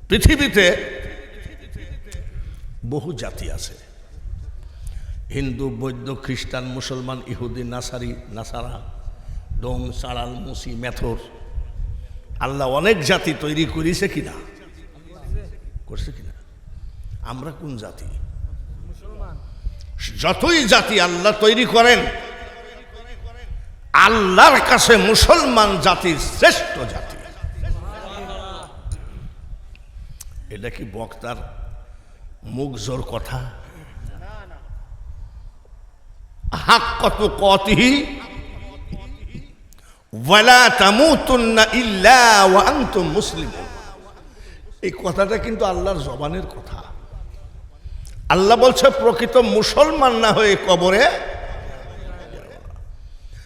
পৃথিবীতে বহু জাতি আছে, হিন্দু, বৌদ্ধ, খ্রিস্টান, মুসলমান, ইহুদি, নাসারা, ডোম, চাড়াল, মুসি, মেথর। আল্লাহ অনেক জাতি তৈরি করেছে কিনা? করছে কিনা? আমরা কোন জাতি? যতই জাতি আল্লাহ তৈরি করেন, আল্লাহর কাছে মুসলমান জাতি শ্রেষ্ঠ জাতি। এটা কি বক্তার মুখ জোর কথা? হাক্কাত তুকাতিহি ওয়ালা তামুতুন্না ইল্লা ওয়া আনতুম মুসলিমুন। এই কথাটা কিন্তু আল্লাহর জবানের কথা। আল্লাহ বলছে প্রকৃত মুসলমান না হয়ে কবরে।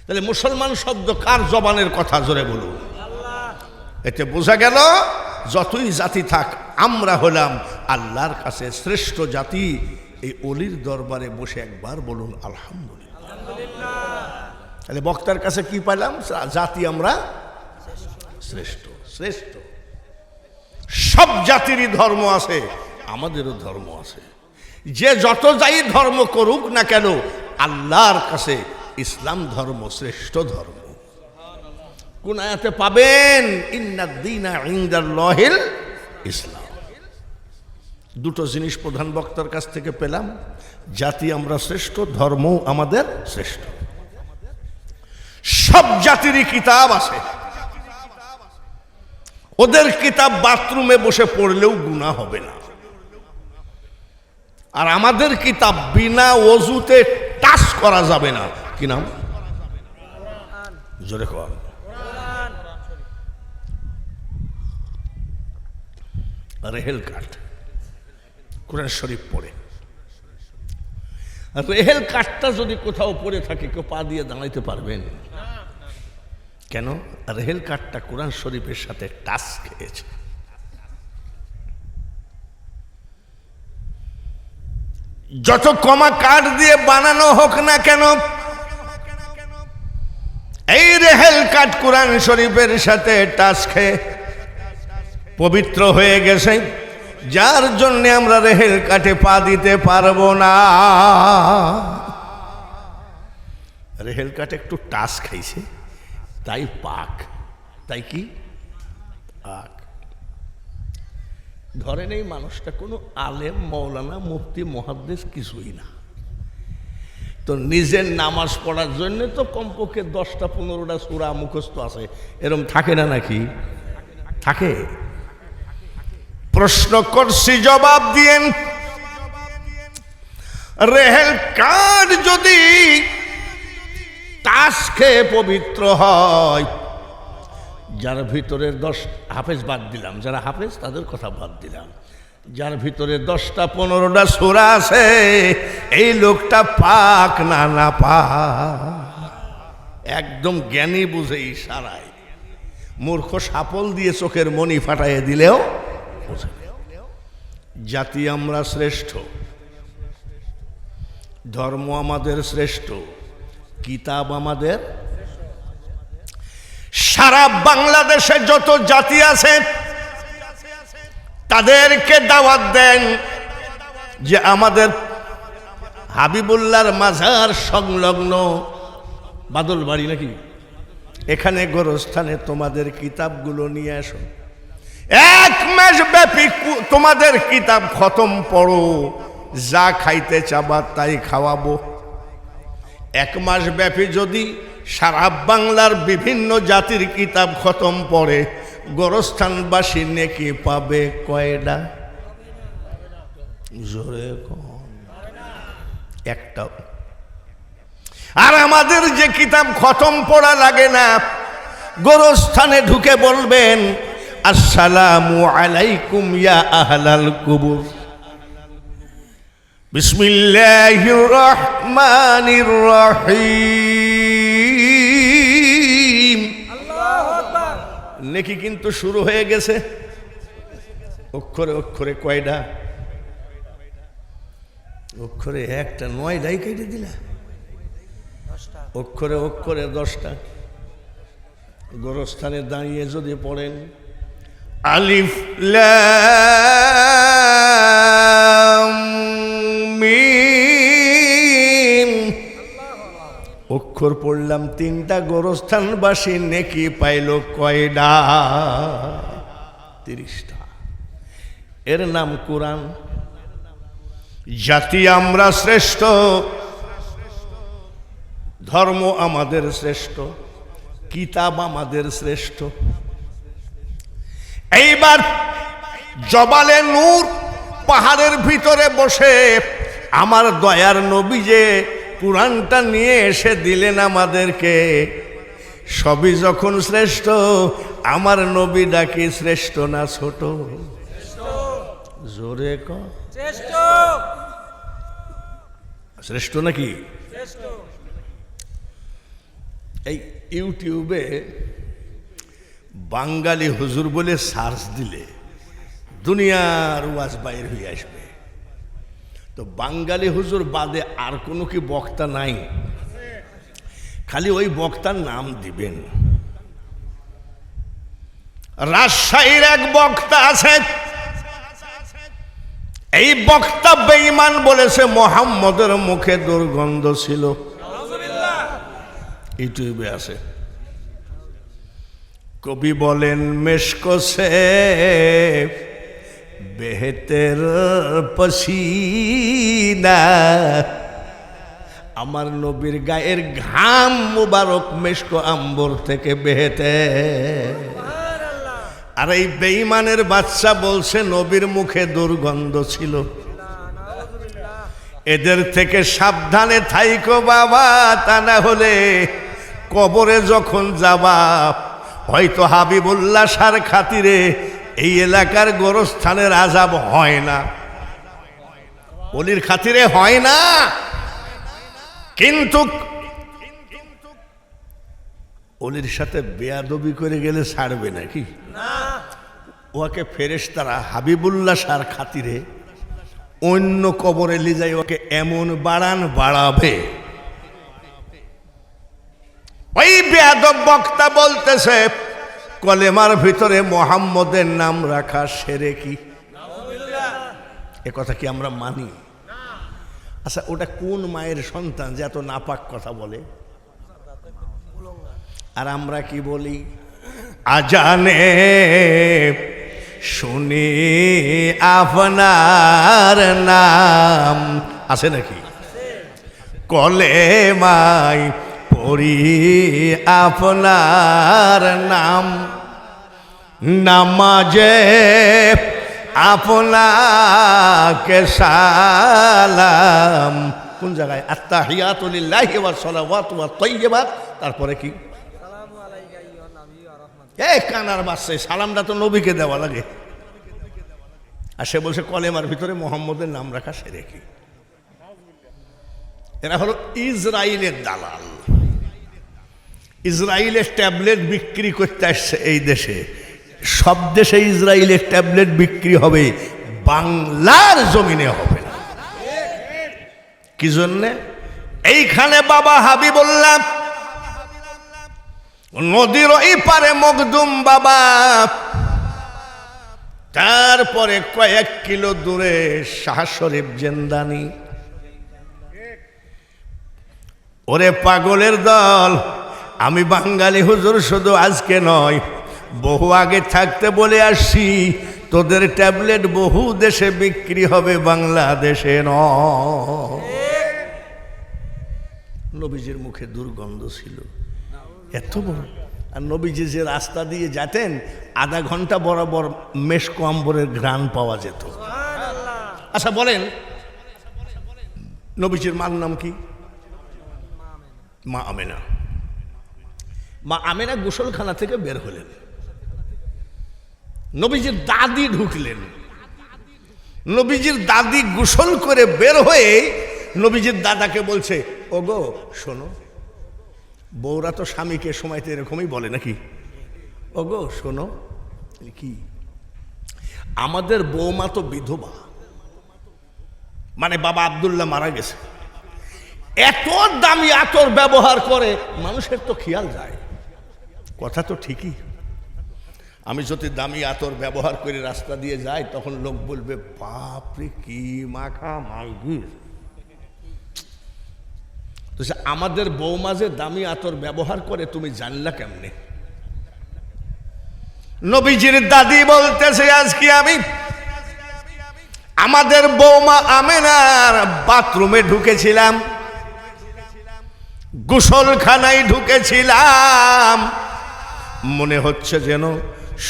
তাহলে মুসলমান শব্দ কার জবানের কথা? জোরে বলুন। এতে বোঝা গেল যতই জাতি থাক, আমরা হলাম আল্লাহর কাছে শ্রেষ্ঠ জাতি। এই অলির দরবারে বসে একবার বলুন আলহামদুলিল্লাহ। তাহলে বক্তার কাছে কি পাইলাম? জাতি আমরা শ্রেষ্ঠ। শ্রেষ্ঠ সব জাতিরই ধর্ম আছে, আমাদেরও ধর্ম আছে। যে যত যাই ধর্ম করুক না কেন, আল্লাহর কাছে ইসলাম ধর্ম শ্রেষ্ঠ ধর্ম। কোন আয়াতে পাবেন? ইন্নাদ দীনা ইনদাল্লাহিল ইসলাম। দুটো জিনিস প্রধান বক্তার কাছ থেকে পেলাম, জাতি আমরা শ্রেষ্ঠ, ধর্ম আমাদের শ্রেষ্ঠ। সব জাতিরই কিতাব আছে, ওদের কিতাব বাথরুমে বসে পড়লেও গুনাহ হবে না। আর আমাদের কিতাব বিনা ওযুতে টাচ করা যাবে না। কি নাম? জোরে কর। রেহেল কাঠ, কোরআন শরীফ পড়ে। রেহেল কাঠটা যদি কোথাও পড়ে থাকে, কেউ পা দিয়ে দাঁড়াইতে পারবেন? কেন? রেহেল কাঠটা কোরআন শরীফের সাথে টাচ খেয়েছে। যত কমা কাঠ দিয়ে বানানো হোক না কেন, এই রেহেল কাঠ কোরআন শরীফের সাথে টাচ খেয়ে পবিত্র হয়ে গেছে, যার জন্য আমরা রেহেল কাঠে পা দিতে পারবো না। রেহেল কাঠ একটু টাচ খাইছে, তাই পাক। তাই কি পাক? ধরেন এই মানুষটা কোনো আলেম, মৌলানা, মুফতি, মুহাদ্দিস কিছুই না, তো নিজের নামাজ পড়ার জন্য তো কমপক্ষে 10টা-15টা সূরা মুখস্থ আছে। এরকম থাকে না নাকি? থাকে। প্রশ্ন করছি, জবাব দিয়েন। রেহেল কাঠ যদি টাচ খেয়ে পবিত্র হয়, যার ভিতরের 10 হাফেজ বাদ দিলাম, যারা হাফেজ তাদের কথা বাদ দিলাম, যার ভিতরে 10টা-15টা সূরা আছে, এই লোকটা পাক না না পাক? একদম জ্ঞানী বুঝে ইশারায়, মূর্খ সাপল দিয়ে চোখের মনি ফাটাইয়ে দিলেও বুঝে। জাতি আমরা শ্রেষ্ঠ, ধর্ম আমাদের শ্রেষ্ঠ, কিতাব আমাদের। সারা বাংলাদেশে যত জাতি আছে তাদেরকে দাওয়াত দেন যে আমাদের হাবিবুল্লাহর মাজার সংলগ্ন বাদলবাড়ি নাকি, এখানে গোরস্থানে তোমাদের কিতাবগুলো নিয়ে আসো। 1 মাস ব্যাপী তোমাদের কিতাব খতম পড়ো, যা খাইতে চাবা তাই খাওয়াবো। 1 মাস ব্যাপী যদি সারা বাংলার বিভিন্ন জাতির কিতাব খতম পড়ে, গোরস্থানবাসী নেকি পাবে কয়টা? জোরে কোন? একটাও। আর আমাদের যে কিতাব খতম পড়া লাগে না, গোরস্থানে ঢুকে বলবেন আসসালামু আলাইকুম ইয়া আহলাল কুবুর, বিসমিল্লাহির রহমানির রহিম। আল্লাহু আকবার। নেকি কিন্তু শুরু হয়ে গেছে। অক্ষরে অক্ষরে কয়টা? অক্ষরে একটা, 9টাই কেটে দিলা। অক্ষরে অক্ষরে 10টা। গোরস্থানে দাঁড়িয়ে যদি পড়েন আলিফ লাম মিম। অক্ষর পড়লাম তিনটা, গোরস্থানবাসী নেকি পাইল কয়টা? 30টা। এর নাম কোরআন। জাতি আমরা শ্রেষ্ঠ, ধর্ম আমাদের শ্রেষ্ঠ, কিতাব আমাদের শ্রেষ্ঠ। এইবার জবালে নূর পাহাড়ের ভিতরে বসে আমার দয়ার নবী যে কোরআনটা নিয়ে এসে দিলেন আমাদেরকে, সবই যখন শ্রেষ্ঠ, আমার নবী ডাকি শ্রেষ্ঠ না ছোট? জোরে ক শ্রেষ্ঠ। শ্রেষ্ঠ নাকি? এই ইউটিউবে বাঙালি হুজুর বলে সার্চ দিলে দুনিয়ার ওয়াজ বাইর হয়ে আসবে। তো বাঙালি হুজুর বাদে আর কোনো কি বক্তা নাই? খালি ওই বক্তার নাম দিবেন। রাজশাহীর এক বক্তা আছে, এই বক্তা বেঈমান বলেছে মোহাম্মদের মুখে দুর্গন্ধ ছিল। ইউটিউবে আছে। কবি বলেন মেশকো সে বেহতের পসিনা, আমার নবীর গায়ের ঘাম মুবারক মেশকো আম্বর থেকে বেহেতে। আর এই বেঈমানের বাচ্চা বলছে নবীর মুখে দুর্গন্ধ ছিল। এদের থেকে সাবধানে থাইকো বাবা, তা না হলে কবরে যখন যাবা হয়তো হাবিবুল্লাহ সার খাতিরে এই এলাকার গোরস্থানের আযাব হয় না, ওলির খাতিরে হয় না, কিন্তু ওলির সাথে বেয়াদবি করে গেলে ছাড়বে নাকি? ওকে ফেরেশতারা হাবিবুল্লাহ সার খাতিরে অন্য কবরে লিজাই ওকে এমন বাড়াবে। ওই বেয়াদব বক্তা বলতেছে কলেমার ভিতরে মোহাম্মদের নাম রাখা শিরকি। এ কথা কি আমরা মানি? আচ্ছা, ওটা কোন মায়ের সন্তান যে এত নাপাক কথা বলে? আর আমরা কি বলি? আজানে শুনি আপনার নাম, আছে নাকি? কলেমায় পড়ি আপনার নাম, নামাজে আপনাকে সালাম। কোন জায়গায়? আত্তাহিয়াতু লিল্লাহি ওয়াস সালাওয়াতু ওয়াত তাইয়্যিবাত, তারপরে কি? এই কানার বাচ্চা, সালামটা তো নবীকে দেওয়া লাগে। আর সে বলছে কলেমার ভিতরে মোহাম্মদের নাম রাখা শিরকি। এরা হলো ইসরায়েলের দালাল। ইসরায়েলের ট্যাবলেট বিক্রি করতে আসছে এই দেশে। সব দেশে ইসরায়েলের ট্যাবলেট বিক্রি হবে, বাংলার জমিনে হবে না। কি জন্যে? এইখানে বাবা হাবিবুল্লাহ, নদীর ওই পারে মখদুম বাবা, তারপরে কয়েক কিলো দূরে শাহ শরীফ জিন্দানি। ওরে পাগলের দল, আমি বাঙালি হুজুর শুধু আজকে নয়, বহু আগে থাকতে বলে আসছি, তোদের ট্যাবলেট বহু দেশে বিক্রি হবে, বাংলাদেশে নয়। নবীজির মুখে দুর্গন্ধ ছিল এত বড়। আর নবীজি যে রাস্তা দিয়ে যেতেন আধা ঘন্টা বরাবর মেশকো আম্বরের ঘ্রাণ পাওয়া যেত। আচ্ছা বলেন, নবীজির মার নাম কি? মা আমেনা। মা আমেনা গোসলখানা থেকে বের হলেন, নবীজির দাদি ঢুকলেন। নবীজির দাদি গোসল করে বের হয়ে নবীজির দাদাকে বলছে, ওগো শোনো, বউরা তো স্বামীকে সময়তে এরকমই বলে নাকি? ওগো শোনো, কি আমাদের বৌমা তো বিধবা, মানে বাবা আব্দুল্লাহ মারা গেছে, এত দামি আতর ব্যবহার করে, মানুষের তো খেয়াল যায়। কথা তো ঠিকই। আমি যদি দামি আতর ব্যবহার করে রাস্তা দিয়ে যাই তখন লোক বলবে বাপরে কি মাখা মাগি। তো আমাদের বৌমা যে দামি আতর ব্যবহার করে তুমি জানলা কেমনে? নবীজির দাদি বলতেছে আজকে আমি আমাদের বৌমা আমেনার বাথরুমে ঢুকেছিলাম, গোসলখানায় ঢুকেছিলাম, মনে হচ্ছে যেন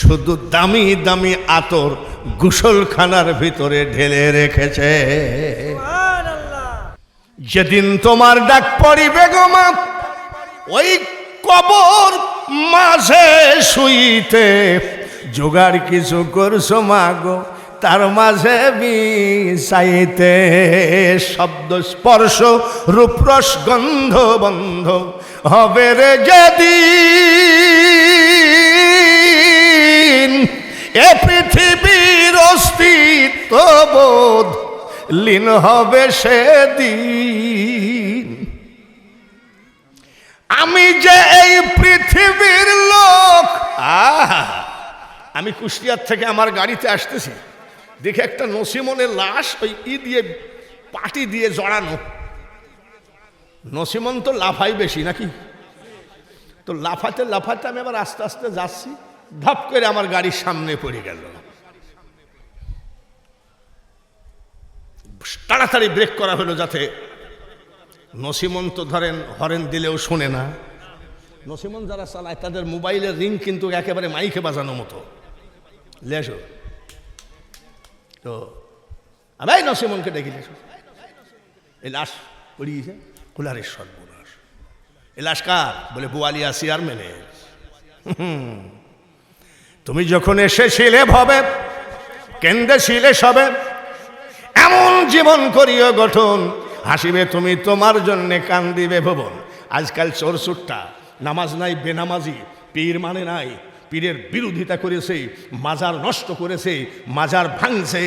শুধু দামি দামি আতর গোসলখানার ভিতরে ঢেলে রেখেছে। যেদিন তোমার ডাক পড়িবে গো মা, ওই কবর মাঝে শুইতে জোগাড় কিছু করছো মা গো, তার মাঝে বিছাইতে। শব্দ স্পর্শ রূপরস গন্ধ বন্ধ হবে রে যেদিন, এ পৃথিবীর অস্তিত্ব বোধ লীন হবে সেদিন। আমি যে এই পৃথিবীর লোক। আমি কুষ্টিয়ার থেকে আমার গাড়িতে আসতেছি, দেখে একটা নসিমনের লাশ ওই দিয়ে পাটি দিয়ে জড়ানো। নসিমন তো লাফাই বেশি নাকি, তো লাফাতে লাফাতে আমি আবার আস্তে আস্তে যাচ্ছি, ধাপ করে আমার গাড়ির সামনে পড়ে গেল। তাড়াতাড়ি ব্রেক করা হলো যাতে নসিমন তো ধরেন হরেন দিলেও শোনে না। নসিমন যারা চালায় তাদের মোবাইলের রিং কিন্তু একেবারে মাইকে বাজানো মতো। লেসো তো আমি নসিমনকে ডেকে লেসো, এই লাশ পড়িয়েছে কুলারের সর্বনাশ। এই লাশ কার? বলে বোয়ালিয়া চেয়ারম্যানের। তুমি যখন এসেছিলে ভবে কেন্দেছিলে সবে, এমন জীবন করিও গঠন, হাসিবে তুমি তোমার জন্যে কান্দিবে ভুবন। আজকাল চোরসুট্টা, নামাজ নাই বেনামাজি, পীর মানে নাই, পীরের বিরোধিতা করেছে, মাজার নষ্ট করেছে, মাজার ভাঙছে।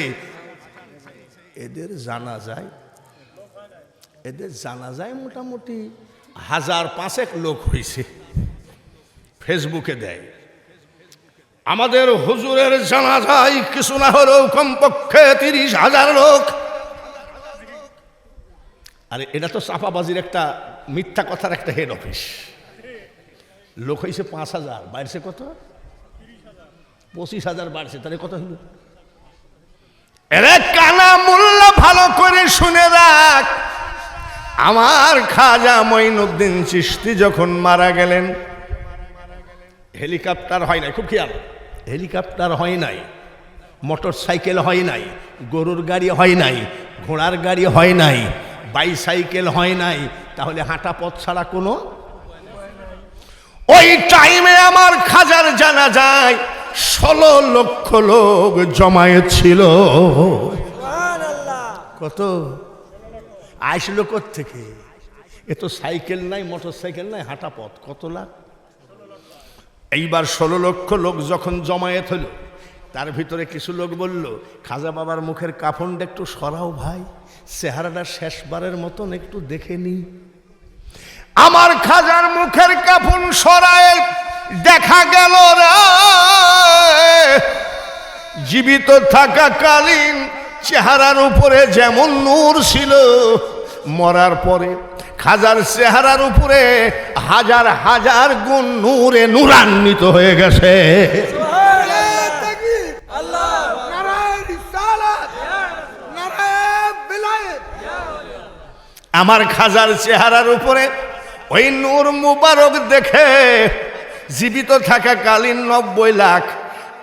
এদের জানা যায় মোটামুটি 1000-500 লোক হয়েছে, ফেসবুকে দেয়। আমাদের হুজুরের জানাজায় কিছু না হলেও কমপক্ষে 30,000 লোক। আরে এটা তো চাপাবাজির একটা মিথ্যা কথার একটা হেড অফিস। লোক হয়েছে 5,000, বাড়ছে কত? 25,000 বাড়ছে, তাহলে কত হইল? এরে কানা মোল্লা ভালো করে শুনে রাখ, আমার খাজা মঈনুদ্দিন চিশতি যখন মারা গেলেন, হেলিকপ্টার হয় নাই, খুব খেয়াল, হেলিকপ্টার হয় নাই, মোটর সাইকেল হয় নাই, গরুর গাড়ি হয় নাই, ঘোড়ার গাড়ি হয় নাই, বাইসাইকেল হয় নাই, তাহলে হাঁটা পথ ছাড়া কোনো। ওই টাইমে আমার খাজার জানা যায় 16 লক্ষ লোক জমায়েত ছিল। কত আসলো কোত্থেকে? এ তো সাইকেল নাই, মোটর সাইকেল নাই, হাঁটা পথ, কত লাখ। এইবার 16 লক্ষ লোক যখন জমায়েত হলো, তার ভিতরে কিছু লোক বলল, খাজা বাবার মুখের কাফনটা একটু সরাও ভাই, চেহারাটা শেষবারের মতন একটু দেখে নি। আমার খাজার মুখের কাফন সরায় দেখা গেল রে, জীবিত থাকাকালীন চেহারার উপরে যেমন নূর ছিল, মরার পরে খাজার চেহারার উপরে 1000 গুণ নূরে নূরান্বিত হয়ে গেছে। আমার খাজার চেহারার উপরে ওই নূর মুবারক দেখে জীবিত থাকাকালীন 90 লাখ,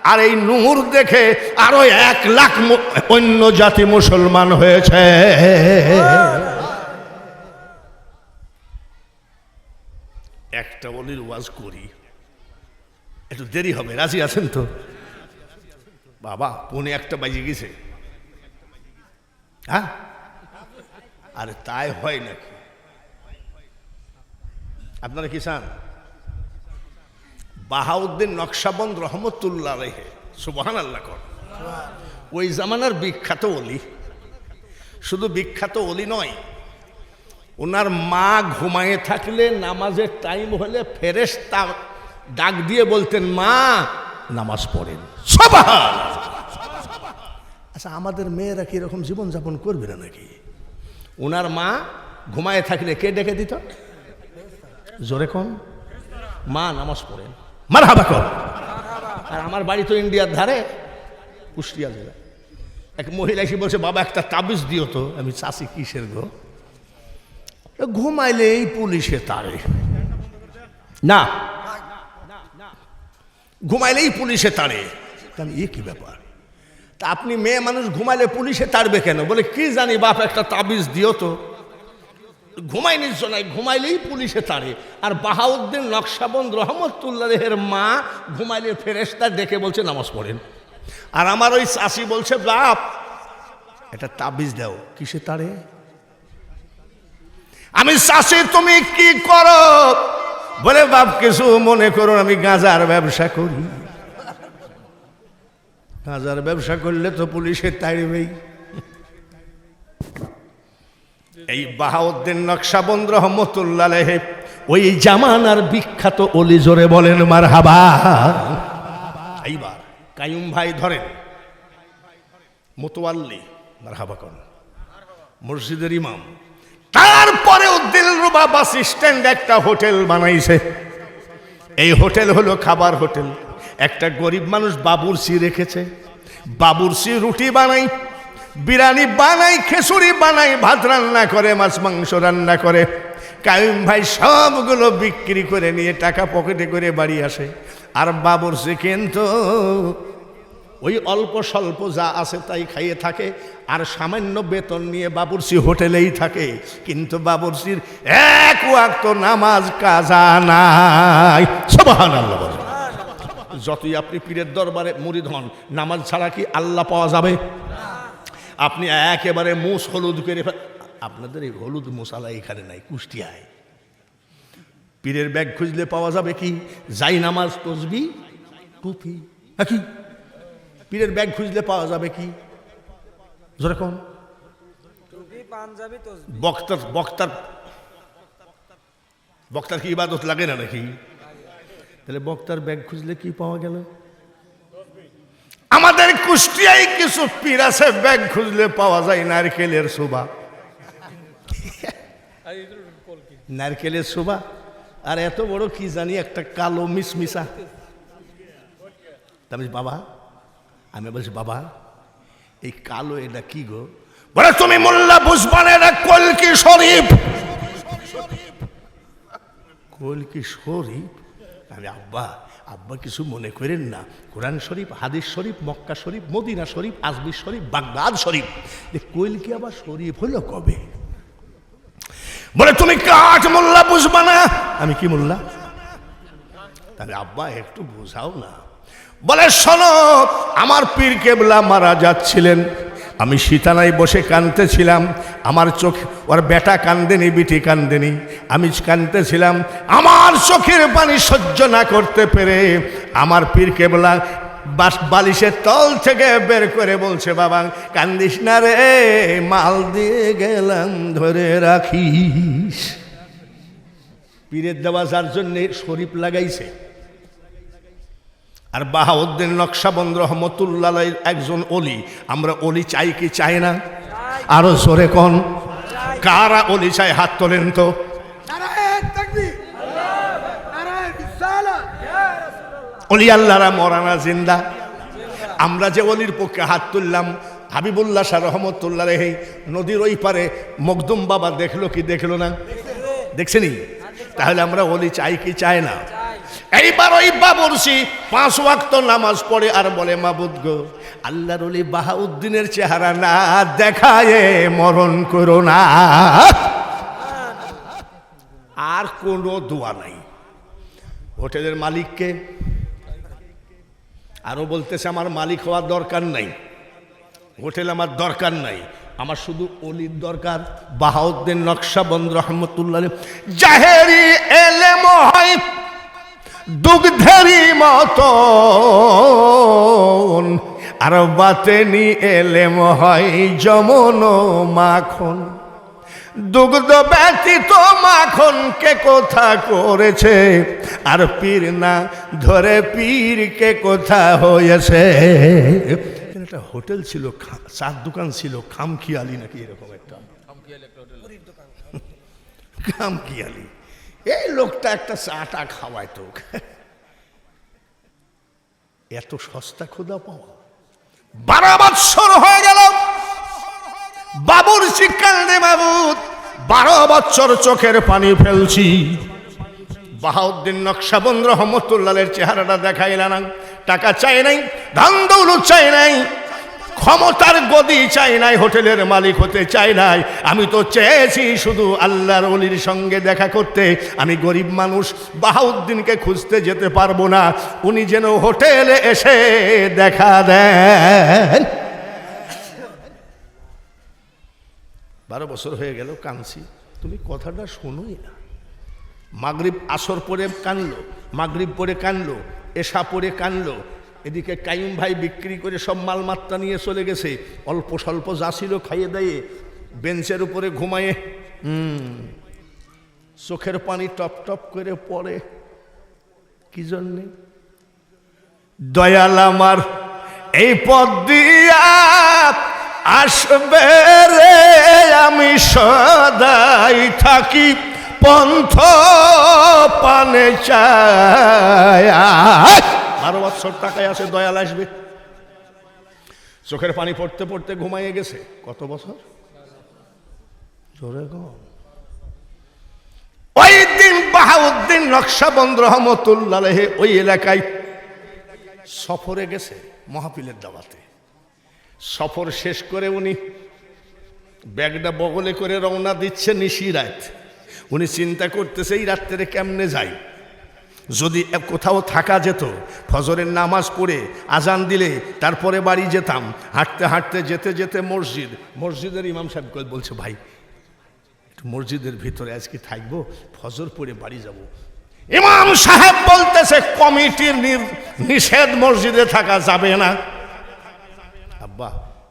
আর এই নূর দেখে আরো 1 লাখ অন্য জাতি মুসলমান হয়েছে। একটা বলির ওয়াজ করি, একটু দেরি হবে, রাজি আছেন তো? বাবা 1:45 বাজে গেছে। হ্যাঁ, আরে তাই হয় নাকি? আপনারা কি চান? বাহাউদ্দিন নকশবন্দ রহমতুল্লাহ আলাইহি, সুবহানাল্লাহ কর, ওই জামানার বিখ্যাত ওলি। শুধু বিখ্যাত ওলি নয়, ওনার মা ঘুমায়ে থাকলে নামাজের টাইম হলে ফেরেশতা ডাক দিয়ে বলতেন, মা নামাজ পড়েন। সুবহানাল্লাহ। আচ্ছা, আমাদের মেয়েরা কি এরকম জীবনযাপন করবে না নাকি? ওনার মা ঘুমায় থাকলে কে ডেকে দিত? জোরে কোন? মা নামাজ পড়েন, মারহাবা কর। আর আমার বাড়ি তো ইন্ডিয়ার ধারে, কুষ্টিয়া জেলা। এক মহিলা এসে বলছে, বাবা একটা তাবিজ দিও তো। আমি চাষি কিসের গো? ঘুমাইলেই পুলিশে তাড়ে না, ঘুমাইলেই পুলিশে তাড়ে। আমি এ কি ব্যাপার? তা আপনি মেয়ে মানুষ ঘুমাইলে পুলিশে তাড়বে কেন? বলে কি জানি বাপ, একটা তাবিজ দিও তো। ঘুমাই নিশ্চয়, ঘুমাইলেই পুলিশে তাড়ে। আর বাহাউদ্দিন নকশবন্দ রহমতুল্লাহের মা ঘুমাইলে ফেরেশতা ডেকে বলছে নামাজ পড়েন। আর আমার ওই চাষি বলছে, বাপ এটা তাবিজ দাও। কিসে তাড়ে? আমি চাষি, তুমি কি করো? বলে, বাপ কিছু মনে করো, আমি গাঁজার ব্যবসা করি। গাঁজার ব্যবসা করলে তো পুলিশে তাড়বেই। এই বাহাউদ্দিন নকশবন্দ রহমতুল্লাহ ওই জামানার বিখ্যাত ওলি, জোরে বলেন মারহাবা। এইবার কাইয়ুম ভাই ধরেন, মোতওয়াল্লি, মারহাবা করেন, মসজিদের ইমাম। তারপরেও দিলরুবা বাস স্ট্যান্ড একটা হোটেল বানাইছে। এই হোটেল হলো খাবার হোটেল। একটা গরিব মানুষ বাবুর্চি রেখেছে। বাবুর্চি রুটি বানাই, বিরিয়ানি বানাই, খিচুড়ি বানাই, ভাত রান্না করে, মাছ মাংস রান্না করে। কাইয়ুম ভাই সবগুলো বিক্রি করে নিয়ে টাকা পকেটে করে বাড়ি আসে। আর বাবুর্চি কিন্তু ওই অল্প স্বল্প যা আছে তাই খাইয়ে থাকে। আর সামান্য বেতন নিয়ে বাবুর্চি হোটেলেই থাকে। কিন্তু বাবুর্চির এক ওয়াক্ত নামাজ কাজা নাই। সুবহানাল্লাহ। যতই আপনি পীরের দরবারে মুরিদ হন, নামাজ ছাড়া কি আল্লাহ পাওয়া যাবে? আপনি একেবারে মুস হলুদ করে, আপনাদের এই হলুদ মশালা এখানে নাই, কুষ্টিয়ায়। পীরের ব্যাগ খুঁজলে পাওয়া যাবে কি? যাই নামাজ, তসবি, টুপি। কি পীরের ব্যাগ খুঁজলে পাওয়া যাবে কি? যেরকম বক্তার বক্তার বক্তার কি ইবাদত লাগে না নাকি? তাহলে বক্তার ব্যাগ খুঁজলে কি পাওয়া গেল? আমাদের কুষ্টিয়ায় কিছু পীর আছে, ব্যাগ খুঁজলে পাওয়া যায় নারকেলের শোভা। নারকেলের শোভা আর এত বড় কি জানি একটা কালো মিসমিসা। বাবা, আমি বলছি, বাবা এই কালো এটা কি গো? বলে, তুমি মোল্লা বুঝবা না, এটা কলকি শরীফ। কলকি শরীফ? আমি, আব্বা আব্বা কিছু মনে করেন না, কোরআন শরীফ, হাদিস শরীফ, মক্কা শরীফ, মদিনা শরীফ, আজমির শরীফ, বাগদাদ শরীফ। কলকি আবার শরীফ হলো কবে? বলে, তুমি কাঠ মোল্লা বুঝবা না। আমি, কি মোল্লা? তাহলে আব্বা একটু বোঝাও না। বলে, শোনো, আমার পীর কেবলা মারা যাচ্ছিলেন, আমি শীতানায় বসে কাঁদতেছিলাম। আমার চোখ, ওর বেটা কান্দেনি, বিটি কান্দেনি, আমি কাঁদতেছিলাম। আমার চোখের পানি সহ্য না করতে পেরে আমার পীর কেবলা বালিশের তল থেকে বের করে বলছে, বাবা কান্দিস না রে, মাল দিয়ে গেলাম, ধরে রাখিস। পীরের দেওয়া যার জন্যে শরীফ লাগাইছে। আর বাহাউদ্দিন নকশবন্দ রহমতুল্লাহ একজন অলি। আমরা অলি চাই কি চাই না? আরো জোরে কোন, কারা অলি চাই? হাত তোলেন তো। অলি আল্লাহরা মরানা জিন্দা। আমরা যে অলির পক্ষে হাত তুললাম, হাবিবুল্লাহ শাহ রহমতুল্লাহ রেহে নদীর ওই পারে মখদুম বাবা দেখলো কি দেখলো না? দেখছেনি? তাহলে আমরা অলি চাই কি চাই না? এইবার ওই বাবুর্চি 5 ওয়াক্ত নামাজ পড়ে আর বলে, মাবুদ গো, আল্লাহর ওলি বাহাউদ্দিনের চেহারা না দেখায় মরণ করো না। আর কোনো দোয়া নাই। হোটেলের মালিককে আরো বলতেছে, আমার মালিক হওয়ার দরকার নাই, হোটেল আমার দরকার নাই, আমার শুধু অলির দরকার। বাহাউদ্দিন নকশবন্দ রহমতুল্লাহ জাহেরি এলেম হয় দুগ্ধেরি মতন, আর বাতেনি এলেম হয় যমন মাখন। দুগ্ধ ব্যতীত মাখন কে কোথা করেছে, আর পীর না ধরে পীর কে কোথা হয়েছে। একটা হোটেল ছিল, চার দোকান ছিল, খামখিয়ালি নাকি এরকম একটা খামখিয়ালি। এই লোকটা একটা চাটা খাওয়ায় তো, এত সস্তা খোদা পাওয়া। 12 বৎসর হয়ে গেল বাবুর শিক্ষান্তে, বাবুর 12 বৎসর চোখের পানি ফেলছি। বাহাউদ্দিন নকশবন্দ রহমতুল্লাহের চেহারাটা দেখাইলা না। টাকা চাই নাই, ধন দৌলত চাই নাই, ক্ষমতার গদি চাই নাই, হোটেলের মালিক হতে চাই নাই। আমি তো চেয়েছি শুধু আল্লাহর ওলির সঙ্গে দেখা করতে। আমি গরিব মানুষ, বাহাউদ্দিনকে খুঁজতে যেতে পারবো না, উনি যেন হোটেলে এসে দেখা দেন। 12 বছর হয়ে গেল কাঁদছি, তুমি কথাটা শোনোই না। মাগরিব আসর পরে কানলো, মাগরিব পরে কানলো, এশা পরে কানলো। এদিকে কাইম ভাই বিক্রি করে সব মালমাত্রা নিয়ে চলে গেছে, অল্প স্বল্প যা ছিল খাইয়ে দেয়ে বেঞ্চের উপরে ঘুমায়ে চোখের পানি টপ টপ করে পড়ে। কি জন্যে? দয়াল আমার এই পথ দিয়া আসবে রে, আমি সদাই থাকি পন্থ পানে চাই। 12 বৎসর টাকায় আছে, দয়াল আসবে। চোখের পানি পড়তে পড়তে ঘুমাইয়ে গেছে। কত বছর? জোরে গো। ওই দিন বাহাউদ্দিন নকশবন্দ রহমতুল্লাহ ওই এলাকায় সফরে গেছে, মাহফিলের দাওয়াতে। সফর শেষ করে উনি ব্যাগটা বগলে করে রওনা দিচ্ছে নিশিরাত। উনি চিন্তা করতেছে এই রাত্রে কেমনে যাই। যদি কোথাও থাকা যেত, ফজরের নামাজ পড়ে আজান দিলে তারপরে বাড়ি যেতাম। হাঁটতে হাঁটতে যেতে যেতে মসজিদের ইমাম সাহেব বলছে, ভাই একটু মসজিদের ভিতরে আজকে থাকবো, ফজর পড়ে বাড়ি যাব। ইমাম সাহেব বলতেছে, কমিটির নিষেধ, মসজিদে থাকা যাবে না। আব্বা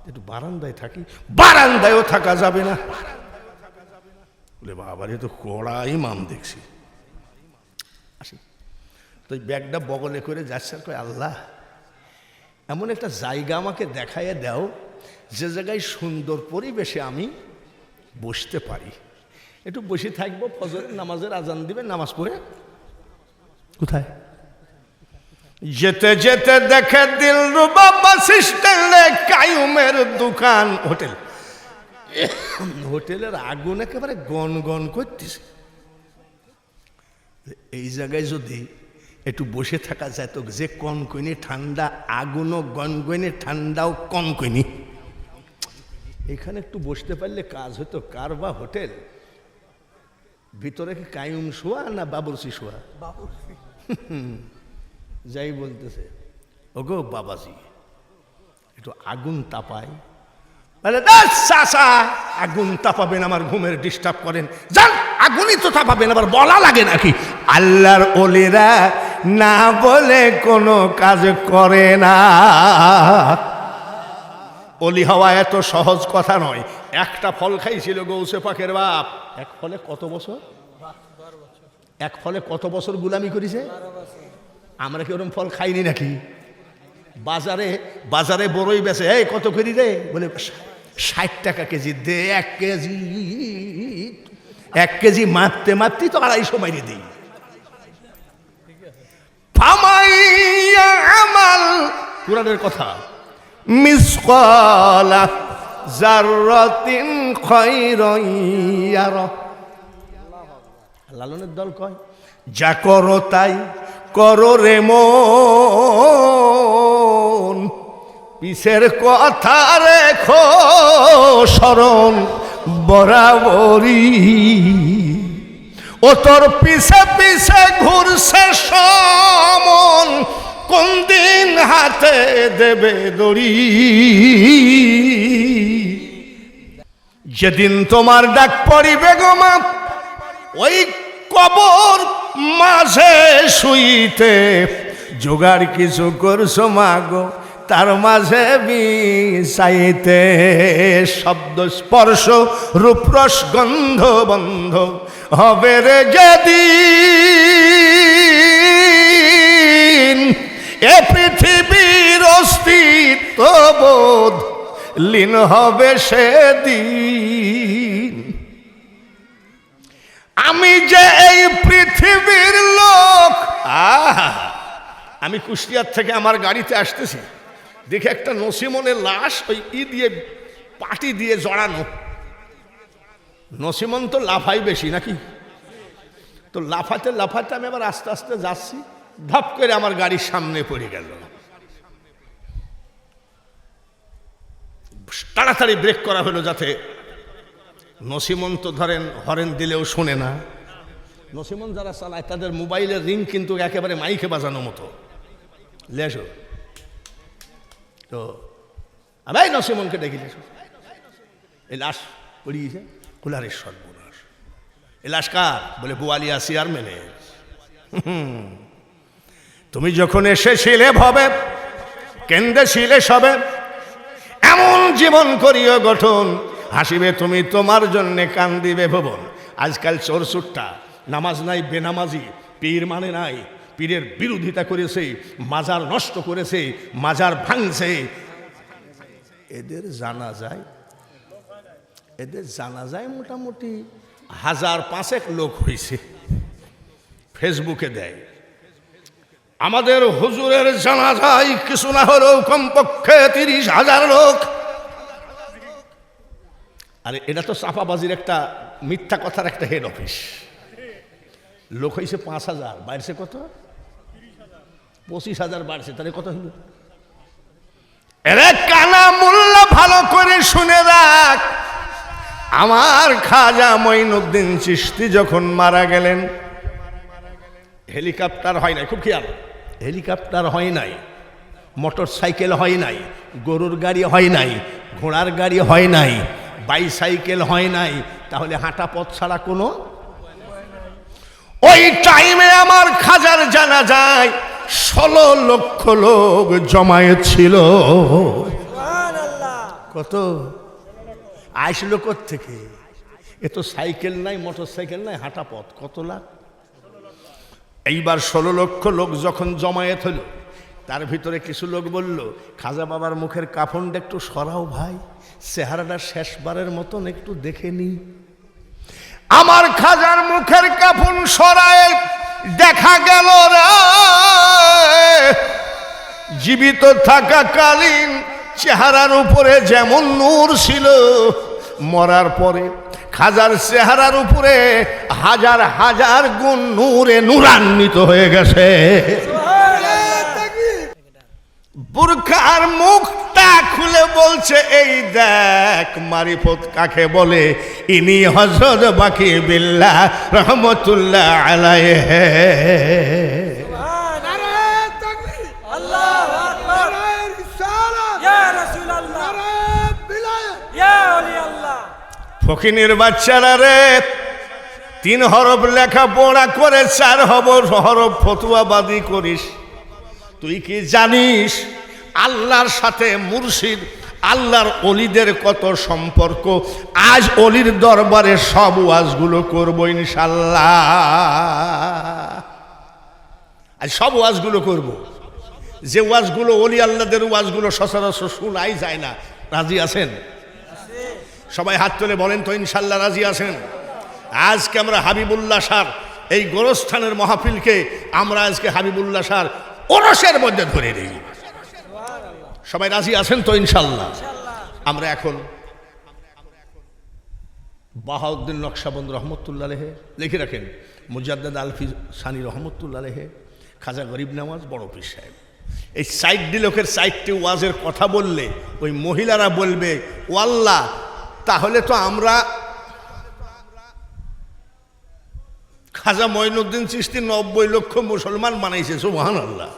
একটু বারান্দায় থাকি। বারান্দায়ও থাকা যাবে না। বলে বাবার এ তো কড়া ইমাম দেখছি। আসি তো ব্যাগটা বগলে করে যাচ্ছে, আর কয় আল্লাহ এমন একটা জায়গা আমাকে দেখাইয়া দাও যে জায়গায় সুন্দর পরিবেশে আমি বসতে পারি, একটু বসে থাকবো, ফজরের নামাজের আজান দিবে, নামাজ পড়ে। কোথায়? যেতে যেতে দেখে দিলরুবা বাস স্ট্যান্ডে কাইমের দোকান। হোটেল, হোটেলের আগুন একেবারে গন গন করতেছে। এই জায়গায় যদি একটু বসে থাকা যায় তো, যে কনকনি ঠান্ডা আগুনও গনগনে, ঠান্ডাও কনকনি, এখানে একটু বসতে পারলে কাজ হতো। কার বা হোটেল? ভিতরে কি কাইম শোয়া না বাবুরসি শোয়া? যাই বলতেছে, ওগো বাবাজি একটু আগুন তাপাই। বলে চাচা আগুন তাপাবেন, আমার ঘুমের ডিস্টার্ব করেন, যান আগুনই তো তাপাবেন, আবার বলা লাগে নাকি? আল্লাহর ওলিরা না বলে কোনো কাজ করে না। অলি হওয়া এত সহজ কথা নয়। একটা ফল খাইছিল গৌসে পাকের বাপ, এক ফলে কত বছর? এক ফলে কত বছর গুলামি করেছে? আমরা কি ওরকম ফল খাইনি নাকি? বাজারে বাজারে বড়ই বেচে, এই কত করি রে? বলে 60 টাকা কেজি। দে 1 কেজি, 1 কেজি মারতে মারতেই তো 250 মাইরে দিই। আমাল কুরআনের কথা, মিসকালা যাররাতিন খায়রান ইয়ারা। লালনের দল কয়, যা করো তাই করো রে মন, পিছের কথা রেখো স্মরণ বরাবরই। ও তোর পিছে পিছে ঘুরছে সমন, কোন দিন হাতে দেবে দড়ি। যেদিন তোমার ডাক পড়িবে গো মা, ওই কবর মাঝে শুইতে জোগাড় কিছু করছো মাগো, তার মাঝে মিশাইতে শব্দ স্পর্শ রূপরস গন্ধ বন্ধ হবে রে যেদিন এ পৃথিবীর অস্তিত্ব বোধ লীন হবে সেদিন। আমি যে এই পৃথিবীর লোক, আমি কুষ্টিয়ার থেকে আমার গাড়িতে আসতেছি, দেখে একটা নসিমনের লাশ ওই দিয়ে পাটি দিয়ে জড়ানো। নসিমন তো লাফাই বেশি নাকি, তো লাফাতে লাফাতে আমি আবার আস্তে আস্তে যাচ্ছি, ধাপ করে আমার গাড়ির সামনে পড়ে গেল। তাড়াতাড়ি ব্রেক করা হলো যাতে, নসিমন তো ধরেন হরেন দিলেও শোনে না। নসিমন যারা চালায় তাদের মোবাইলের রিং কিন্তু একেবারে মাইকে বাজানো মতো। লেসো তো আমি নসিমনকে ডেকে লেসো, এই লাশ পড়িয়েছে কুলারের সর্বনাশ। এই লাশ কার? বলে বোয়ালিয়া চেয়ারম্যানের। তুমি যখন এসেছিলে ভবে কেন্দ্রেছিলে সবে, এমন জীবন করিও গঠন, হাসিবে তুমি তোমার জন্যে কান্দিবে ভুবন। আজকাল চোর সুট্টা, নামাজ নাই বেনামাজি, পীর মানে নাই, পীরের বিরোধিতা করেছে, মাজার নষ্ট করেছে, মাজার ভাঙছে। এদের জানা যায় মোটামুটি 1000-500 লোক হয়েছে, ফেসবুকে দেয়। আমাদের হুজুরের জানা যায় কিছু না হলেও কমপক্ষে 30,000 লোক। আরে এটা তো চাপাবাজির একটা মিথ্যা কথার একটা হেড অফিস। লোক হয়েছে 5,000, বাড়ছে কত? 25,000 বাড়ছে, তাহলে কত হলো? এরে কানা মোল্লা ভালো করে শুনে রাখ, আমার খাজা মঈনুদ্দিন চিশতি যখন মারা গেলেন, হেলিকপ্টার হয় নাই, খুব খেয়াল, হেলিকপ্টার হয় নাই, মোটর সাইকেল হয় নাই, গরুর গাড়ি হয় নাই, ঘোড়ার গাড়ি হয় নাই, বাইসাইকেল হয় নাই, তাহলে হাঁটা পথ ছাড়া কোনো। ওই টাইমে আমার খাজার জানা যায় 16 লক্ষ লোক জমায়েত ছিল। কত আসলো থেকে? এ তো সাইকেল নাই, মোটর সাইকেল নাই, হাঁটা পথ, কত লাখ? এইবার 16 লক্ষ লোক যখন জমায়েত হলো, তার ভিতরে কিছু লোক বলল, খাজা বাবার মুখের কাফনটা একটু সরাও ভাই, চেহারাটা শেষবারের মতন একটু দেখে নি। আমার খাজার মুখের কাফন সরায় দেখা গেল রে, জীবিত থাকাকালীন চেহারার উপরে যেমন নূর ছিল, মরার পরে খাজার চেহারার উপরে 1000 গুণ নূরে নূরান্বিত হয়ে গেছে। বুরখার মুখটা খুলে বলছে, এই দেখ মারিফত কাকে বলে, ইনি হযরত বাকি বিল্লাহ রহমতুল্লাহ আলাইহি। ফকিনের বাচ্চারা রে, 3 হরফ লেখাপড়া করে 4 হরফ ফতুয়াবাদী করিস। তুই কি জানিস আল্লাহর সাথে মুর্শিদ, আল্লাহর অলিদের কত সম্পর্ক? আজ অলির দরবারে সব ওয়াজগুলো করবো ইনশাল্লাহ, আজ সব ওয়াজগুলো করব। যে ওয়াজগুলো অলি আল্লাহদের ওয়াজগুলো সচরাচর শোনাই যায় না। রাজি আছেন? সবাই হাত তুলে বলেন তো ইনশাল্লাহ রাজি আছেন? আজকে আমরা হাবিবুল্লাহ শাহ এই গোরস্থানের মাহফিলকে আমরা আজকে হাবিবুল্লাহ শাহ ওরসের মধ্যে ধরে নেই। সবাই রাজি আছেন তো ইনশাল্লাহ? আমরা এখন বাহাউদ্দিন নকশবন্দ রহমতুল্লাহ আলাইহি, লিখে রাখেন, মুজাদ্দেদ আলফি সানি রহমতুল্লাহ আলাইহি, খাজা গরিব নওয়াজ বড় পীর সাহেব, এই 60 লোকের 60টি ওয়াজের কথা বললে ওই মহিলারা বলবে ও আল্লাহ, তাহলে তো আমরা খাজা মঈনুদ্দিন চিশতি 90 লক্ষ মুসলমান বানাইছে। সুবহানাল্লাহ।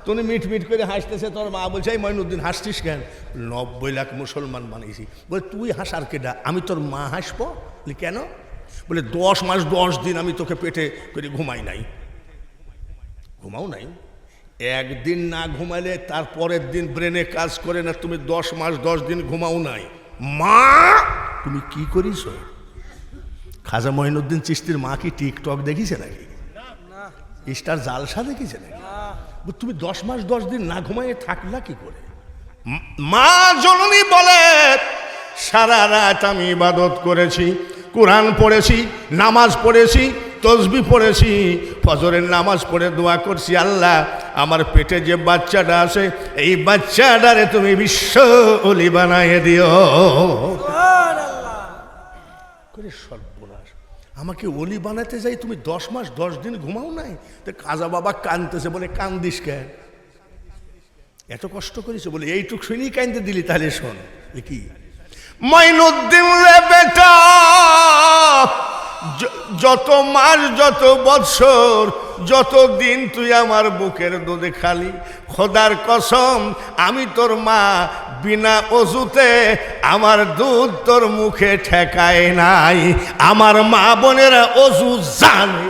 তুমি মিট মিট করে হাসতেছে, তোর মা বলছে এই মঈনুদ্দিন হাসছিস কেন? 90 লাখ মুসলমান বানাইছি। বলে তুই হাসার কেডা? আমি তোর মা হাসবো? কেন? বলে 10 মাস 10 দিন আমি তোকে পেটে করে ঘুমাও নাই। একদিন না ঘুমাইলে তার পরের দিন ব্রেনে কাজ করে না। তুমি 10 মাস 10 দিন ঘুমাও নাই, মা তুমি কি করিস? খাজা মঈনুদ্দিন চিশতির মা কি টিকটক দেখিছে নাকি? স্টার জালসা দেখিছে নাকি? তুমি 10 মাস 10 দিন না ঘুমাইয়ে থাকলা কি করে? মা জননী বলে, সারা রাত আমি ইবাদত করেছি, কোরআন পড়েছি, নামাজ পড়েছি, তসবিহ পড়েছি, ফজরের নামাজ পড়ে দোয়া করছি, আল্লাহ আমার পেটে যে বাচ্চাটা আছে এই বাচ্চাটারে তুমি বিশ্ব ওলি বানাইয়ে দিও। করে সর্বনাশ, আমাকে ওলি বানাতে যাই তুমি 10 মাস 10 দিন ঘুমাও নাই? তো কাজা বাবা কাঁদতেছে, বলে কান্দিস কেন? এত কষ্ট করেছে বলে এইটুক শুনি কাঁদতে দিলি? তাহলে শোন কি মঈনুদ্দিন রে বেটা, যত মাস যত বৎসর যত দিন তুই আমার বুকের দুধে খালি, খোদার কসম আমি তোর মা, বিনা অজুতে আমার দুধ তোর মুখে ঠেকায় নাই। আমার মা বোনেরা অজু জানে।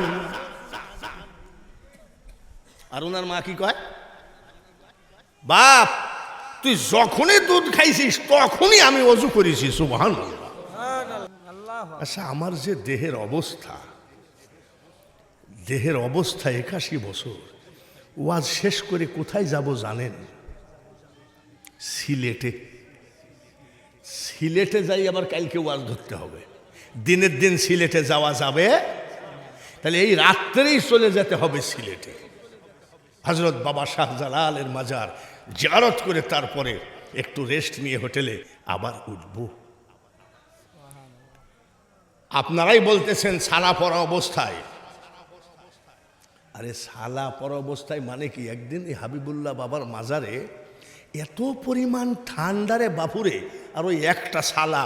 আর ওনার মা কি কয়? বাপ তুই যখনই দুধ খাইছিস তখনই আমি অজু করেছি। সুবহানাল্লাহ। আচ্ছা, আমার যে দেহের অবস্থা 81 বছর, ওয়াজ শেষ করে কোথায় যাব জানেন? সিলেটে যাই, আবার কালকে ওয়াজ ধরতে হবে। দিনের দিন সিলেটে যাওয়া যাবে? তাহলে এই রাত্রেই চলে যেতে হবে সিলেটে। হযরত বাবা শাহজালালের মাজার জিয়ারত করে তারপরে একটু রেস্ট নিয়ে হোটেলে আবার উঠব। আপনারাই বলতেছেন সালা পরা অবস্থায়। আরে সালা পরা অবস্থায় মানে কি? একদিন এই হাবিবুল্লাহ বাবার মাজারে এত পরিমাণ ঠান্ডারে বাপুরে, আর ওই একটা সালা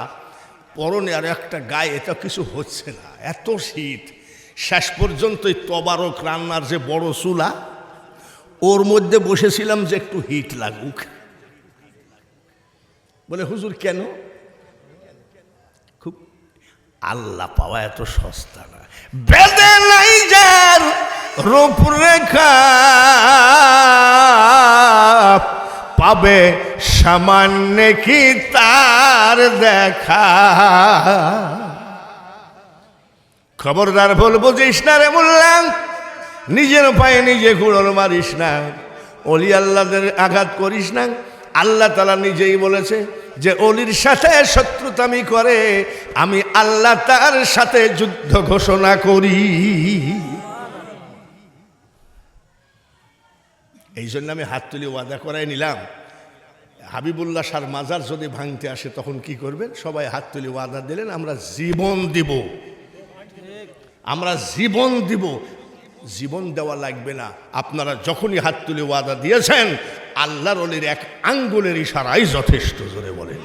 পরনে আর একটা গায়ে, এটা কিছু হচ্ছে না, এত শীত। শেষ পর্যন্ত এই তবারক রান্নার যে বড় চুলা, ওর মধ্যে বসেছিলাম যে একটু হিট লাগুক। বলে হুজুর কেন? খুব আল্লাহ পাওয়া এত সস্তা না। বেদে নাই যার রূপরেখা, পাবে সামান্য কি তার দেখা। খবরদার ভুল বুঝিস না রে মোল্লা, নিজের পায়ে নিজে কুড়োল মারিস না, অলি আল্লাহদের আঘাত করিস না। আল্লাহ তাআলা নিজেই বলেছে যে অলির সাথে শত্রুতামি করে আমি আল্লাহ তার সাথে যুদ্ধ ঘোষণা করি। এই জন্য আমি হাত তুলে ওয়াদা করাই নিলাম, হাবিবুল্লাহ শাহর মাজার যদি ভাঙতে আসে তখন কি করবেন? সবাই হাত তুলে ওয়াদা দিলেন, আমরা জীবন দিব, আমরা জীবন দিব। জীবন দেওয়া লাগবে না, আপনারা যখনই হাত তুলে ওয়াদা দিয়েছেন আল্লাহর ওলির এক আঙ্গুলের ইশারাই যথেষ্ট। জোরে বলেন।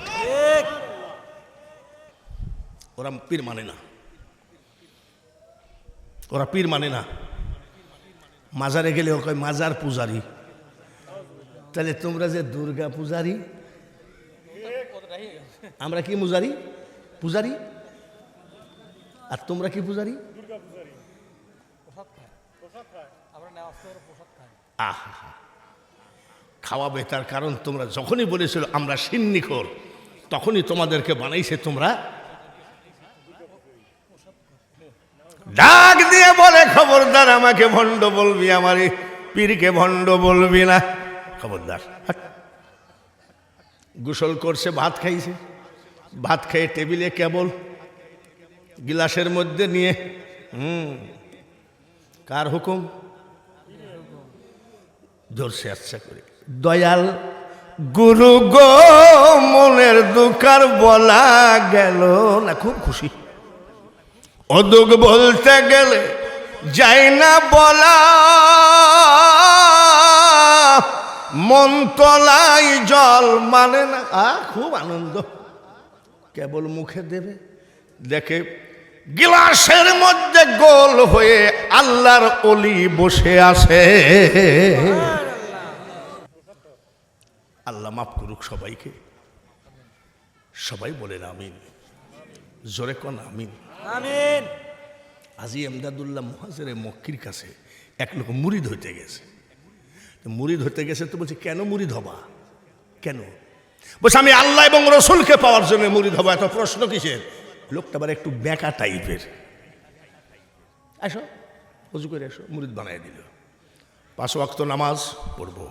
ওরা পীর মানে না, ওরা পীর মানে না। মাজারে গেলে ও কয় মাজার পূজারি। তাহলে তোমরা যে দুর্গা পূজারি, আমরা কি পূজারি? পূজারি। আর তোমরা কি পূজারি? আহা, খাওয়াবে। তার কারণ তোমরা যখনই বলেছিল আমরা সিন্নিখোর, তখনই তোমাদেরকে বানাইছে তোমরা। ডাক দিয়ে বলে খবরদার আমাকে ভণ্ড বলবি, আমার পীরকে ভণ্ড বলবি না, খবরদার। গোসল করছে, ভাত খাইছে, ভাত খেয়ে টেবিলে কেবল গিলাসের মধ্যে নিয়ে কার হুকুম ধরছে আচ্ছা করে, দয়াল গুরু গো মনের দুঃখার বলা গেল না। খুব খুশি। অদুক বলতে গেলে যাই না বলা, মন তলাই জল মানে না। খুব আনন্দ। কেবল মুখে দেবে, দেখে গ্লাসের মধ্যে গোল হয়ে আল্লাহর ওলি বসে আছে। আল্লাহ মাফ করুক সবাইকে। সবাই বলেন আমিন। জোরে কোন আমিন। আমিন। আজি এমদাদুল্লাহ মুহাজিরে মক্কির কাছে এক লোক মুরিদ হইতে গেছে। মুরিদ হতে গেছে তো বলছে কেন মুরিদ হবা, কেন? বলছে আমি আল্লাহ এবং রসুলকে পাওয়ার জন্য মুরিদ হবো। এত প্রশ্ন কিসের? লোকটা আবার একটু বেকা টাইপের। আসো ওযু করে আসো, মুরিদ বানাই দিল। 5 ওয়াক্ত নামাজ পড়বো,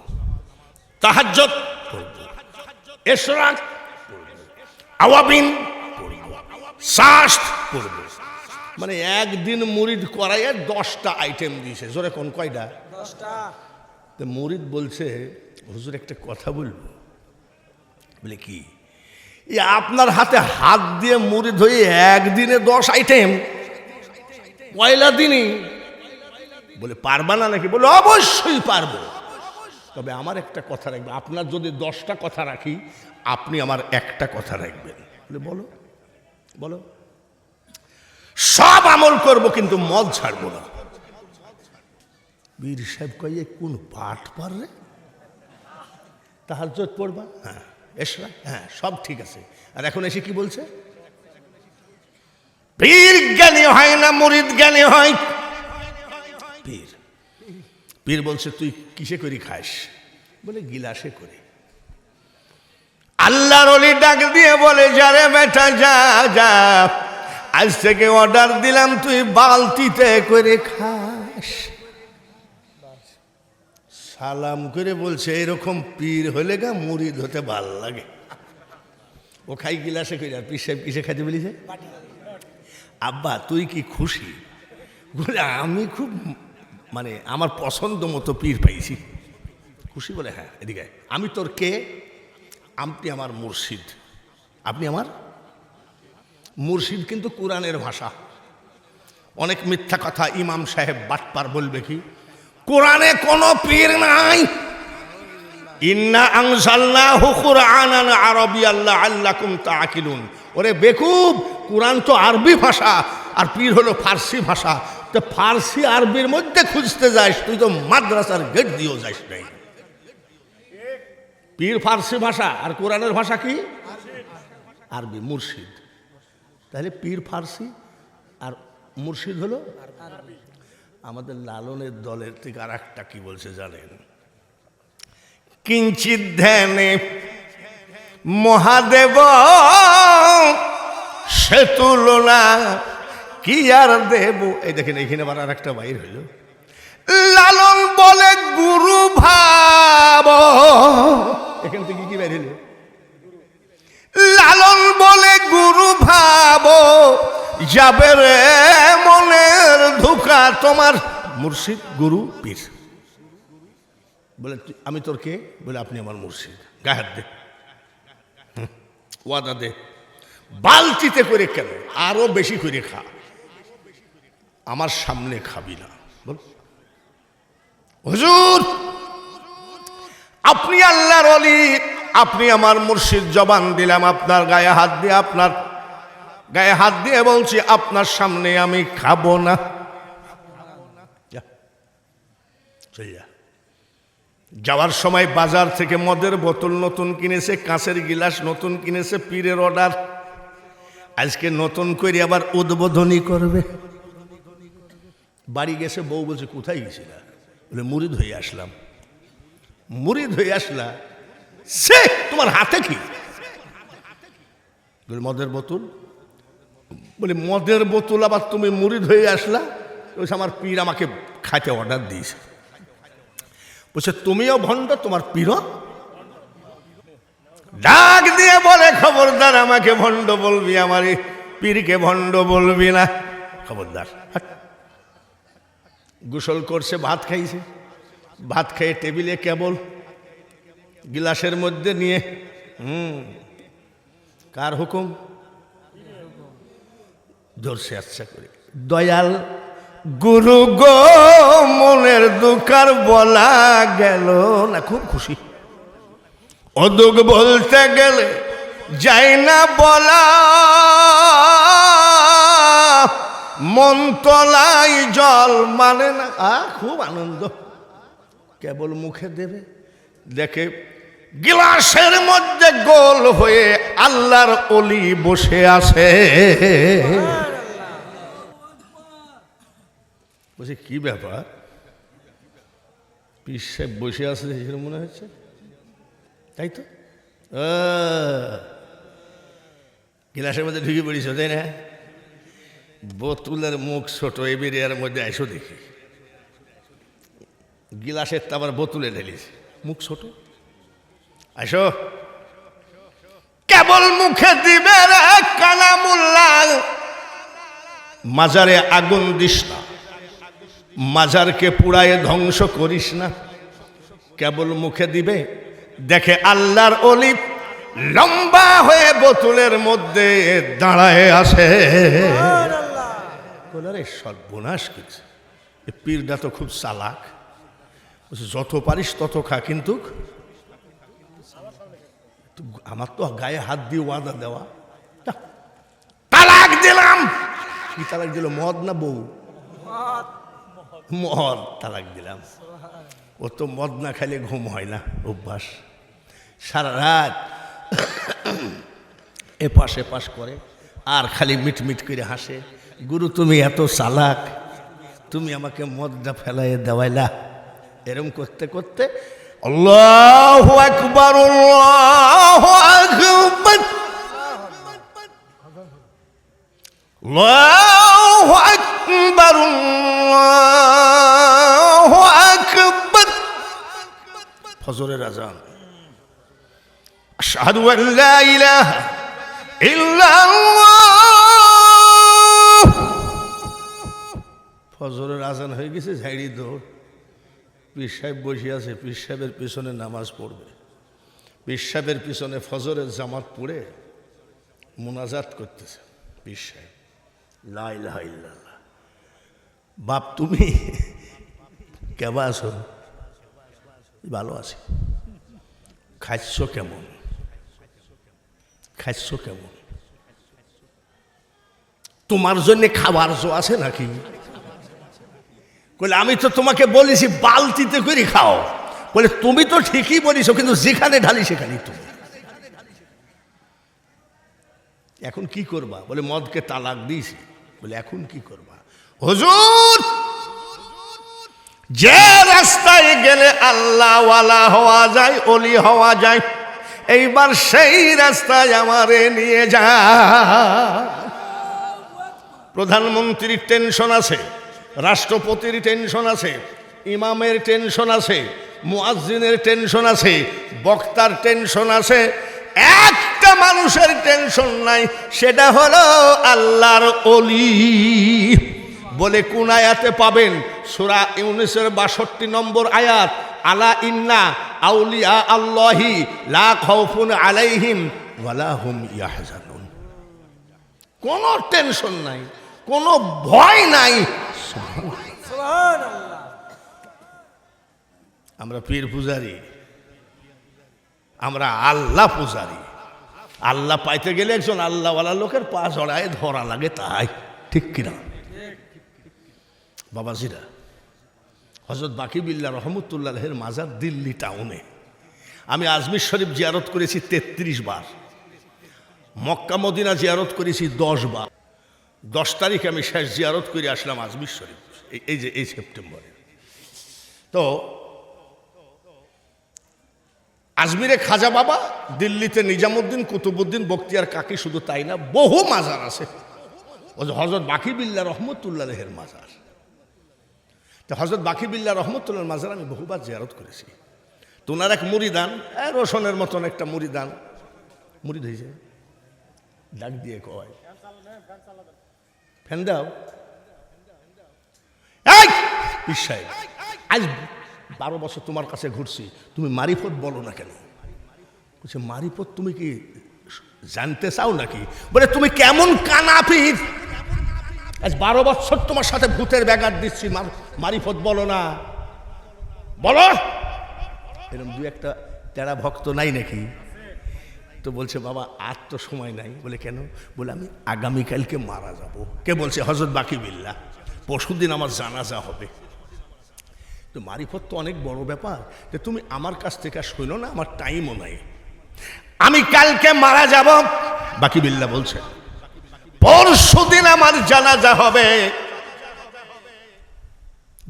তাহাজ্জুদ পড়বো, ইশরাক পড়বো, আওয়াবিন পড়বো, শাস্ত পড়বো। মানে একদিন মুরিদ করাইয়া 10টা আইটেম দিয়েছে। জোরে কোন কয়টা? 10টা। তো মুরিদ বলছে হুজুর একটা কথা বলবো। বলে কি? আপনার হাতে হাত দিয়ে মুরিদ হয়ে একদিনে 10 আইটেম, পয়লা দিনই। বলে পারবা না নাকি? বলে অবশ্যই পারবো, তবে আমার একটা কথা রাখবে। আপনার যদি 10টা কথা রাখি, আপনি আমার একটা কথা রাখবেন। বলে বলো বলো। সব আমল করব কিন্তু মদ ছাড়বো না। বীর সাহেব কয়ে কোন পাঠ পারবে? তাহাজ্জুদ পড়বা, হ্যাঁ, ইশরাক, হ্যাঁ, সব ঠিক আছে। আর এখন এসে কি বলছে? পীর জ্ঞানী হয় না, মুরিদ জ্ঞানী হয়। পীর পীর বলছে তুই কিসে করি খাস? বলে গিলাসে করে। আল্লাহর ওলি ডাক দিয়ে বলে যারে বেটা যা যা, আজ থেকে অর্ডার দিলাম তুই বালতিতে করে খাস। সালাম করে বলছে এরকম পীর হলে গা মুরিদ হতে ভাল লাগে। ও খাই গিলাসে করে। আর পীর সাহেব কিসে খাইতে বলিছে? আব্বা তুই কি খুশি? বলে আমি খুব মানে আমার পছন্দ মতো পীর পাইছি। খুশি? বলে হ্যাঁ। এদিকে আমি তোর কে? আপনি আমার মুর্শিদ। আপনি আমার মুর্শিদ কিন্তু কোরআনের ভাষা। অনেক মিথ্যা কথা ইমাম সাহেব বাটপার বলবে কি কোরআনে কোনো পীর নাই। ইন্না আনজালনাহু কুরআনান আরাবিয়ান লাআল্লাকুম তাআকিলুন। ওরে বেকুব, কোরআন তো আরবি ভাষা আর পীর হলো ফার্সি ভাষা। তো ফার্সি আরবির মধ্যে খুঁজতে যাস, তুই তো মাদ্রাসার গেট দিয়েও যাস নাই। পীর ফার্সি ভাষা আর কোরআনের ভাষা কি? আরবি। মুর্শিদ তাহলে পীর ফার্সি আর মুর্শিদ হলো আরবি। আমাদের লালনের দলের থেকে আর একটা কি বলছে জানেন? কিঞ্চিত ধ্যানে মহাদেব সে তুলনা কি আর দেব। এই দেখেন এখানে আবার আর একটা বাইর হইল। লালন বলে গুরু ভাব। এখান থেকে কি বাইর হইল? লালন বলে গুরু ভাব যাবে রে মনের ধোঁকা। তোমার মুর্শিদ গুরু পীর। বলে আমি তোর কে? বলে আপনি আমার মুর্শিদ। গায়ে হাত দে, ওয়াদা দে। বালতিতে করে কেন? আরো বেশি করে খা, আমার সামনে খাবি না। বল হুজুর আপনি আল্লাহর ওলি, আপনি আমার মুর্শিদ, জবান দিলাম আপনার গায়ে হাত দিয়ে, আপনার গায়ে হাত দিয়ে বলছি আপনার সামনে আমি খাবো না। যাওয়ার সময় বাজার থেকে মদের বোতল নতুন কিনেছে, কাঁচের গিলাস নতুন কিনেছে। পীরের অর্ডার, আজকে নতুন করে আবার উদ্বোধনী করবে। বাড়ি গেছে, বউ বলছে কোথায় গেছিলা? বলে মুরিদ হয়ে আসলাম। মুরিদ হয়ে আসলা? সে তোমার হাতে কি? বলে মদের বোতল। বলে মদের বোতল আবার তুমি মুরিদ হয়ে আসলা? বলছে আমার পীর আমাকে খাইতে অর্ডার দিয়েছে। বলছে তুমিও ভণ্ড, তোমার পীরও। ডাক দিয়ে বলে খবরদার আমাকে ভণ্ড বলবি, আমার পীরকে ভণ্ড বলবি না, খবরদার। গোসল করছে, ভাত খাইছে, ভাত খেয়ে টেবিলে কেবল গিলাসের মধ্যে নিয়ে কার হুকুম? ধরছে আচ্ছা করে, দয়াল গুরু গো মনের দুঃখার বলা গেল না। খুব খুশি। অদুক বলতে গেলে যাই না বলা, মন তলাই জল মানে না। খুব আনন্দ। কেবল মুখে দেবে, দেখে গিলাসের মধ্যে গোল হয়ে আল্লাহর ওলি বসে আছে। বলছে কি ব্যাপার? পীর সাহেব বসে আছে সেরকম মনে হচ্ছে, তাই তো? গিলাসের মধ্যে ঢুকে পড়িস, তাই না? বোতলের মুখ ছোট, এর মধ্যে আইসো দেখি, গিলাসের তো আবার বোতলে ঢেলিস, মুখ ছোট, আইসো। কেবল মুখে দিবে রে কালামুল্লাহ, মাজারে আগুন দিস না, মাজারকে পুড়ায় ধ্বংস করিস না। কেবল মুখে দিবে, দেখে আল্লাহর ওলি লম্বা হয়ে বোতলের মধ্যে দাঁড়ায় আসে। সর্বনাশ করছে, পীরটা তো খুব চালাক, যত পারিস তত খা, কিন্তু আমার তো গায়ে হাত দিয়ে ওয়াদা দেওয়া, তালাক দিলাম। কি তালাক দিল? মদ না বউ? মদ তালাক দিলাম। ও তো মদ না খাইলে ঘুম হয় না, অভ্যাস। সারা রাত এপাশ এপাশ করে আর খালি মিটমিট করে হাসে। গুরু তুমি এত চালাক, তুমি আমাকে মদটা ফেলাইয়ে দেওয়াইলা। এরম করতে করতে আল্লাহু আকবার, আল্লাহু আকবার, আল্লাহু আকবার, আল্লাহু আকবার। ফজরের আযান, আশহাদু আল্লা ইলাহা ইল্লাল্লাহ। ফজরের আযান হয়ে গেছে, ঝাড়ি দৌড়। পীর সাহেব বসে আছে, পীর সাহেবের পিছনে নামাজ পড়বে, পীর সাহেবের পিছনে ফজরের জামাত পড়ে মুনাজাত করতেছে পীর সাহেব, লা ইলাহা ইল্লাল্লাহ। বাপ তুমি কেবা আছো? ভালো আছি। খাচ্ছ কেমন? খাচ্ছ কেমন? তোমার জন্য খাবার জো আছে নাকি? বলে আমি তো তোমাকে বলেছি বালতিতে করে খাও। বলে তুমি তো ঠিকই বলিস, কিন্তু যেখানে ঢালি সেখানেই তুমি। এখন কি করবা? বলে মদকে তালাক দিয়েছি। বলে এখন কি করবা? হুজুর, যে রাস্তায় গেলে আল্লাহওয়ালা হওয়া যায়, ওলি হওয়া যায়, এইবার সেই রাস্তায় আমারে নিয়ে যা। প্রধানমন্ত্রীর টেনশন আছে, রাষ্ট্রপতির টেনশন আছে, ইমামের টেনশন আছে, মুয়াজ্জিনের টেনশন আছে, বক্তার টেনশন আছে। একটা মানুষের টেনশন নাই, সেটা হলো আল্লাহর ওলি। বলে কোন আয়াতে পাবেন? সূরা ইউনূসের ৬২ নম্বর আয়াত, আলা ইন্না আউলিয়া আল্লাহি লা খাউফুন আলাইহিম ওয়ালা হুম ইয়াহজানুন। কোনো টেনশন নাই, কোনো ভয় নাই। আমরা পীর পূজারি, আমরা আল্লাহ পূজারি। আল্লাহ পাইতে গেলে একজন আল্লাহওয়ালা লোকের পা জড়ায় ধরা লাগে, তাই ঠিক কিনা বাবাজিরা? হযরত বাকি বিল্লাহ রহমতুল্লাহের মাজার দিল্লি টাউনে। আমি আজমির শরীফ জিয়ারত করেছি 33 বার, মক্কা মদিনা জিয়ারত করেছি 10 বার। 10 তারিখে আমি শেষ জিয়ারত করে আসলাম আজমির শরীফ, এই সেপ্টেম্বরে। তো আজমিরে খাজা বাবা, দিল্লিতে নিজামুদ্দিন, কুতুবুদ্দিন, বখতিয়ার কাকি, শুধু তাই না, বহু মাজার আছে। হযরত বাকি বিল্লাহ রহমতুল্লাহের মাজার। তো হযরত বাকি বিল্লাহ রহমতুল্লাহর মাজার আমি বহুবার জিয়ারত করেছি। তো ওনার এক মুরিদান, রোশনের মতন একটা মুরিদান, মুরিদ হয়েছে, ডাক দিয়ে কয়, ফ্যান দাও। এই পীর সাহেব, আজ 12 বছর তোমার কাছে ঘুরছি, তুমি মারিফত বলো না কেন? বলছে মারিফত তুমি কি জানতে চাও নাকি? বলে তুমি কেমন কানা পীর? আজ 12 বছর তোমার সাথে ভূতের ব্যাঘাত দিচ্ছি, মারিফত বলো না, বলো। এরকম দু একটা তেরা ভক্ত নাই নাকি? তো বলছে বাবা আর তো সময় নাই। বলে কেন? বলে আমি আগামীকালকে মারা যাব। কে বলছে? হযরত বাকি বিল্লাহ। পরশুদিন আমার জানাজা হবে। তো মারিফত তো অনেক বড় ব্যাপার, যে তুমি আমার কাছ থেকে শোনো না, আমার টাইমও নাই, আমি কালকে মারা যাব। বাকি বিল্লাহ বলছে পরশুদিন আমার জানাজা হবে,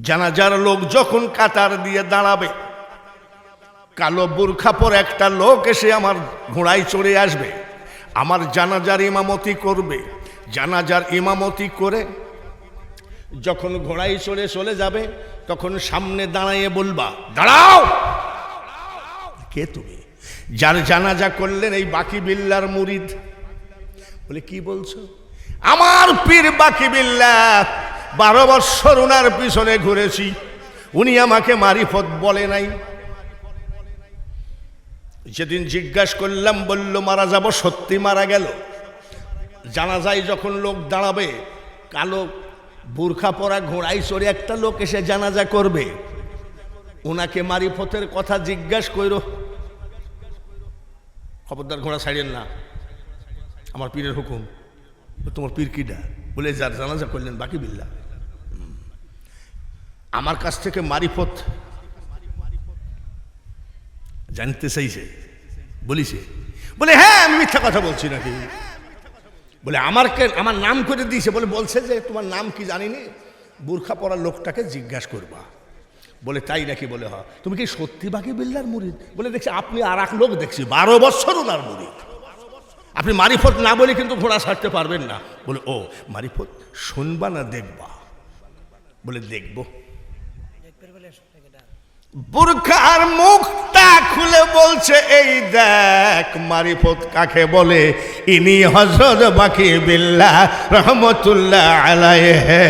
জানাজার লোক যখন কাতার দিয়ে দাঁড়াবে, কালো বুরখা পরে একটা লোক এসে আমার ঘোড়ায় চড়ে আসবে, আমার জানাজার ইমামতি করবে। জানাজার ইমামতি করে যখন ঘোড়ায় চড়ে চলে যাবে, তখন সামনে দাঁড়াইয়ে বলবা, দাঁড়াও। কে তুমি? যার জানাজা করলেন এই বাকি বিল্লার মুরিদ। বলে কি বলছো? আমার পীর বাকি বিল্লাহ, 12 বৎসর উনার পিছনে ঘুরেছি, উনি আমাকে মারিফত বলে নাই। যেদিন জিজ্ঞাসা করলাম বলল মারা যাব, সত্যি মারা গেল। জানাজায় যখন লোক দাঁড়াবে, কালো বুরখা পরা ঘোড়ায় চড়ে একটা লোক এসে জানাজা করবে, ওনাকে মারিফতের কথা জিজ্ঞাসা করো, খবরদার ঘোড়া ছাড়েন না, আমার পীরের হুকুম। তোমার পীর কিডা? বলে যার জানাজা করলেন বাকি বিল্লাহ। আমার কাছ থেকে মারিফত জানতে চাইছে, বলিছে? বলে হ্যাঁ, আমি মিথ্যা কথা বলছি নাকি? বলে আমার নাম করে দিয়েছে। বলে বলছে যে তোমার নাম কি জানিনি, বুরখা পরা লোকটাকে জিজ্ঞাসা করবা। বলে তাই নাকি? বলে হ্যাঁ। তুমি কি সত্যি বাকি বিল্লার মুরিদ? বলে দেখছি আপনি আর এক লোক দেখছি 12 বৎসর ওনার মুরিদ, আপনি মারিফত না বলে কিন্তু ঘোড়া ছাড়তে পারবেন না। বলে ও মারিফত শুনবা না দেখবা? বলে দেখব। বুরখার মুখটা খুলে বলছে, এই দেখ মারিফত কাকে বলে, ইনি হযরত বাকি বিল্লাহ রহমতুল্লাহ আলাইহি।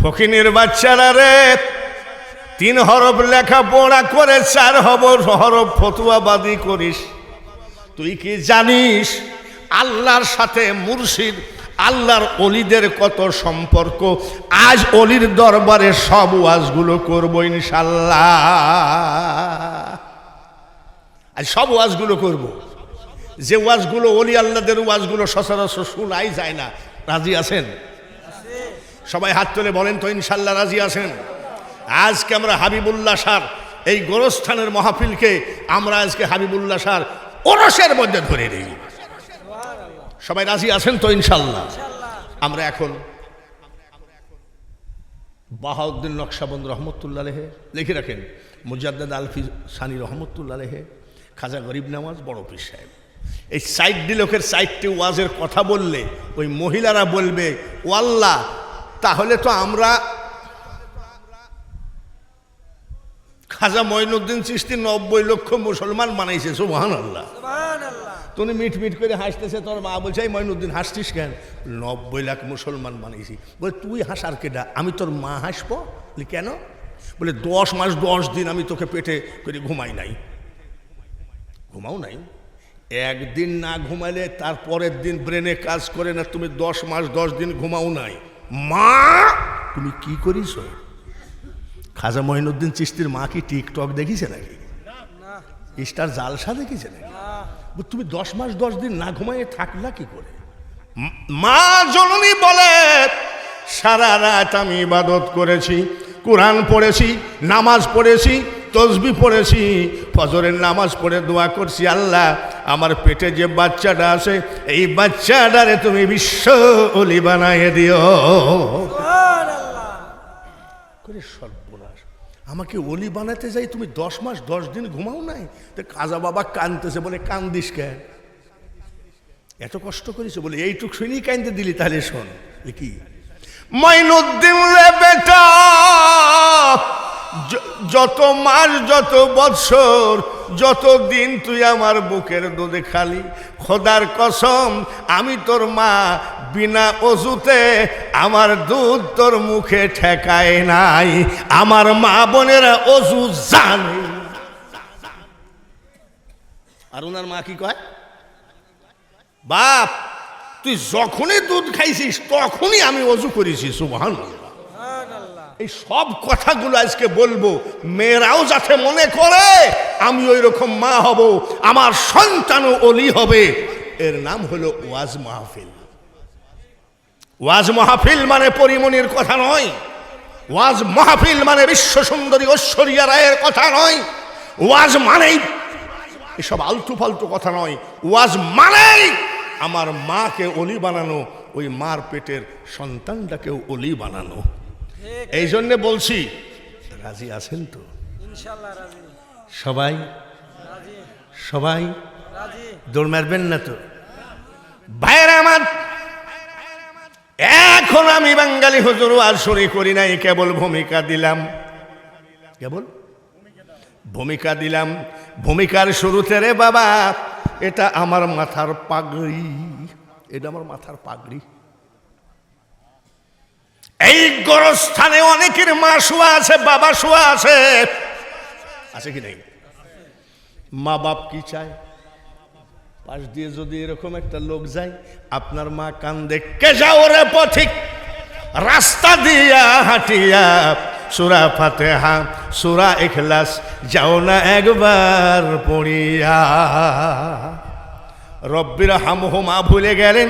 ফকিনের বাচ্চারা রে, 3 হরফ লেখা পড়া করে 4 হরফ ফতুয়াবাদী করিস। তুই কি জানিস আল্লাহর সাথে মুর্শিদ, আল্লাহর অলিদের কত সম্পর্ক? আজ অলির দরবারে সব ওয়াজগুলো করবো ইনশাল্লাহ, আজ সব ওয়াজগুলো করব। যে ওয়াজগুলো অলি আল্লাহদের ওয়াজগুলো সচরাচর শোনাই যায় না। রাজি আছেন? সবাই হাত তুলে বলেন তো ইনশাল্লাহ রাজি আছেন? আজকে আমরা হাবিবুল্লাহ শাহর এই গোরস্থানের মাহফিলকে আমরা আজকে হাবিবুল্লাহ শাহর ওরসের মধ্যে ধরে নিই। সবাই রাজি আছেন তো ইনশাল্লাহ? আমরা এখন বাহাউদ্দিন নকশবন্দ রহমতুল্লাহ আলাইহি, লিখে রাখেন মুজাদ্দেদ আলফি সানি রহমতুল্লাহ আলাইহি, খাজা গরিব নওয়াজ, বড় পীর সাহেব, এই 60 লোকের 60টি ওয়াজের কথা বললে ওই মহিলারা বলবে ও আল্লাহ, তাহলে তো আমরা খাজা মঈনুদ্দিন চিশতি 90 লক্ষ মুসলমান বানাইছে। সুবহানাল্লাহ। তুমি মিট মিট করে হাসতেছে, তোর মা বলছে এই মঈনুদ্দিন হাসছিস কেন? 90 লাখ মুসলমান বানাইছি। বলে তুই হাসার কেডা? আমি তোর মা হাসবো? কেন? বলে 10 মাস 10 দিন আমি তোকে পেটে করে ঘুমাই নাই। ঘুমাও নাই? একদিন না ঘুমাইলে তারপরের দিন ব্রেনে কাজ করে না। তুমি 10 মাস 10 দিন ঘুমাও নাই। মা তুমি কি করিস? খাজা মঈনুদ্দিন চিশতির মা কি টিকটক দেখিছে নাকি? স্টার জালসা দেখিছে নাকি? তুমি 10 মাস 10 দিন না ঘুমাইয়ে থাকলা কি করে? মা জননী বলে সারা রাত আমি ইবাদত করেছি, কোরআন পড়েছি, নামাজ পড়েছি, তসবিহ পড়েছি, ফজরের নামাজ পড়ে দোয়া করছি, আল্লাহ আমার পেটে যে বাচ্চাটা আছে এই বাচ্চাটারে তুমি বিশ্ব ওলি বানাইয়ে দিও। করে সর্বনাশ, আমাকে ওলি বানাতে যাই তুমি 10 মাস 10 দিন ঘুমাও নাই? তো খাজা বাবা কাঁদতেছে। বলে কান্দিস কেন? এত কষ্ট করেছে? বলে এইটুক শুনেই কাঁদতে দিলি? তাহলে শোন কি মঈনুদ্দিন রে বেটা, যত মাস যত বৎসর যত দিন তুই আমার বুকের দুধে খালি, খোদার কসম আমি তোর মা, বিনা অজুতে আমার দুধ তোর মুখে ঠেকায় নাই। আমার মা বোনেরা অজু জানে। আর ওনার মা কি কয়? বাপ তুই যখনই দুধ খাইছিস তখনই আমি অজু করেছি। সুবহানাল্লাহ। এই সব কথাগুলো আজকে বলবো, মেয়েরাও যাতে মনে করে আমি ওই রকম মা হব, আমার সন্তানও ওলি হবে। এর নাম হলো ওয়াজ মাহফিল। ওয়াজ মাহফিল মানে পরিমণির কথা নয়। ওয়াজ মাহফিল মানে বিশ্ব সুন্দরী ঐশ্বরিয়া রায়ের কথা নয়। ওয়াজ মানেই এসব আলতু ফালতু কথা নয়। ওয়াজ মানেই আমার মাকে অলি বানানো, ওই মার পেটের সন্তানটাকেও অলি বানানো। এই জন্যে বলছি, রাজি আছেন তো? ইনশাআল্লাহ রাজি। সবাই রাজি। সবাই রাজি। দৌড় মারবেন না তো? ভাইয়েরা আমার, এখন আমি বাঙালি হুজুর আর শুনি করি নাই, কেবল ভূমিকা দিলাম, কেবল ভূমিকা দিলাম। ভূমিকার শুরুতে রে বাবা, এটা আমার মাথার পাগড়ি, এটা আমার মাথার পাগড়ি। এই গোরস্থানে অনেকের মা শোয়া আছে, বাবা শোয়া আছে, আছে কি নেই? মা বাপ কি চায়? পাশ দিয়ে যদি এরকম একটা লোক যায়, আপনার মা কান্দে, কে যাও রে পথিক রাস্তা দিয়া হাঁটিয়া, সূরা ফাতিহা সূরা ইখলাস যাও না একবার পড়িয়া। রব্বির হামহুমা ভুলে গেলেন,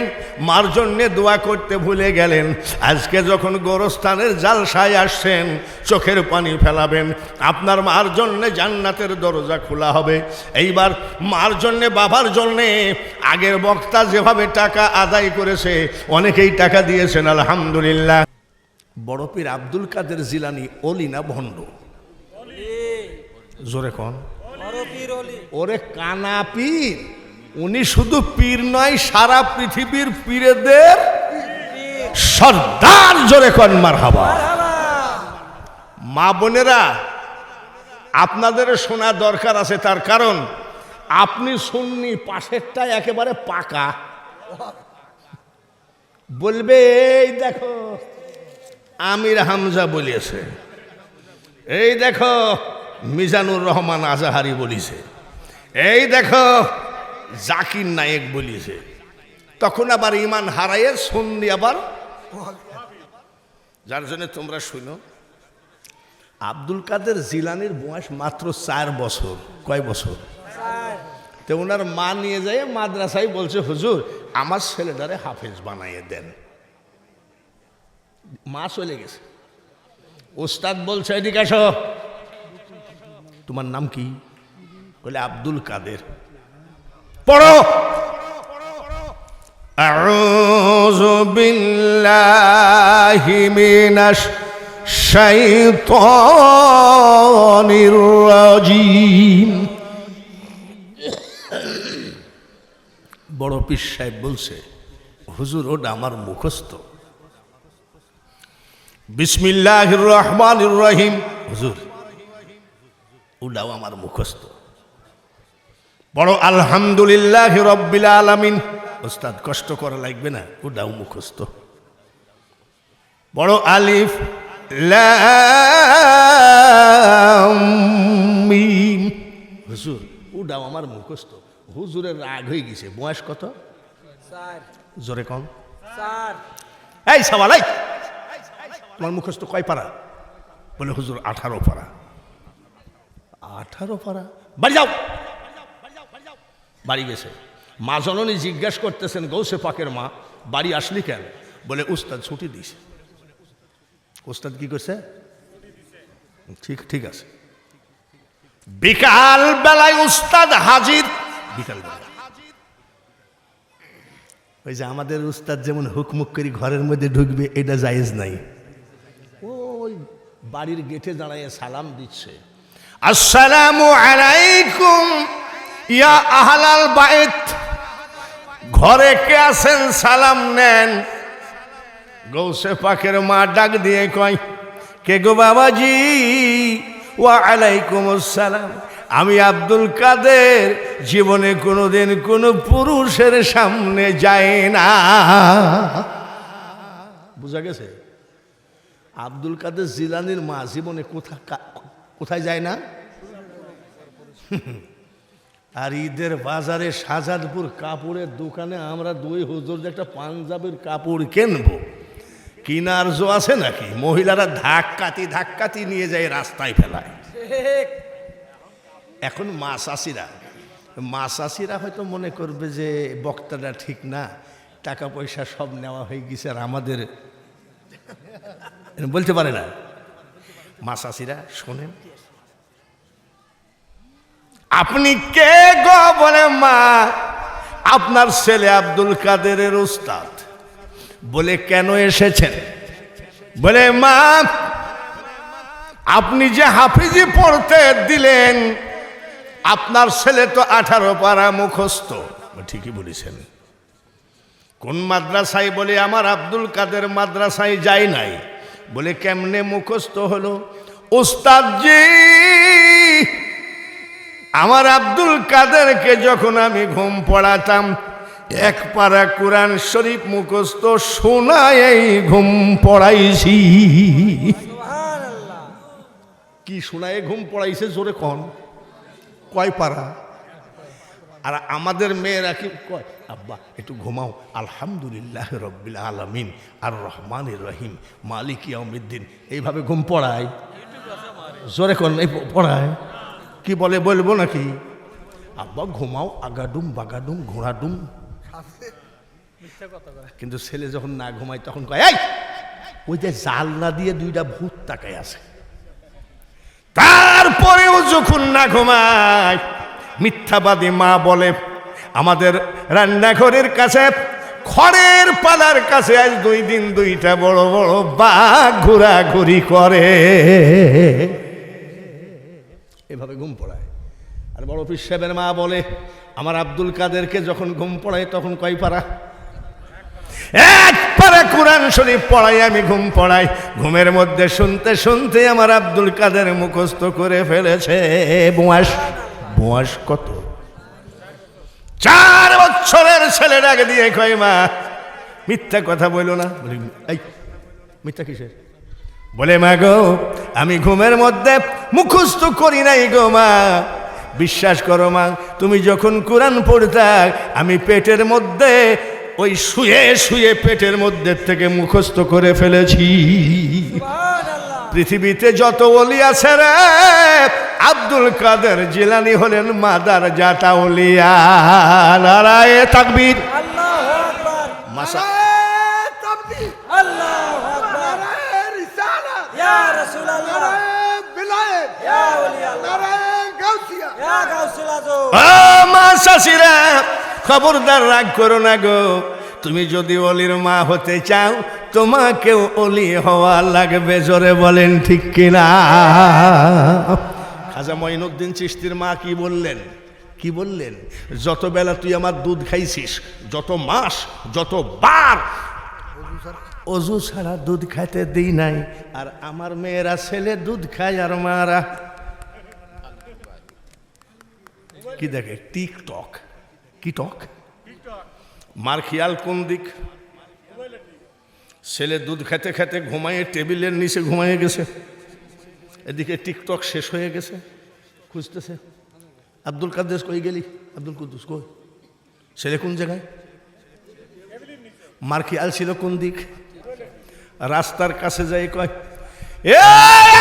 মার জন্যে দোয়া করতে ভুলে গেলেন। আজকে যখন গোরস্থানের জালসায় আসছেন, চোখের পানি ফেলাবেন, আপনার মার জন্যে জান্নাতের দরজা খোলা হবে। এইবার মার জন্যে, বাবার জন্যে আগের বক্তা যেভাবে টাকা আদায় করেছে, অনেকেই টাকা দিয়েছেন আলহামদুলিল্লাহ। বড় পীর আব্দুল কাদের জিলানী অলি না ভণ্ড? জোরে কোন? বড় পীর অলি। ওরে কানা পীর, উনি শুধু পীর নয়, সারা পৃথিবীর পীরদের সর্দার। জোরে কোন মারহাবা। মা বোনেরা, আপনাদের শোনা দরকার আছে, তার কারণ আপনি সুন্নি, পাশেরটা একেবারে পাকা। বলবে এই দেখো আমির হামজা বলিয়েছে, এই দেখো মিজানুর রহমান আজাহারি বলিছে, এই দেখো জাকির নায়েক বলিয়েছে। তখন আবার ইমান হারাইয়ে সুন্নি আবার। যার জন্য তোমরা শুনো, আব্দুল কাদের জিলানির বয়স মাত্র 4 বছর। কয় বছর? তো ওনার মা নিয়ে যায় মাদ্রাসায়, বলছে হুজুর আমার ছেলেটারে হাফেজ বানাইয়ে দেন। মা চলে গেছে, ওস্তাদ বলছে এদিকে আসো, তোমার নাম কি? বলে আব্দুল কাদের। পড়ো, আউযু বিল্লাহি মিনাশ শাইতানির রাজিম। বড় পীর সাহেব বলছে হুজুর ওটা আমার মুখস্থ। বিসমিল্লাহির রহমানির রহিম, হুজুর ওটাও আমার মুখস্থ। বড় আলহামদুলিল্লাহ রব্বিল আলামিন, ওস্তাদ কষ্ট করা লাগবে না, ওটাও মুখস্থ। বড় আলিফ লাম মিম, হুজুর ওটাও আমার মুখস্থ। হুজুরের রাগ হয়ে গেছে। বয়স কত? 4। জোরে কম। 4। এই সওয়ালাই, তোমার মুখস্থ কয় পারা? বলে হুজুর 18 পারা। 18 পারা? বাড়ি যাও। বাড়ি গেছে। মা জননী জিজ্ঞেস করতেছেন, গৌসে পাকের মা বাড়ি আসলি কেন? বলে উস্তাদ ছুটি দিছে। উস্তাদ কি করছে? ঠিক ঠিক আছে। বিকাল বেলায় উস্তাদ হাজির। বিকাল বেলা ওই যে আমাদের উস্তাদ যেমন হুকমুক করে ঘরের মধ্যে ঢুকবে, এটা জায়েজ নাই। ওই বাড়ির গেটে দাঁড়ায় সালাম দিচ্ছে, আসসালামু আলাইকুম ইয়া আহলাল বাইত। ঘরে কে আছেন সালাম নেন। গৌসে পাকের মা ডাক দিয়ে কয়, কে গো বাবাজি? ওয়া আলাইকুম আসসালাম। আমি আব্দুল কাদের জীবনে কোনোদিন কোনো পুরুষের সামনে যায় না। বুঝা গেছে? আব্দুল কাদের জিলানির মা জীবনে কোথায় যায় না? আর ঈদের বাজারে শাহজাদপুর কাপড়ের দোকানে আমরা 2 হুজুর একটা পাঞ্জাবের কাপড় কিনবো, কিনার জো আছে নাকি? মহিলারা ধাক্কাতি নিয়ে যায়, রাস্তায় ফেলায়। এখন মাসাসিরা হয়তো মনে করবে যে বক্তাটা ঠিক না, টাকা পয়সা সব নেওয়া হয়ে গেছে, আর আমাদের বলতে পারে না। মাসাসিরা শোনেন, আপনি কে গো? বলে মা, আপনার ছেলে আব্দুল কাদেরের উস্তাদ। বলে কেন এসেছেন? বলে মা, আপনি যে হাফিজি পড়তে দিলেন, আপনার ছেলে তো 18 পারা মুখস্থ। ঠিকই বলেছেন। কোন মাদ্রাসায়? বলে আমার আব্দুল কাদের মাদ্রাসায় যাই নাই। বলে কেমনে মুখস্থ হলো? উস্তাদজি, আমার আব্দুল কাদেরকে যখন আমি ঘুম পড়াতাম, 1 পারা কোরআন শরীফ মুখস্থ শোনাই ঘুম পড়াইছি। সুবহানাল্লাহ। কি শোনায় ঘুম পড়াইছে? জোরে কন। কয় পারা? আর আমাদের মেয়েরা কি কয়? আব্বা একটু ঘুমাও, আলহামদুলিল্লাহ রব্বিল আলামিন আর রহমানির রহিম মালিক ইয়াউমিদ্দিন, এইভাবে ঘুম পড়ায়। জোরে কন, এই পড়ায়। কি বলে বলবো নাকি? আব্বা ঘুমাও, আগাডুম বাগাডুম ঘোড়াডুম। কিন্তু ছেলে যখন না ঘুমায় তখন কয়, এই ওই যে জালনা দিয়ে 2টা ভূত তাকায় আছে। তারপরেও যখন না ঘুমায়, মিথ্যাবাদী মা বলে, আমাদের রান্নাঘরের কাছে খড়ের পালার কাছে আজ 2 দিন 2টা বড় বড় বাঘ ঘোরাঘুরি করে। এভাবে ঘুম পড়ায়। আর বড় পীর সাহেবের মা বলে, আমার আব্দুল কাদেরকে যখন ঘুম পড়ায় তখন কয় পারা? 1 পারা কোরআন শরীফ পড়াই আমি ঘুম পড়াই। ঘুমের মধ্যে শুনতে শুনতে আমার আব্দুল কাদের মুখস্থ করে ফেলেছে। বয়স কত? 4 বছরের ছেলেটাকে দিয়ে কয়, মা মিথ্যা কথা বলো না। বলি এই মিথ্যা কিসের? বলে মা গো, আমি ঘুমের মধ্যে মুখস্থ করি নাই গো মা। বিশ্বাস করো মা, তুমি যখন কোরআন পড়তা, আমি পেটের মধ্যে ওই শুয়ে শুয়ে পেটের মধ্যে থেকে মুখস্থ করে ফেলেছি। সুবহানাল্লাহ। পৃথিবীতে যত ওলি আছে রে, আব্দুল কাদের জিলানী হলেন মাদার জাতা ওলিয়া। নারায়ে তাকবীর। আল্লাহু আকবার। মাসা আল্লাহু আকবার। ইয়া রাসূলুল্লাহ। ইয়া ওলি আল্লাহ। ইয়া গাউসুল আজম। ও মা শাশিরা, খবরদার রাগ করো না গো। তুমি যদি অলির মা হতে চাও, তোমাকেও অলি হওয়া লাগবে। জোরে বলেন ঠিক কিনা? খাজা মঈনুদ্দিন চিশতির মা কি বললেন? কি বললেন? যত বেলা তুই আমার দুধ খাইছিস, যত মাস, যত বার অজু ছাড়া দুধ খাইতে দিই নাই। আর আমার মেয়েরা ছেলে দুধ খায়, আর মারা কি দেখে? টিকটক। কি টক? মার খেয়াল কোন দিক? ছেলে দুধ খেতে খেতে ঘুমাইয়ে টেবিলের নিচে ঘুমাইয়ে গেছে, এদিকে টিকটক শেষ হয়ে গেছে, খুঁজতেছে। আব্দুল কাদের কই গেলি? আব্দুল কুদ্দুস কই? ছেলে কোন জায়গায়? মার খেয়াল ছিল কোন দিক? রাস্তার কাছে যাই কয়, এ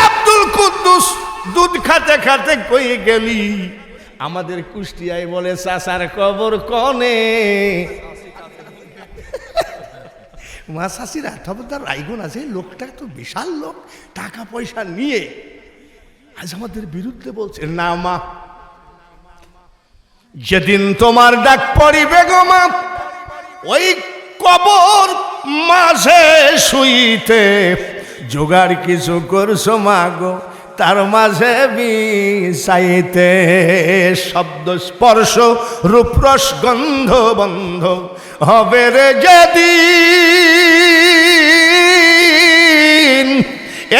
আব্দুল কুদ্দুস, দুধ খাতে খাতে কই গেলি? আমাদের কুষ্টিয়ায় বলে চাচার কবর কনে। মা চাষিরা খবরদার রাইগুন আছে, লোকটা তো বিশাল লোক, টাকা পয়সা নিয়ে আজ আমাদের বিরুদ্ধে বলছে। না মা, যেদিন তোমার ডাক পড়িবে গো মা, ওই কবর মাঝে শুইতে জোগাড় কিছু করছো মা গো, তার মাঝে বিষাইতে শব্দ স্পর্শ রূপরস গন্ধ বন্ধ হবে রে যেদিন,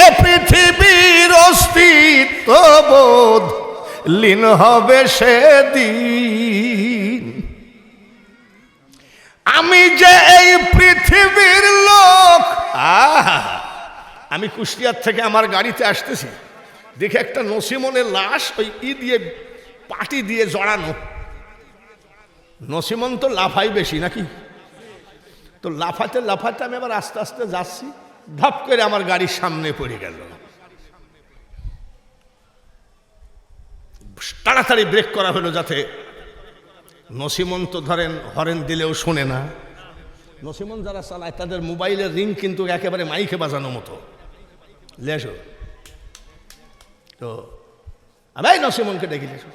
এ পৃথিবীর অস্তিত্ব বোধ লীন হবে সেদিন। আমি যে এই পৃথিবীর লোক। আমি কুষ্টিয়ার থেকে আমার গাড়িতে আসতেছি, দেখে একটা নসিমনের লাশ ওই দিয়ে পাটি দিয়ে জড়ানো। নসিমন তো লাফাই বেশি নাকি, তো লাফাতে লাফাতে আমি আবার আস্তে আস্তে যাচ্ছি, ধাপ করে আমার গাড়ির সামনে পড়ে গেল। তাড়াতাড়ি ব্রেক করা হলো যাতে নসিমন তো ধরেন হরেন দিলেও শোনে না। নসিমন যারা চালায় তাদের মোবাইলের রিং কিন্তু একেবারে মাইকে বাজানো মতো। লেসো তো ভাই নসিমনকে ডেকে লেসো,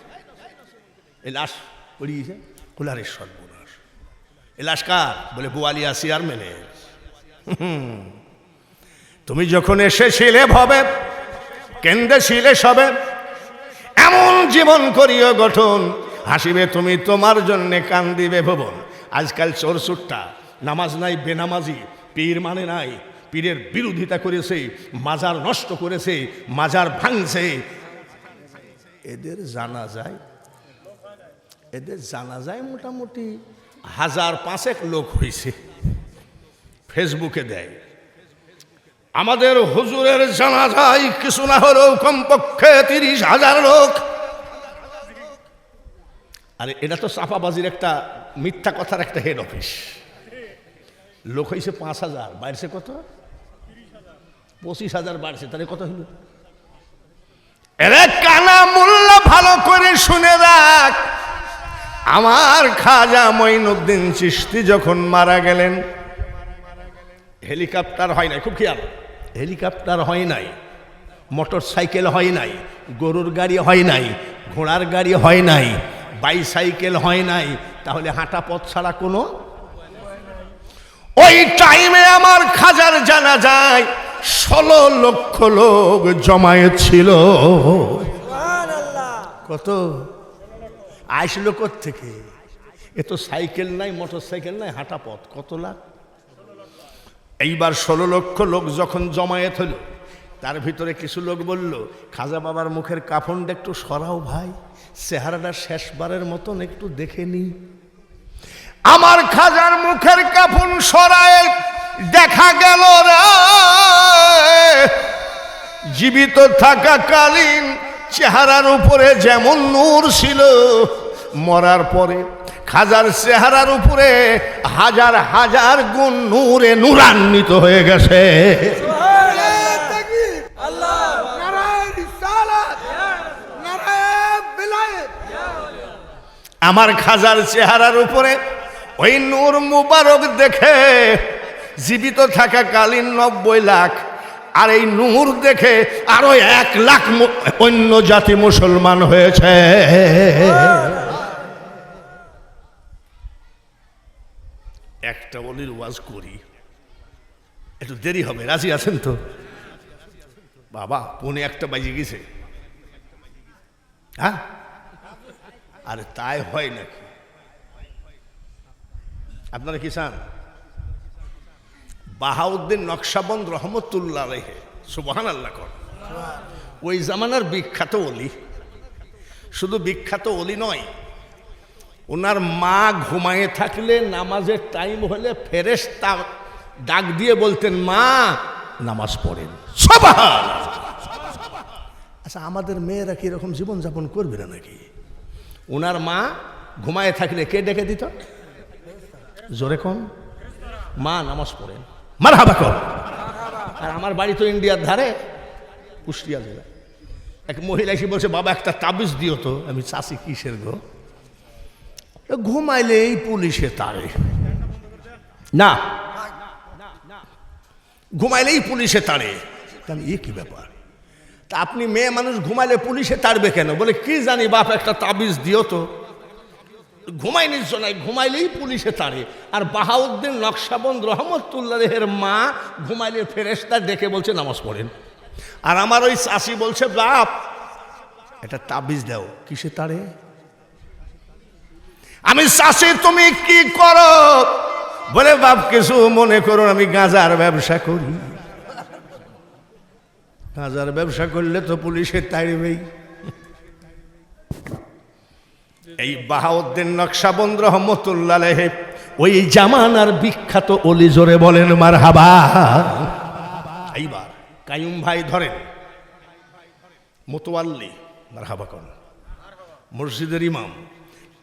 এই লাশ পড়িয়েছে কুলারের সর্বনাশ। এই লাশ কার? বলে বোয়ালিয়া চেয়ারম্যানের। তুমি যখন এসেছিলে ভবে, কেন্দেছিলে সবে, এমন জীবন করিও গঠন, হাসিবে তুমি তোমার জন্যে কান্দিবে ভুবন। আজকাল চোর সুট্টা, নামাজ নাই, বেনামাজি, পীর মানে নাই, পীরের বিরোধিতা করেছে, মাজার নষ্ট করেছে, মাজার ভাঙছে। এদের জানা যায় মোটামুটি 1000-500 লোক হয়েছে। ফেসবুকে দেয় আমাদের হুজুরের জানাজায় কিছু না হলেও কমপক্ষে 30,000 লোক। আরে এটা তো চাপাবাজির একটা মিথ্যা কথার একটা হেড অফিস। লোক হয়েছে 5,000, বাড়ছে কত? 25,000 বাড়ছে, তাহলে কত হইল? এরে কানা মোল্লা ভালো করে শুনে রাখ, আমার খাজা মঈনুদ্দিন চিশতি যখন মারা গেলেন, হেলিকপ্টার হয় নাই, খুব খেয়াল, হেলিকপ্টার হয় নাই, মোটর সাইকেল হয় নাই, গরুর গাড়ি হয় নাই, ঘোড়ার গাড়ি হয় নাই, বাইসাইকেল হয় নাই, তাহলে হাঁটা পথ ছাড়া কোনো। ওই টাইমে আমার খাজার জানা যায় 16 লক্ষ লোক জমায়েত ছিল। সুবহানাল্লাহ। কত আসলো থেকে? এ তো সাইকেল নাই, মোটর সাইকেল নাই, হাঁটা পথ, কত লাখ? এইবার 16 লক্ষ লোক যখন জমায়েত হলো, তার ভিতরে কিছু লোক বলল, খাজা বাবার মুখের কাফনটা একটু সরাও ভাই, চেহারাটা শেষবারের মতন একটু দেখে নি। আমার খাজার মুখের কাফন সরায় দেখা গেল রে, জীবিত থাকাকালীন চেহারার উপরে যেমন নূর ছিল, মরার পরে খাজার চেহারার উপরে 1000 গুণ নূরে নূরান্বিত হয়ে গেছে। আমার খাজার চেহারার উপরে ওই নূর মুবারক দেখে জীবিত থাকাকালীন 90 লাখ, আর এই নূর দেখে আরো 1 লাখ অন্য জাতি মুসলমান হয়েছে। একটা বলির ওয়াজ করি, একটু দেরি হবে, রাজি আছেন তো? বাবা 1:45 বাজে গেছে। হ্যাঁ, আরে তাই হয় নাকি? আপনারা কি চান? বাহাউদ্দিন নকশবন্দ রহমতুল্লাহ আলাইহি, সুবহানাল্লাহ কর, ওই জামানার বিখ্যাত ওলি। শুধু বিখ্যাত ওলি নয়, ওনার মা ঘুমায়ে থাকলে নামাজের টাইম হলে ফেরেশতা ডাক দিয়ে বলতেন, মা নামাজ পড়েন। সুবহানাল্লাহ। আচ্ছা, আমাদের মেয়েরা কি এরকম জীবনযাপন করবে না নাকি? ওনার মা ঘুমায়ে থাকলে কে ডেকে দিত? জোরে কোন? মা নামাজ পড়েন, মারহাবা কর। আর আমার বাড়ি তো ইন্ডিয়ার ধারে, কুষ্টিয়া জেলা। এক মহিলা এসে বলছে, বাবা একটা তাবিজ দিও তো। আমি চাষি কিসের গো? ঘুমাইলেই পুলিশে তাড়ে না, ঘুমাইলেই পুলিশে তাড়ে। এ কি ব্যাপার? তা আপনি মেয়ে মানুষ ঘুমাইলে পুলিশে তাড়বে কেন? বলে কি জানি বাপ, একটা তাবিজ দিও তো। ঘুমাই নিশ্চয় নাই, ঘুমাইলেই পুলিশে তাড়ে। আর বাহাউদ্দিন নকশবন্দ রহমতুল্লাহের মা ঘুমাইলে ফেরেশতা ডেকে বলছে নামাজ পড়েন। আর আমার ওই চাষি বলছে, বাপ একটা তাবিজ দাও। কিসে তাড়ে? আমি চাষি, তুমি কি করো? বলে, বাপ কিছু মনে করো, আমি গাঁজার ব্যবসা করি। গাঁজার ব্যবসা করলে তো পুলিশে তাড়বেই। এই বাহাউদ্দিন নকশবন্দ রহমতুল্লাহ আলাইহি ওই জামানার বিখ্যাত ওলি, জোরে বলেন মারহাবা। এইবার কাইয়ুম ভাই ধরেন, মুতাওয়াল্লি, মারহাবা করেন, মসজিদের ইমাম।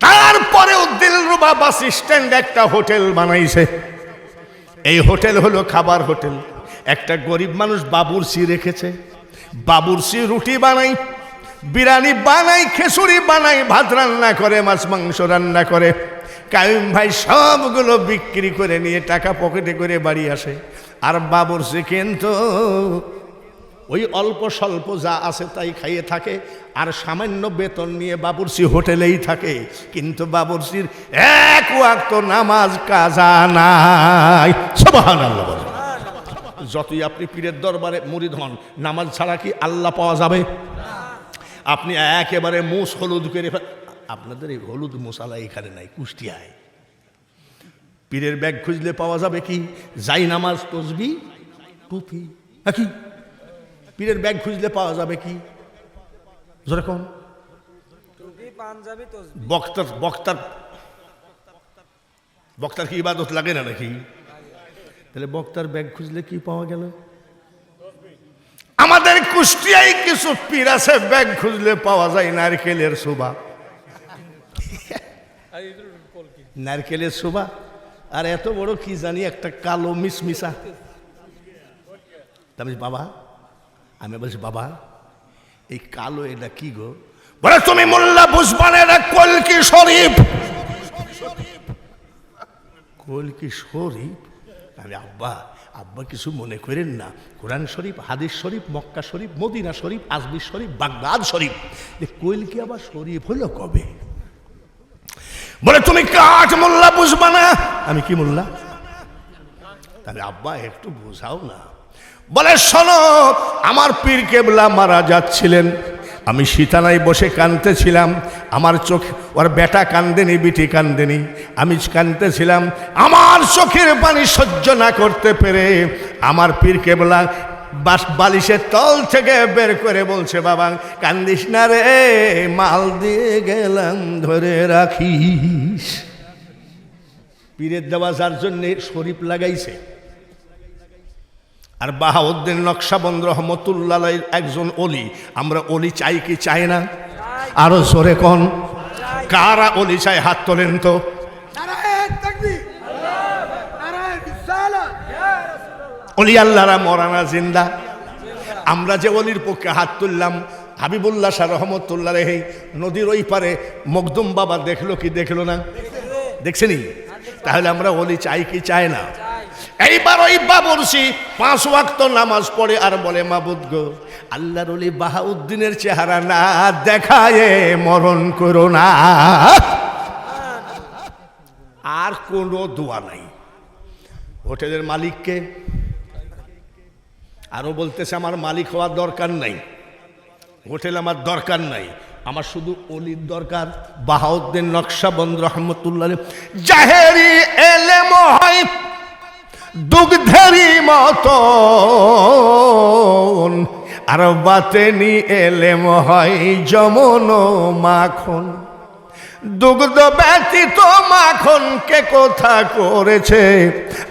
তারপরেও দিলরুবা বাস স্ট্যান্ড একটা হোটেল বানাইছে। এই হোটেল হলো খাবার হোটেল। একটা গরিব মানুষ বাবুর্চি রেখেছে। বাবুর্চি রুটি বানাই, বিরিয়ানি বানাই, খিচুড়ি বানাই, ভাত রান্না করে, মাছ মাংস রান্না করে। কাইয়ুম ভাই সবগুলো বিক্রি করে নিয়ে টাকা পকেটে করে বাড়ি আসে। আর বাবুর্চি কিন্তু ওই অল্প স্বল্প যা আছে তাই খাইয়ে থাকে, আর সামান্য বেতন নিয়ে বাবুর্চি হোটেলেই থাকে, কিন্তু বাবুর্চির এক ওয়াক্ত নামাজ কাজা নাই। সুবহানাল্লাহ বলেন। যতই আপনি পীরের দরবারে মুরিদ হন, নামাজ ছাড়া কি আল্লাহ পাওয়া যাবে? আপনি একেবারে মুস হলুদ করে আপনাদের এই হলুদ মশালা এখানে নাই, কুষ্টিয়ায়। পীরের ব্যাগ খুঁজলে পাওয়া যাবে কি? যাই নামাজ, তসবি, টুপি, কি? পীরের ব্যাগ খুঁজলে পাওয়া যাবে কি? যেরকম টুপি, পাঞ্জাবি, তসবি। বক্তার কি ইবাদত লাগে না নাকি? তাহলে বক্তার ব্যাগ খুঁজলে কি পাওয়া গেল? আমাদের কুষ্টিয়ায় কিছু পীর আছে, ব্যাগ খুঁজলে পাওয়া যায় নারকেলের শোভা। নারকেলের শোভা আর এত বড় কি জানি একটা কালো মিসমিসা। আমি বাবা, আমি বলছি বাবা এই কালো এটা কি গো? বলে তুমি মোল্লা বুঝবান, এটা কলকি শরীফ। কলকি শরীফ? আমি আব্বা আব্বা কিছু মনে করেন না, কোরআন শরীফ, হাদিস শরীফ, মক্কা শরীফ, মদিনা শরীফ, আজমির শরীফ, বাগদাদ শরীফ, কলকি আবার শরীফ হলো কবে? বলে তুমি কাঠ মোল্লা বুঝবা না। আমি কি মোল্লা? তাহলে আব্বা একটু বোঝাও না। বলে শোনো, আমার পীর কেবলা মারা যাচ্ছিলেন, আমি সীতানায় বসে কাঁদতেছিলাম, আমার চোখ, ওর বেটা কান্দেনি, বিটি কান্দেনি, আমি কাঁদতেছিলাম। আমার চোখের পানি সহ্য না করতে পেরে আমার পীর কেবলা বালিশের তল থেকে বের করে বলছে, বাবা কান্দিস না রে, মাল দিয়ে গেলাম ধরে রাখিস। পীরের দেওয়া যার জন্যে শরীফ লাগাইছে। আর বাহাউদ্দিন নকশবন্দ রহমতুল্লাহ একজন অলি। আমরা অলি চাই কি চাই না? আরো জোরে কোন, কারা অলি চাই হাত তোলেন তো। অলি আল্লাহরা মরানা জিন্দা। আমরা যে অলির পক্ষে হাত তুললাম, হাবিবুল্লাহ শাহ রহমতুল্লাহ রেহে নদীর ওই পারে মখদুম বাবা দেখলো কি দেখলো না? দেখছেনি? তাহলে আমরা অলি চাই কি চাই না? এইবার ওই বাবুর্চি 5 ওয়াক্ত নামাজ পড়ে আর বলে, মাবুদ গো, আল্লাহর ওলি বাহাউদ্দিনের চেহারা না দেখায় মরণ করো না। আর কোনো দোয়া নাই। হোটেলের মালিককে আরো বলতেছে, আমার মালিক হওয়ার দরকার নাই, হোটেল আমার দরকার নাই, আমার শুধু অলির দরকার। বাহাউদ্দিন নকশবন্দ রহমতুল্লাহ, জাহেরি এলেম হয় দুগ্ধেরি মতন, আর বাতেনি এলেম হয় যমন মাখন। দুগ্ধ ব্যতীত মাখন কে কোথা করেছে,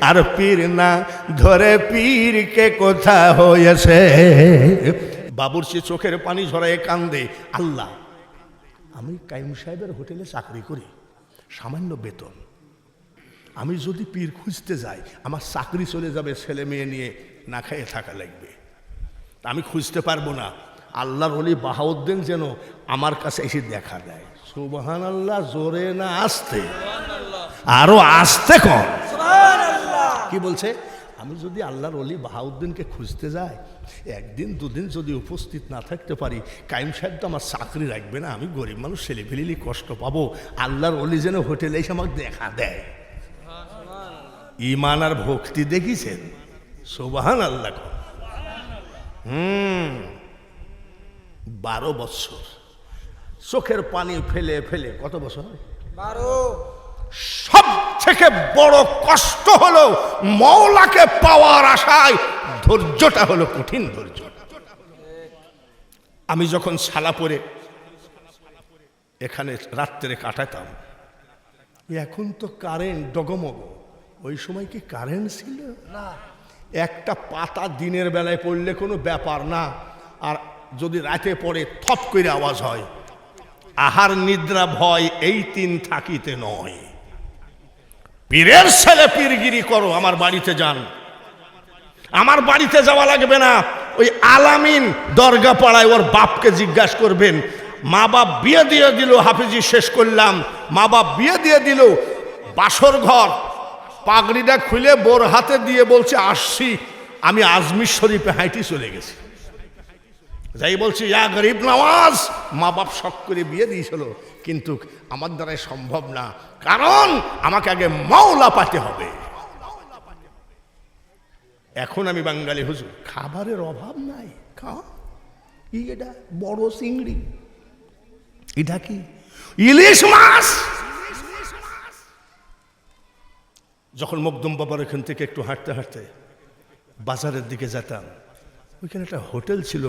আর পীর না ধরে পীর কে কোথা হয়েছে। বাবুর্চি চোখের পানি ঝরায় কান্দে, আল্লাহ আমি কাইম সাহেবের হোটেলে চাকরি করি, সামান্য বেতন, আমি যদি পীর খুঁজতে যাই আমার চাকরি চলে যাবে, ছেলে মেয়ে নিয়ে না খেয়ে থাকা লাগবে, আমি খুঁজতে পারবো না। আল্লাহর ওলি বাহাউদ্দিন যেন আমার কাছে এসে দেখা দেয়। সুবহানাল্লাহ। জোরে না আসতে? আরো আসতে কম। কি বলছে? আমি যদি আল্লাহর ওলি বাহাউদ্দিনকে খুঁজতে যাই, একদিন দুদিন যদি উপস্থিত না থাকতে পারি, কাইম সাহেব তো আমার চাকরি রাখবে না, আমি গরিব মানুষ, ছেলে ফেলিলি কষ্ট পাবো। আল্লাহর ওলি যেন হোটেলে এসে আমাকে দেখা দেয়। ঈমান আর ভক্তি দেখিছেন? সুবহানাল্লাহ। 12 বছর চোখের পানি ফেলে ফেলে, কত বছর? 12। সব থেকে বড় কষ্ট হলো মওলাকে পাওয়ার আশায় ধৈর্যটা হলো কঠিন ধৈর্য। আমি যখন সালাপুরে এখানে রাত্রে কাটাতাম, এখন তো কারেন্ট ডগমগ, ওই সময় কি কারেন্ট ছিল না? একটা পাতা দিনের বেলায় পড়লে কোনো ব্যাপার না, আর যদি রাতে পড়ে থপ করে আওয়াজ হয়। আহার নিদ্রা ভয় এই 3 থাকিতে নয়। পীরের ছেলে পীরগিরি করো, আমার বাড়িতে যান, আমার বাড়িতে যাওয়া লাগবে না। ওই আলামিন দরগা পাড়ায় ওর বাপকে জিজ্ঞাসা করবেন, মা বাপ বিয়ে দিয়ে দিল, হাফিজি শেষ করলাম, মা বাপ বিয়ে দিয়ে দিল, বাসর ঘর, পাগড়িটা খুলে বোর হাতে দিয়ে বলছে আসছি, আমি আজমির শরীফে হাঁটি চলে গেছি। যাই বলছি ইয়া গরিব নওয়াজ, মা বাপ শখ করে বিয়ে দিয়েছিল, কিন্তু আমার দ্বারাই সম্ভব না, কারণ আমাকে আগে মাওলা পাতে হবে। এখন আমি বাঙালি হুজুর, খাবারের অভাব নাই, কি এটা বড় চিংড়ি, এটা কি ইলিশ মাছ। যখন মকদুম বাবার এখান থেকে একটু হাঁটতে হাঁটতে বাজারের দিকে যেতাম, ওইখানে একটা হোটেল ছিল,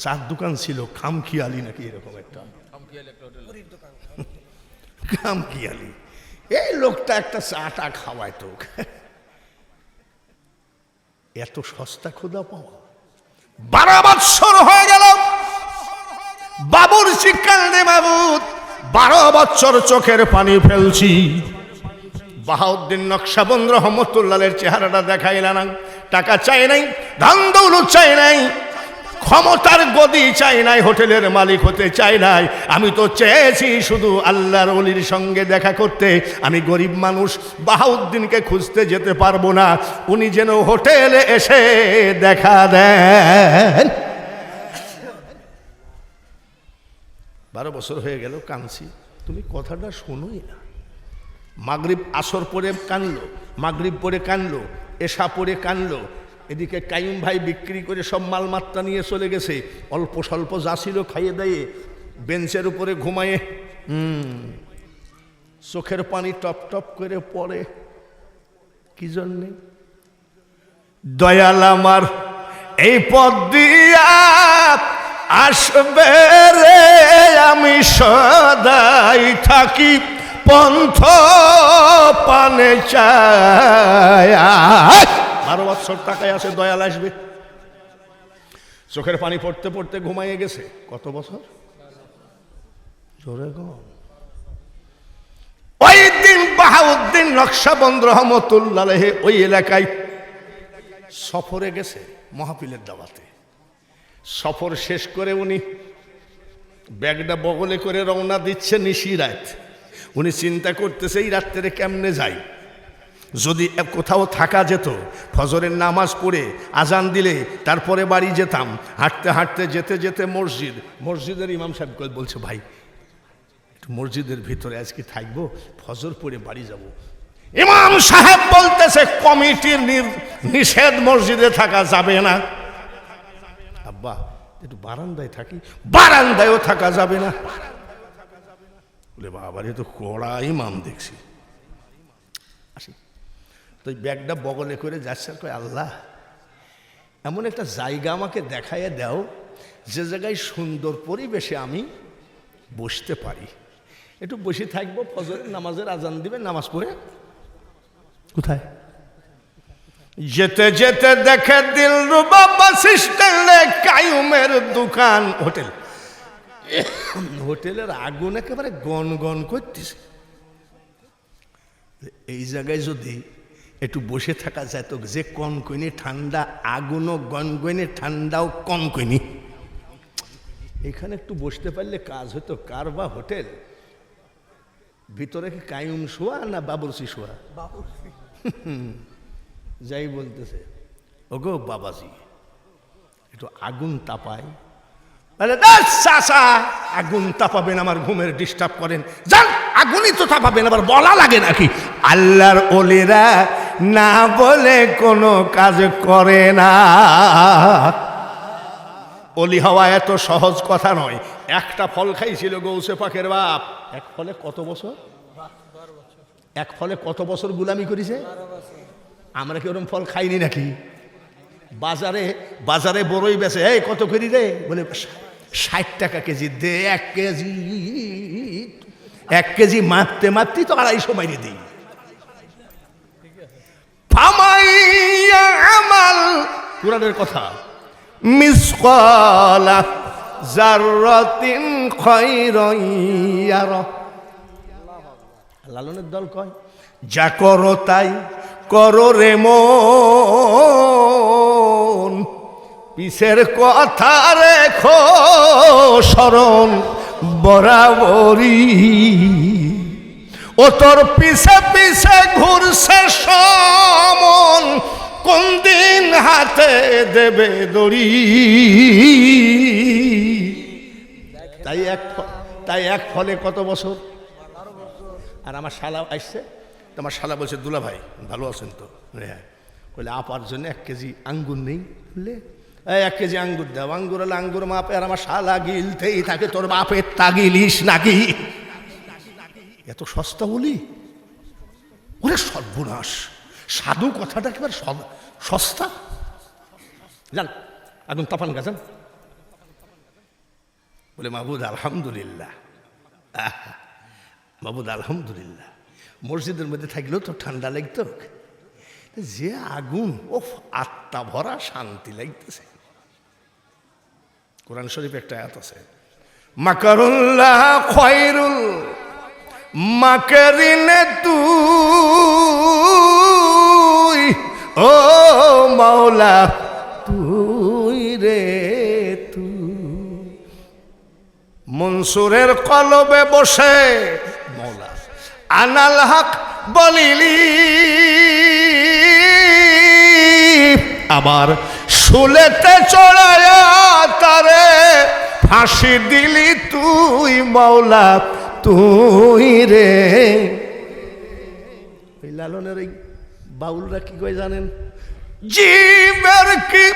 চার দোকান ছিল, খামখিয়ালি নাকি এরকম একটা, খামখিয়ালি। এই লোকটা একটা চাটা খাওয়ায় তো, এত সস্তা খোদা পাওয়া। 12 বৎসর হয়ে গেল বাবুর শিক্ষান্তে, বাবুত 12 বৎসর চোখের পানি ফেলছি। বাহাউদ্দিন নকশবন্দ রহমতুল্লাহের চেহারাটা দেখাইলা না। টাকা চাই নাই, ধন দৌলত চাই নাই, ক্ষমতার গদি চাই নাই, হোটেলের মালিক হতে চাই নাই। আমি তো চেয়েছি শুধু আল্লাহর ওলির সঙ্গে দেখা করতে। আমি গরিব মানুষ, বাহাউদ্দিনকে খুঁজতে যেতে পারবো না, উনি যেন হোটেলে এসে দেখা দেন। 12 বছর হয়ে গেল কাঁদছি, তুমি কথাটা শোনোই না। মাগরিব আসর পরে কানলো, মাগরিব পরে কানলো, এশা পরে কানলো। এদিকে কাইম ভাই বিক্রি করে সব মালমাত্রা নিয়ে চলে গেছে, অল্প স্বল্প যা ছিল খাইয়ে দেয়ে বেঞ্চের উপরে ঘুমায়ে চোখের পানি টপ টপ করে পড়ে। কি জন্যে? দয়াল আমার এই পথ দিয়া আসবে রে, আমি সদাই থাকি পন্থ পানে চাই। 12 বৎসর টাকায় আছে, দয়াল আসবে। চোখের পানি পড়তে পড়তে ঘুমাইয়ে গেছে। কত বছর? জোরে গো। ওই দিন বাহাউদ্দিন নকশবন্দ রহমতুল্লাহ ওই এলাকায় সফরে গেছে, মাহফিলের দাওয়াতে। সফর শেষ করে উনি ব্যাগটা বগলে করে রওনা দিচ্ছে নিশিরাত। উনি চিন্তা করতেছে এই রাত্রে কেমনে যাই, যদি কোথাও থাকা যেত, ফজরের নামাজ পড়ে আজান দিলে তারপরে বাড়ি যেতাম। হাঁটতে হাঁটতে যেতে যেতে মসজিদের ইমাম সাহেব বলছে, ভাই একটু মসজিদের ভিতরে আজকে থাকবো, ফজর পড়ে বাড়ি যাব। ইমাম সাহেব বলতেছে কমিটির নিষেধ, মসজিদে থাকা যাবে না। আব্বা একটু বারান্দায় থাকি, বারান্দায়ও থাকা যাবে না। বলে বাবারে তো কড়া ইমাম দেখছি। আসি তো ব্যাগটা বগলে করে যাচ্ছে, আর কয় আল্লাহ এমন একটা জায়গা আমাকে দেখাইয়া দাও যে জায়গায় সুন্দর পরিবেশে আমি বসতে পারি, একটু বসে থাকবো, ফজরের নামাজের আজান দিবে, নামাজ পড়ে। কোথায়? যেতে যেতে দেখে দিলরুবা বাস স্ট্যান্ডে কাইমের দোকান, হোটেল। হোটেলের আগুন একেবারে গন গন করতেছে। এই জায়গায় যদি একটু বসে থাকা যায় তো, যে কনকনি ঠান্ডা, আগুনও গনগনে, ঠান্ডাও কনকনি, এখানে একটু বসতে পারলে কাজ হতো। কার বা হোটেল, ভিতরে কি কাইম শোয়া না বাবুরসি শোয়া? যাই বলতেছে, ওগো বাবাজি একটু আগুন তাপায়। বলে চাচা আগুন তাপাবেন, আমার ঘুমের ডিস্টার্ব করেন, যান আগুনই তো তাপাবেন, আবার বলা লাগে নাকি? আল্লাহর ওলিরা না বলে কোনো কাজ করে না। অলি হওয়া এত সহজ কথা নয়। একটা ফল খাইছিল গৌসে পাকের বাপ, এক ফলে কত বছর, এক ফলে কত বছর গুলামি করেছে। আমরা কি ওরকম ফল খাইনি নাকি? বাজারে বাজারে বড়ই বেচে, এই কত করি রে? বলে 60 টাকা কেজি। দে 1 কেজি, 1 কেজি মারতে মারতেই তো 250 মাইরে দিই। আমাল কুরআনের কথা, মিসকালা যাররাতিন খায়রান ইয়ারা। লালনের দল কয়, যা করো তাই করো রে মন, পিছের কথা রেখো স্মরণ বরাবরই। ও তোর পিছে পিছে ঘুরছে সমন, কোন দিন হাতে দেবে দড়ি। তাই এক ফলে কত বছর। আর আমার শালা আসছে, তো আমার শালা বলছে দুলা ভাই ভালো আছেন তো? হ্যাঁ। বলে আপার জন্য 1 কেজি আঙ্গুর নেই, বুঝলে? 1 কেজি আঙ্গুর দাও। আঙ্গুর হলে আঙ্গুর মাপে। আর আমার শালা গিলতেই থাকে, তোর বাপের তাগিলিস নাকি? এত সস্তা বলি? ওরে সর্বনাশ, সাধু কথাটা একেবারে সস্তা। যান আগুন তাপান গাছেন। বলে মাহবুদ আলহামদুলিল্লাহ, মাহবুদ আলহামদুলিল্লাহ। মসজিদের মধ্যে থাকলেও তো ঠান্ডা লাগতো, যে আগুন, ও আত্মা ভরা শান্তি লাগতেছে। কোরআন শরীফ একটা আয়াত আছে, মাকারুল্লাহ খয়রুল মাকারিনে তুই, ও মাওলা তুই রে তুই। মনসুরের কলবে বসে মৌলা আনাল হক বলিলি, আবার শুলেতে চড়ায়া তারে ফাঁসি দিলি তুই মাওলা তুই রে। ওই লালনের এই বাউলরা কি কয় জানেন? জীবের কি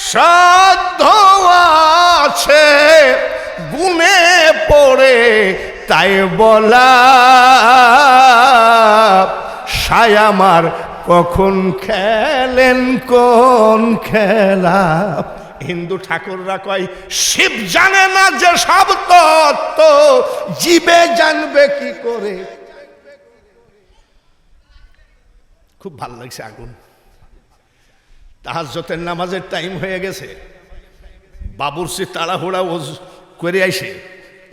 সাধ্য আছে গুনে পড়ে তাই বলা, সায়ামার কখন খেলেন কোন খেলা। হিন্দু ঠাকুররা কয় শিব জানে না যে সব তত্ত্ব, জীবে জানবে কি করে। খুব ভালো লাগছে আগুন। তাহাজ্জুদের নামাজের টাইম হয়ে গেছে, বাবুরচি তাড়াহুড়া করে আইসে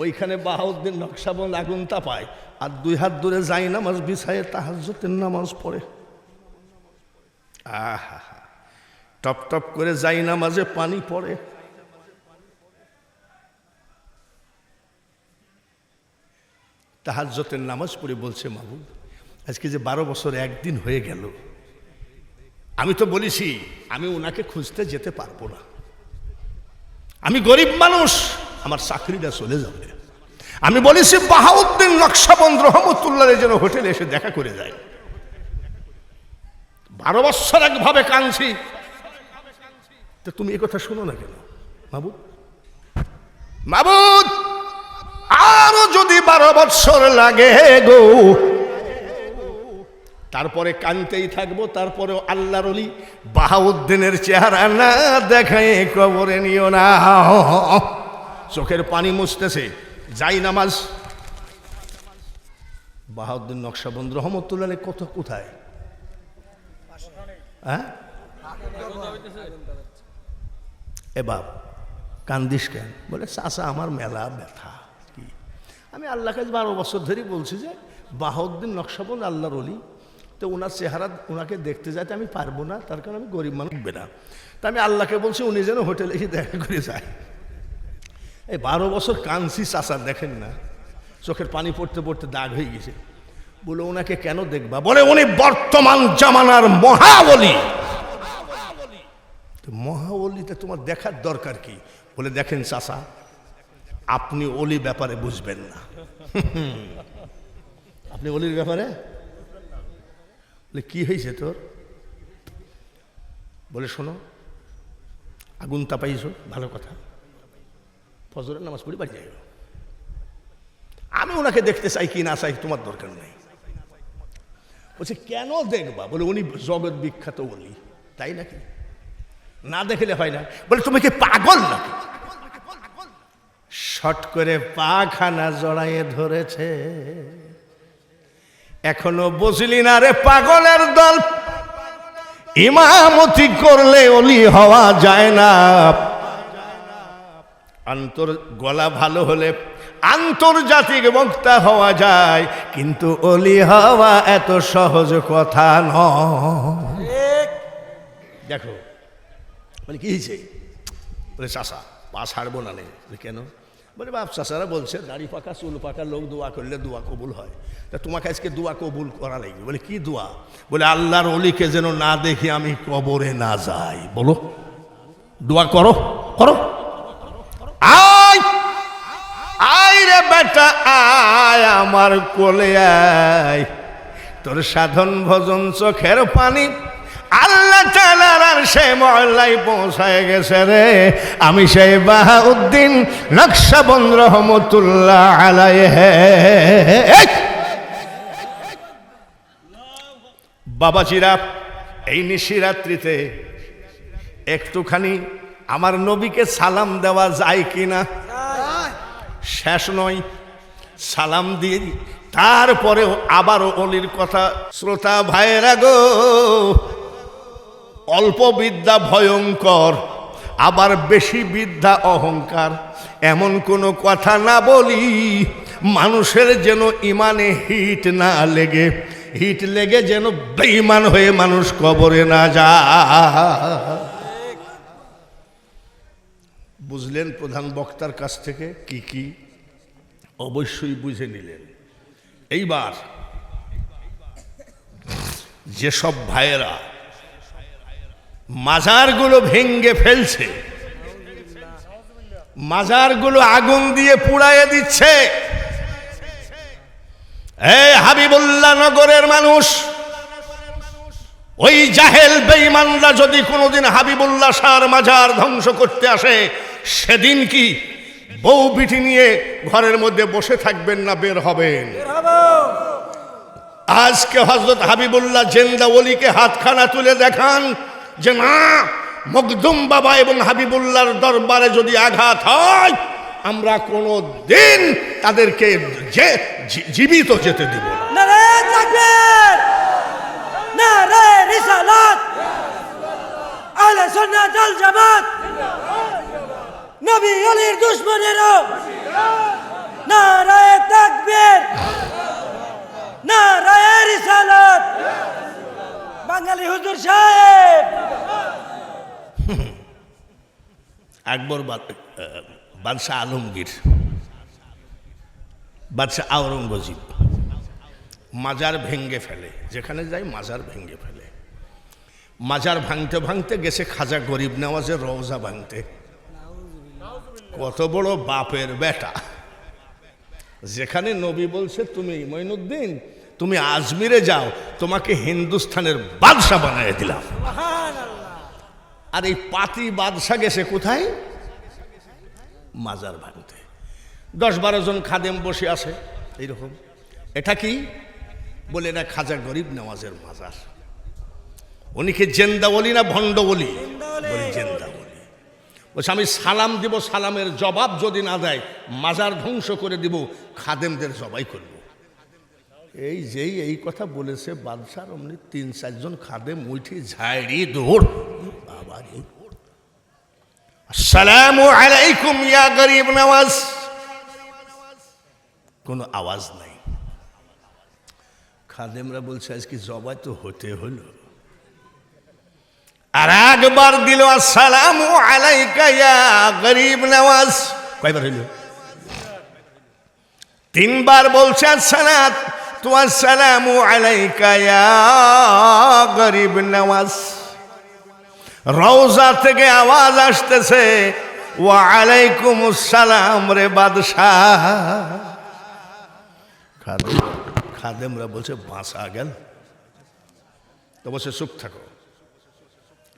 ওইখানে বাহাউদ্দিন নকশবন্দ আগুন তাপায়, আর 2 হাত দূরে যাই নামাজ বিছায়ে তাহাজ্জুদের নামাজ পড়ে। আহা, টপ টপ করে যাই নামাজে পানি পড়ে। তাহাজ্জুদের নামাজ পড়ে বলছে মাহবুব আজকে যে 12 বছর 1 দিন হয়ে গেল, আমি তো বলেছি আমি ওনাকে খুঁজতে যেতে পারবো না, আমি গরিব মানুষ, আমার চাকরিটা চলে যাবে। আমি বলেছি বাহাউদ্দিন নকশবন্দ রহমতুল্লাহ যেন হোটেলে এসে দেখা করে যায়। 12 বছর একভাবে কাঁদছি, তো তুমি এই কথা শোনো না কেন মাহবুব? মাহবুব আরো যদি 12 বছর লাগে গো, তারপরে কানতেই থাকবো, তারপরে আল্লাহর ওলি বাহাউদ্দিনের চেহারা না দেখায় কবরে নিও না। চোখের পানি মুছতেছে, যাই নামাজ। বাহাউদ্দিন নকশবন্দ রহমতুল্লাহ কত কোথায়? হ্যাঁ এ বাপ কান্দিস কেন? বলে চাচা আমার মেলা ব্যথা। কি? আমি আল্লাহকে 12 বছর ধরেই বলছি যে বাহাউদ্দিন নকশবন্দ আল্লাহর ওলি, তো ওনার চেহারা ওনাকে দেখতে যাইতে আমি পারবো না, তার কারণ আমি গরিব মানুষ না। তা আমি আল্লাহকে বলছি উনি যেন হোটেলে এসে দেখা করে যায়। এই 12 বছর কাঁদছি চাচা, দেখেন না চোখের পানি পড়তে পড়তে দাগ হয়ে গেছে। বলে ওনাকে কেন দেখবা? বলে উনি বর্তমান জামানার মহাওলি। মহাওলিটা তোমার দেখার দরকার কি? বলে দেখেন চাচা, আপনি ওলি ব্যাপারে বুঝবেন না। আপনি ওলির ব্যাপারে? বলে কি হয়েছে তোর? বলে শোনো, আগুন তাপাইছো ভালো কথা, ফজরের নামাজ পড়ি বাড়ি যাই। আমি ওনাকে দেখতে চাই কি না চাই তোমার দরকার নেই। বলছে কেন দেখবা? বলে উনি জগৎ বিখ্যাত ওলি। তাই নাকি? না দেখলে হয় না। বলে তুমি কি পাগল নাকি? শট করে পা খানা জড়াইয়ে ধরেছে। এখনো বুঝলি না রে পাগলের দল, ইমামতি করলে ওলি হওয়া যায় না। গলা ভালো হলে আন্তর্জাতিক বক্তা হওয়া যায়, কিন্তু ওলি হওয়া এত সহজ কথা নয়। দেখো বলে কি হয়েছে? বলে চাষা পা ছাড়বো না। কেন? বলে বাপ চাচারা বলছে দাড়ি পাকা চুল পাকা লোক দোয়া করলে দোয়া কবুল হয়, তা তোমাকে আজকে দোয়া কবুল করা লাগবে। বলে কি দোয়া? বলে আল্লাহর অলিকে যেন না দেখি আমি কবরে না যাই। বলো দোয়া করো করো। আয় আয় রে বেটা আয় আমার কোলে আয়, তোর সাধন ভজন চোখের পানি আল্লাহ তাআলার আরশে মহল্লায় পৌঁছায় গেছে রে। আমি সেই বাহাউদ্দিন নকশবন্দ রহমতুল্লাহ আলাইহি। বাবাজিরা, এই নিশিরাত্রিতে একটুখানি আমার নবীকে সালাম দেওয়া যায় কিনা? শেষ নয়, সালাম দিয়ে তারপরেও আবারও অলির কথা। শ্রোতা ভাইয়েরা গো, অল্প বিদ্যা ভয়ঙ্কর, আবার বেশি বিদ্যা অহংকার। এমন কোনো কথা না বলি মানুষের যেন ইমানে হিট না লেগে, হিট লেগে যেন বেঈমান হয়ে মানুষ কবরে না যায়। বুঝলেন প্রধান বক্তার কাছ থেকে কি কি? অবশ্যই বুঝে নিলেন। এইবার যেসব ভাইয়েরা মাজারগুলো ভেঙ্গে ফেলছে, মাজারগুলো আগুন দিয়ে পুড়াইয়ে দিচ্ছে, এই হাবিবুল্লাহ নগরের মানুষ, ওই জাহেল বেঈমানরা যদি কোনোদিন হাবিবুল্লাহ শাহর মাজার ধ্বংস করতে আসে, সেদিন কি বউ বিটি নিয়ে ঘরের মধ্যে বসে থাকবেন না বের হবেন? আজকে হযরত হাবিবুল্লাহ জিন্দা ওলিকে হাতখানা তুলে দেখান যে না, মখদুম বাবা এবং হাবিবুল্লাহর দরবারে যদি আঘাত হয় আমরা কোনো দিন তাদেরকে জীবিত যেতে দিব না। নারে তাকবীর, নারে রিসালাত, আহলে সুন্নাত ওয়াল জামাত, নবী ওলির দুশমনেরা নারে তাকবীর, নারে রিসালাত। বাঙালি হুজুর সাহেব আকবর বাদশাহ আলমগীর, বাদশাহ আওরঙ্গজেব মাজার ভেঙ্গে ফেলে, যেখানে যায় মাজার ভেঙ্গে ফেলে। মাজার ভাঙতে ভাঙতে গেছে খাজা গরিব নেওয়াজের রওজা ভাঙতে। কত বড় বাপের বেটা! যেখানে নবী বলছে তুমি মঈনুদ্দিন তুমি আজমিরে যাও, তোমাকে হিন্দুস্তানের বাদশাহ বানিয়ে দিলাম। আর এই পাতি বাদশাহ গেছে কোথায়? মাজার ভাঙতে। 10-12 জন খাদেম বসে আছে এইরকম। এটা কি বলে? এটা খাজা গরিব নেওয়াজের মাজার। উনি কি জেন্দা ওলি না ভণ্ড ওলি? বলি জেন্দা ওলি। বলছে আমি সালাম দিব, সালামের জবাব যদি না দেয় মাজার ধ্বংস করে দিব, খাদেমদের জবাই করব। এই যেই এই কথা বলেছে বাদশার, অমনি 3-4 জন খাদেম উঠে ঝাড়ি দৌড়। বাবারে, আসসালামু আলাইকুম ইয়া গরিব নওয়াজ। কোনো আওয়াজ নাই। খাদেমরা বলছে আজকে জবাই তো হতে হলো। আর একবার দিল আসসালামু আলাইকা ইয়া গরিব নওয়াজ। কয়বার হইল? 3বার বলছে আসসালাত তো আসসালামু আলাইকা ইয়া গরিব নওয়াজ। রওজা থেকে আওয়াজ আসতেছে ওয়া আলাইকুম আসসালাম রে বাদশাহ। খাদেমরা বলছে বাঁচা গেল। তো বলছে চুপ থাকো,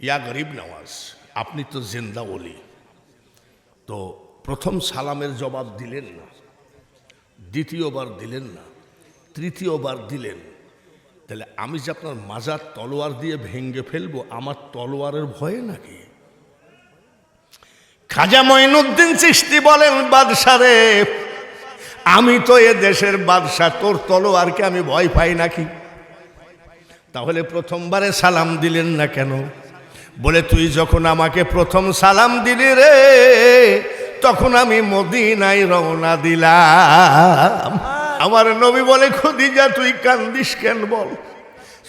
ইয়া গরিব নওয়াজ আপনি তো জিন্দা ওলি, তো প্রথম সালামের জবাব দিলেন না, দ্বিতীয়বার দিলেন না, তৃতীয়বার দিলেন, তাহলে আমি যে আপনার মাজার তলোয়ার দিয়ে ভেঙ্গে ফেলবো, আমার তলোয়ারের ভয়ে নাকি? খাজা মঈনুদ্দিন চিশতি বলেন বাদশা রে, আমি তো এ দেশের বাদশা, তোর তলোয়ারকে আমি ভয় পাই নাকি? তাহলে প্রথমবারে সালাম দিলেন না কেন? বলে তুই যখন আমাকে প্রথম সালাম দিলি রে, তখন আমি মদিনায় রওনা দিলাম। আমার নবী বলে খদিজা তুই কান্দিস কেন বল?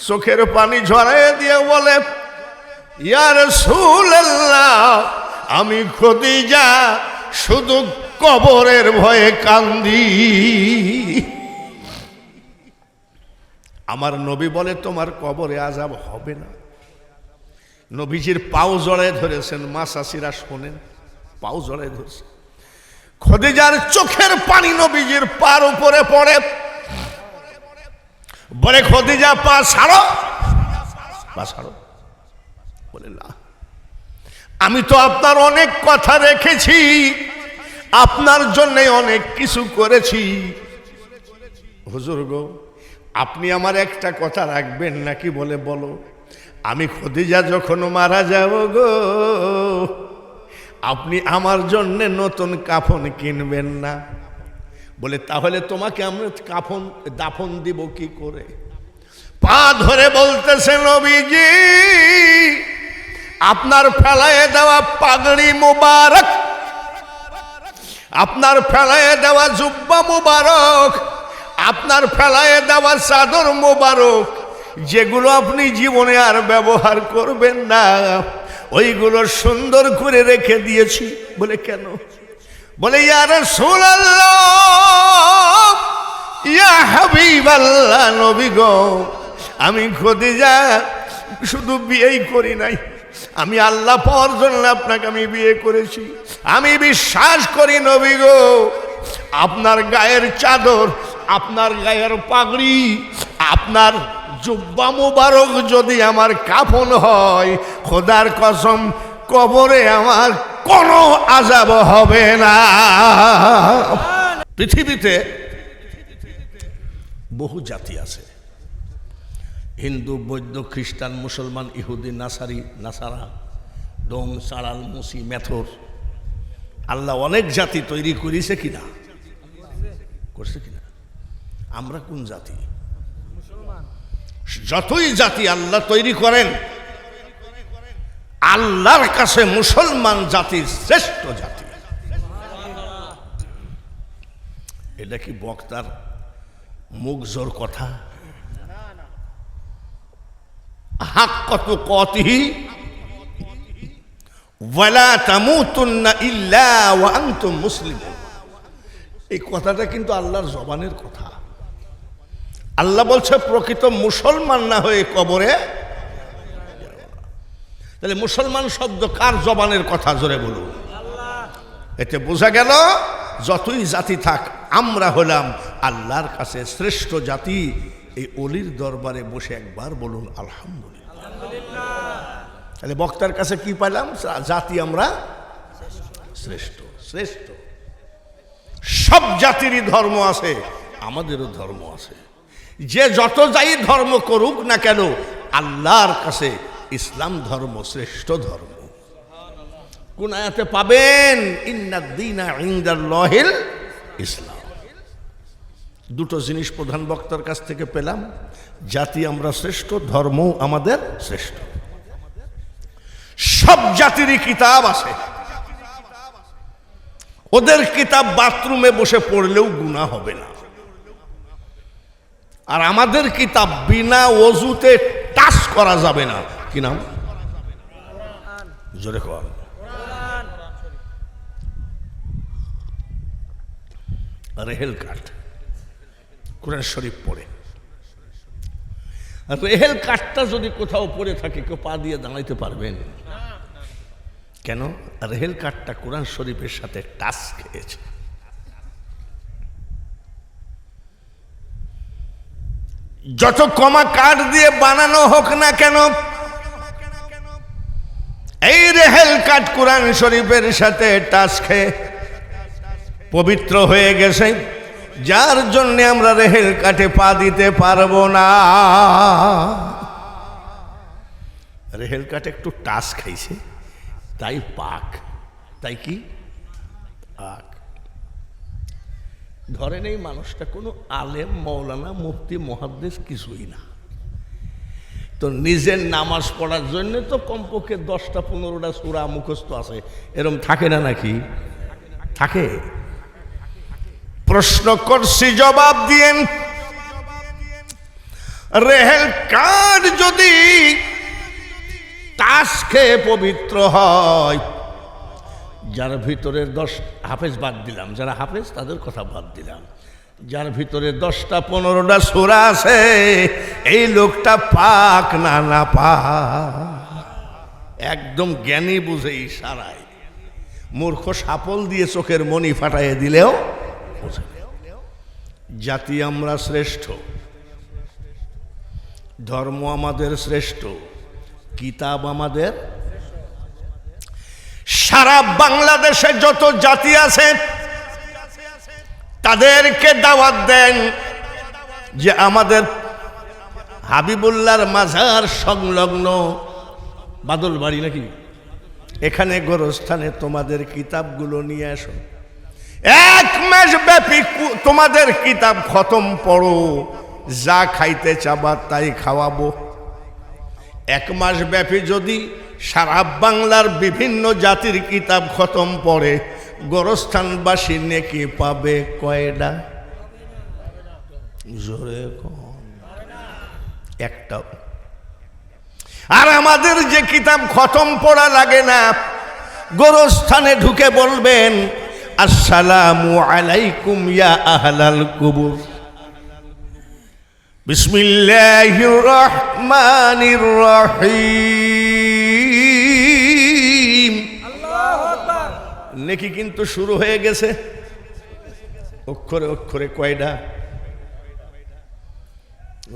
চোখের পানি ঝরাইয়ে দিয়ে বলে ইয়া রাসূলুল্লাহ আমি খদিজা শুধু কবরের ভয়ে কান্দি। আমার নবী বলে তোমার কবরে আযাব হবে না। নবীজির পাও জড়ায় ধরেছেন, মা চাচিরা শোনেন, পাও জড়ায় ধরছে। খদিজার চোখের পানি নবীজির পার উপরে পড়ে, বলে খদিজা পা ছাড়ো, পা ছাড়ো। বলে না, আমি তো আপনার অনেক কথা রেখেছি, আপনার জন্য অনেক কিছু করেছি। হুজুর গো, আপনি আমার একটা কথা রাখবেন নাকি? বলে বলো। আমি খদিজা যখন মারা যাব গো, আপনি আমার জন্য নতুন কাফন কিনবেন না। বলে তাহলে তোমাকে আমরা কাফন দাফন দিব কি করে? পা ধরে বলতেছে নবীজি, আপনার ফেলায় দেওয়া পাগড়ি মুবারক, আপনার ফেলায় দেওয়া জুব্বা মুবারক, আপনার ফেলায় দেওয়া চাদর মুবারক, যেগুলো আপনি জীবনে আর ব্যবহার করবেন না, ওইগুলো সুন্দর করে রেখে দিয়েছি। বলে কেন? বলে ইয়া রাসূলুল্লাহ, ইয়া হাবিবাল্লাহ, নবী গো, আমি খদিজা শুধু বিয়েই করি নাই, আমি আল্লাহ পাওয়ার জন্য আপনাকে আমি বিয়ে করেছি। আমি বিশ্বাস করি নবী গো, আপনার গায়ের চাদর, আপনার গায়ের পাগড়ি, আপনার জুব্বা মুবারক যদি আমার কাফন হয়, খোদার কসম কবরে আমার কোনো আযাব হবে না। পৃথিবীতে বহু জাতি আছে, হিন্দু, বৌদ্ধ, খ্রিস্টান, মুসলমান, ইহুদি, নাসারা, ডোম, চাড়াল, মুসি, মেথর। আল্লাহ অনেক জাতি তৈরি করেছে কিনা? করছে কিনা? আমরা কোন জাতি? যতই জাতি আল্লাহ তৈরি করেন, আল্লাহর কাছে মুসলমান জাতি শ্রেষ্ঠ জাতি। এটা কি বক্তার মুখ জোর কথা? হাক্কাত তুকাতিহি ওয়ালা তামুতুন্না ইল্লা ওয়া আনতুম মুসলিমুন। এই কথাটা কিন্তু আল্লাহর জবানের কথা। আল্লাহ বলছে প্রকৃত মুসলমান না হয়ে কবরে। তাহলে মুসলমান শব্দ কার জবানের কথা? জোরে বলুন। এতে বোঝা গেল যতই জাতি থাক, আমরা হলাম আল্লাহর কাছে শ্রেষ্ঠ জাতি। এই অলির দরবারে বসে একবার বলুন আলহামদুলিল্লাহ। তাহলে বক্তার কাছে কি পাইলাম? জাতি আমরা শ্রেষ্ঠ। শ্রেষ্ঠ সব জাতিরই ধর্ম আছে, আমাদেরও ধর্ম আছে। যে যত যাই ধর্ম করুক না কেন, আল্লাহর কাছে ইসলাম ধর্ম শ্রেষ্ঠ ধর্ম। কোন আয়াতে পাবেন? ইন্নাদ দীনা ইনদাল্লাহিল ইসলাম। দুটো জিনিস প্রধান বক্তার কাছ থেকে পেলাম, জাতি আমরা শ্রেষ্ঠ, ধর্ম আমাদের শ্রেষ্ঠ। সব জাতিরই কিতাব আছে, ওদের কিতাব বাথরুমে বসে পড়লেও গুনাহ হবে না। আর আমাদের কিতাব বিনা ওযুতে টাচ করা যাবে না। কি নাম? জোরে কর। রেহেল কাঠ, কোরআন শরীফ পড়ে। রেহেল কাঠটা যদি কোথাও পড়ে থাকে, কেউ পা দিয়ে দাঁড়াইতে পারবেন? কেন? রেহেল কাঠটা কোরআন শরীফের সাথে টাচ খেয়েছে। যত কমা কাঠ দিয়ে বানানো হোক না কেন, এই রেহেল কাঠ কোরআন শরীফের সাথে টাচ খেয়ে পবিত্র হয়ে গেছে, যার জন্য আমরা রেহেল কাঠে পা দিতে পারবো না। রেহেল কাঠ একটু টাচ খাইছে, তাই পাক। তাই কি পাক? ধরেন এই মানুষটা কোনো আলেম, মৌলানা, মুফতি, মুহাদ্দিস কিছুই না, তো নিজের নামাজ পড়ার জন্য তো কমপক্ষে 10টা-15টা সূরা মুখস্থ আছে। এরকম থাকে না নাকি? থাকে। প্রশ্ন করছি, জবাব দিয়েন। রেহেল কাঠ যদি টাচ খেয়ে পবিত্র হয়, যার ভিতরে 10 হাফেজ বাদ দিলাম, যারা হাফেজ তাদের কথা বাদ দিলাম, যার ভিতরে 10টা 15টা সূরা আছে, এই লোকটা পাক না না পাক, একদম জ্ঞানী বুঝে ইশারায়। মূর্খ সাপল দিয়ে চোখের মনি ফাটাইয়ে দিলেও বোঝে। জাতি আমরা শ্রেষ্ঠ, ধর্ম আমাদের শ্রেষ্ঠ, কিতাব আমাদের। সারা বাংলাদেশে যত জাতি আছে তাদেরকে দাওয়াত দেন যে আমাদের হাবিবুল্লাহর মাজার সংলগ্ন বাদলবাড়ি নাকি, এখানে গোরস্থানে তোমাদের কিতাবগুলো নিয়ে আসো, 1 মাস ব্যাপী তোমাদের কিতাব খতম পড়ো, যা খাইতে চাবা তাই খাওয়াবো। 1 মাস ব্যাপী যদি সারা বাংলার বিভিন্ন জাতির কিতাব খতম পড়ে, গোরস্থানবাসী নেকি পাবে কয়টা? জোরে কোন? একটা। আর আমাদের যে কিতাব খতম পড়া লাগে না, গোরস্থানে ঢুকে বলবেন আসসালামু আলাইকুম ইয়া আহলাল কুবুর, বিসমিল্লাহির রহমানির রহিম। আল্লাহু আকবার। নেকি কিন্তু শুরু হয়ে গেছে। অক্ষরে অক্ষরে কয়টা?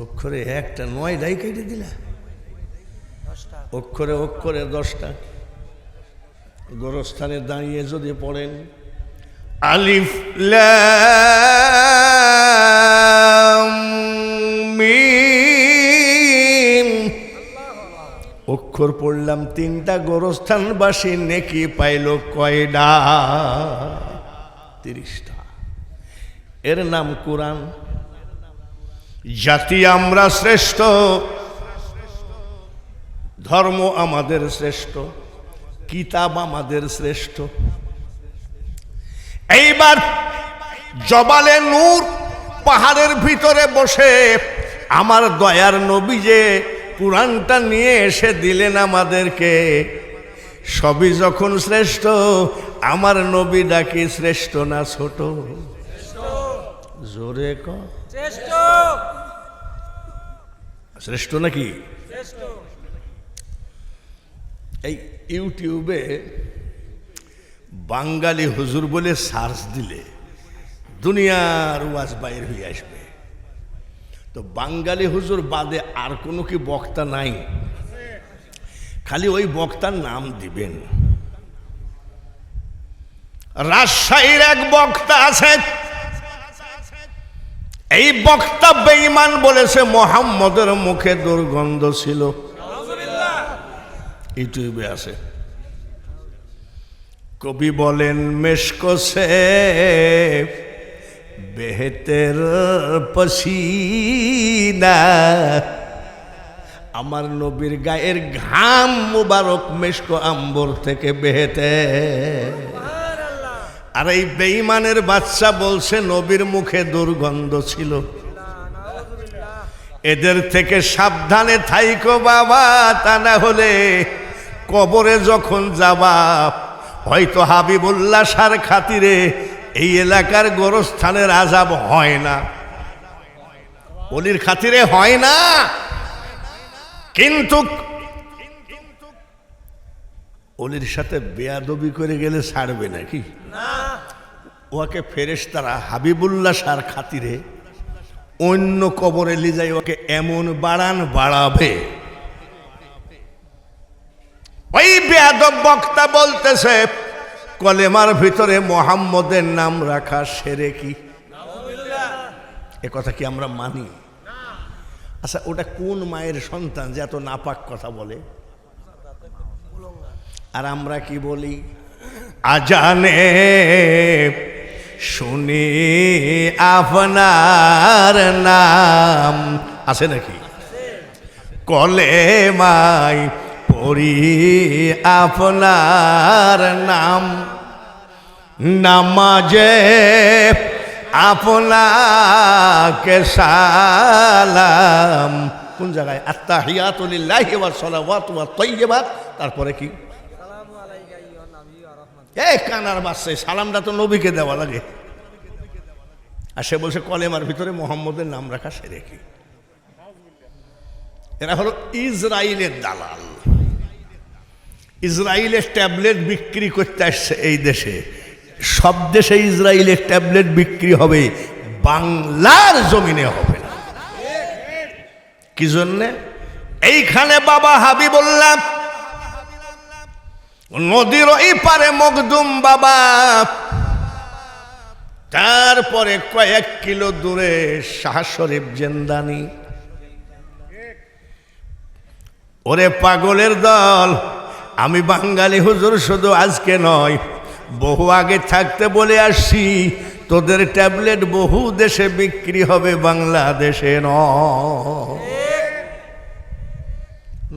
অক্ষরে একটা, 9টাই কেটে দিলা। অক্ষরে অক্ষরে 10টা। গোরস্থানে দাঁড়িয়ে যদি পড়েন আলিফ লাম মিম, অক্ষর পড়লাম 3টা, গোরস্থানবাসী নেকি পাইল কয়টা? 30টা। এর নাম কোরআন। জাতি আমরা শ্রেষ্ঠ, ধর্ম আমাদের শ্রেষ্ঠ, কিতাব আমাদের শ্রেষ্ঠ। এইবার জবালে নূর পাহাড়ের ভিতরে বসে আমার দয়ার নবী যে কোরআনটা নিয়ে এসে দিলেন আমাদেরকে, সবই যখন শ্রেষ্ঠ, আমার নবী ডাকি শ্রেষ্ঠ না ছোট? জোরে ক। শ্রেষ্ঠ। শ্রেষ্ঠ নাকি? শ্রেষ্ঠ। এই ইউটিউবে বাঙালি হুজুর বলে সার্চ দিলে দুনিয়ার ওয়াজ বাইর হয়ে আসবে। তো বাঙালি হুজুর বাদে আর কোনো কি বক্তা নাই? খালি ওই বক্তার নাম দিবেন। রাজশাহীর এক বক্তা আছে, এই বক্তা বেঈমান বলেছে মোহাম্মদের মুখে দুর্গন্ধ ছিল। ইউটিউবে আছে। কবি বলেন মেশকো সে বেহতের পসিনা, আমার নবীর গায়ের ঘাম মুবারক মেশকো আম্বর থেকে বেহেতে। আর এই বেঈমানের বাচ্চা বলছে নবীর মুখে দুর্গন্ধ ছিল। এদের থেকে সাবধানে থাইকো বাবা, তা না হলে কবরে যখন যাবা হয়তো হাবিবুল্লাহ সার খাতিরে এই এলাকার গোরস্থানের আযাব হয় না, ওলির খাতিরে হয় না, কিন্তু ওলির সাথে বেয়াদবি করে গেলে ছাড়বে নাকি? ওকে ফেরেশতারা হাবিবুল্লাহ সার খাতিরে অন্য কবরে লিজাই ওকে এমন বাড়াবে। ওই বেয়াদব বক্তা বলতেছে কলেমার ভিতরে মোহাম্মদের নাম রাখা শিরকি। এ কথা কি আমরা মানি? আচ্ছা, ওটা কোন মায়ের সন্তান যে এত নাপাক কথা বলে? আর আমরা কি বলি? আজানে শুনি আপনার নাম, আছে নাকি? কলেমায় পড়ি আপনার নাম, নামাজে আপনাকে সালাম। কোন জায়গায়? আত্তাহিয়াতু লিল্লাহি ওয়াস সালাওয়াতু ওয়াত তাইয়্যিবাত, তারপরে কি? কানার বাচ্চা, সালামটা তো নবীকে দেওয়া লাগে। আর সে বলছে কলেমার ভিতরে মোহাম্মদের নাম রাখা সেরে কি। এরা হলো ইসরায়েলের দালাল। ইসরায়েলের ট্যাবলেট বিক্রি করতে আসছে এই দেশে। সব দেশে ইসরায়েলের ট্যাবলেট বিক্রি হবে, বাংলার জমিনে হবে না। কি জন্যে? এইখানে বাবা হাবিবুল্লাহ, নদীর ওই পারে মখদুম বাবা, তারপরে কয়েক কিলো দূরে শাহ শরীফ জিন্দানি। ওরে পাগলের দল, আমি বাঙালি হুজুর শুধু আজকে নয়, বহু আগে থাকতে বলে আসছি, তোদের ট্যাবলেট বহু দেশে বিক্রি হবে, বাংলাদেশে নয়।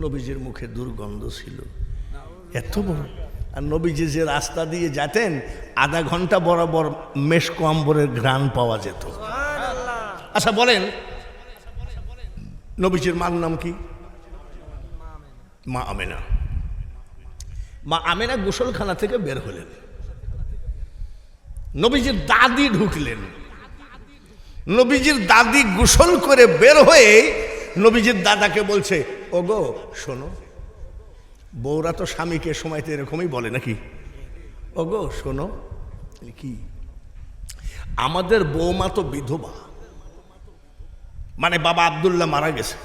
নবীজির মুখে দুর্গন্ধ ছিল এত বড়। আর নবীজি যে রাস্তা দিয়ে যেতেন, আধা ঘন্টা বরাবর মেশকো আম্বরের ঘ্রাণ পাওয়া যেত। আচ্ছা বলেন, নবীজির মার নাম কি? মা আমেনা। মা আমেনা গোসলখানা থেকে বের হলেন, নবীজির দাদি ঢুকলেন। নবীজির দাদি গোসল করে বের হয়ে নবীজির দাদাকে বলছে, ওগো শোনো, বউরা তো স্বামীকে সময়তে এরকমই বলে নাকি, ওগো শোনো, কি আমাদের বৌমা তো বিধবা, মানে বাবা আব্দুল্লাহ মারা গেছে,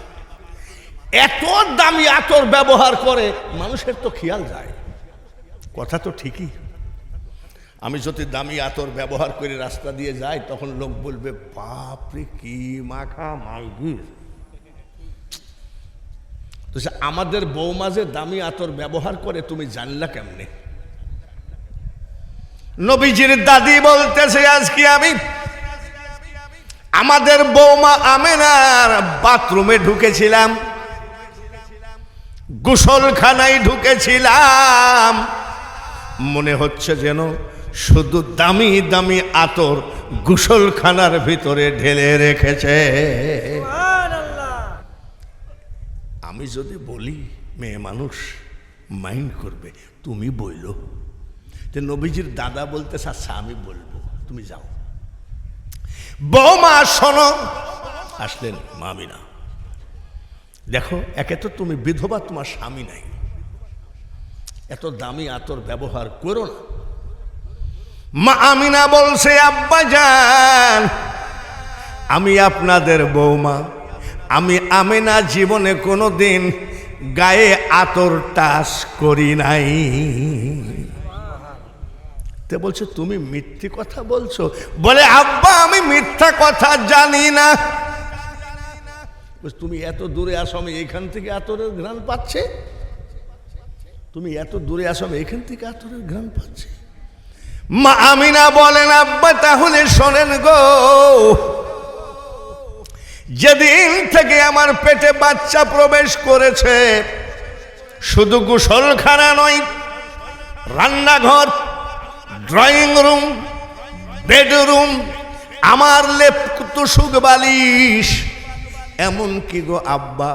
এত দামি আতর ব্যবহার করে, মানুষের তো খেয়াল যায়। কথা তো ঠিকই। আমি যদি দামি আতর ব্যবহার করে রাস্তা দিয়ে যাই, তখন লোক বলবে, বাপরে কি মাখা মালগির। তো আমাদের বৌমা যে দামি আতর ব্যবহার করে, তুমি জানলা কেমনে? নবীজির দাদি বলতেছে, আজকে আমি আমাদের বৌমা আমেনার বাথরুমে ঢুকেছিলাম, গোসলখানায় ঢুকেছিলাম, মনে হচ্ছে যেন শুধু দামি দামি আতর গোসলখানার ভিতরে ঢেলে রেখেছে। আমি যদি বলি, মেয়ে মানুষ মাইন্ড করবে, তুমি বইলো। যে নবীজির দাদা বলতেছে, আচ্ছা আমি বলবো, তুমি যাও। বৌমা শোনো। আসলেন মামিনা, দেখো, একে তো তুমি বিধবা, তোমার স্বামী নাই, এত দামি আতর ব্যবহার করো না। মা আমিনা বলছে, আব্বা জান, আমি আপনাদের বৌমা, আমি আমিনা জীবনে কোনোদিন গায়ে আতর টাচ করি নাই। তে বলছে, তুমি মিথ্যে কথা বলছো। বলে, আব্বা আমি মিথ্যা কথা জানি না। তুমি এত দূরে আসো, আমি এইখান থেকে আতরের ঘ্রাণ পাচ্ছে। তুমি এত দূরে আসো, আমি এইখান থেকে আতরের ঘ্রাণ পাচ্ছে। মা আমিনা বলেন, আব্বা তাহলে শোনেন গো, যেদিন থেকে আমার পেটে বাচ্চা প্রবেশ করেছে, শুধু গোসলখানা নয়, রান্নাঘর, ড্রয়িং রুম, বেডরুম, আমার লেপ তুসুক বালিশ, এমন কি গো আব্বা,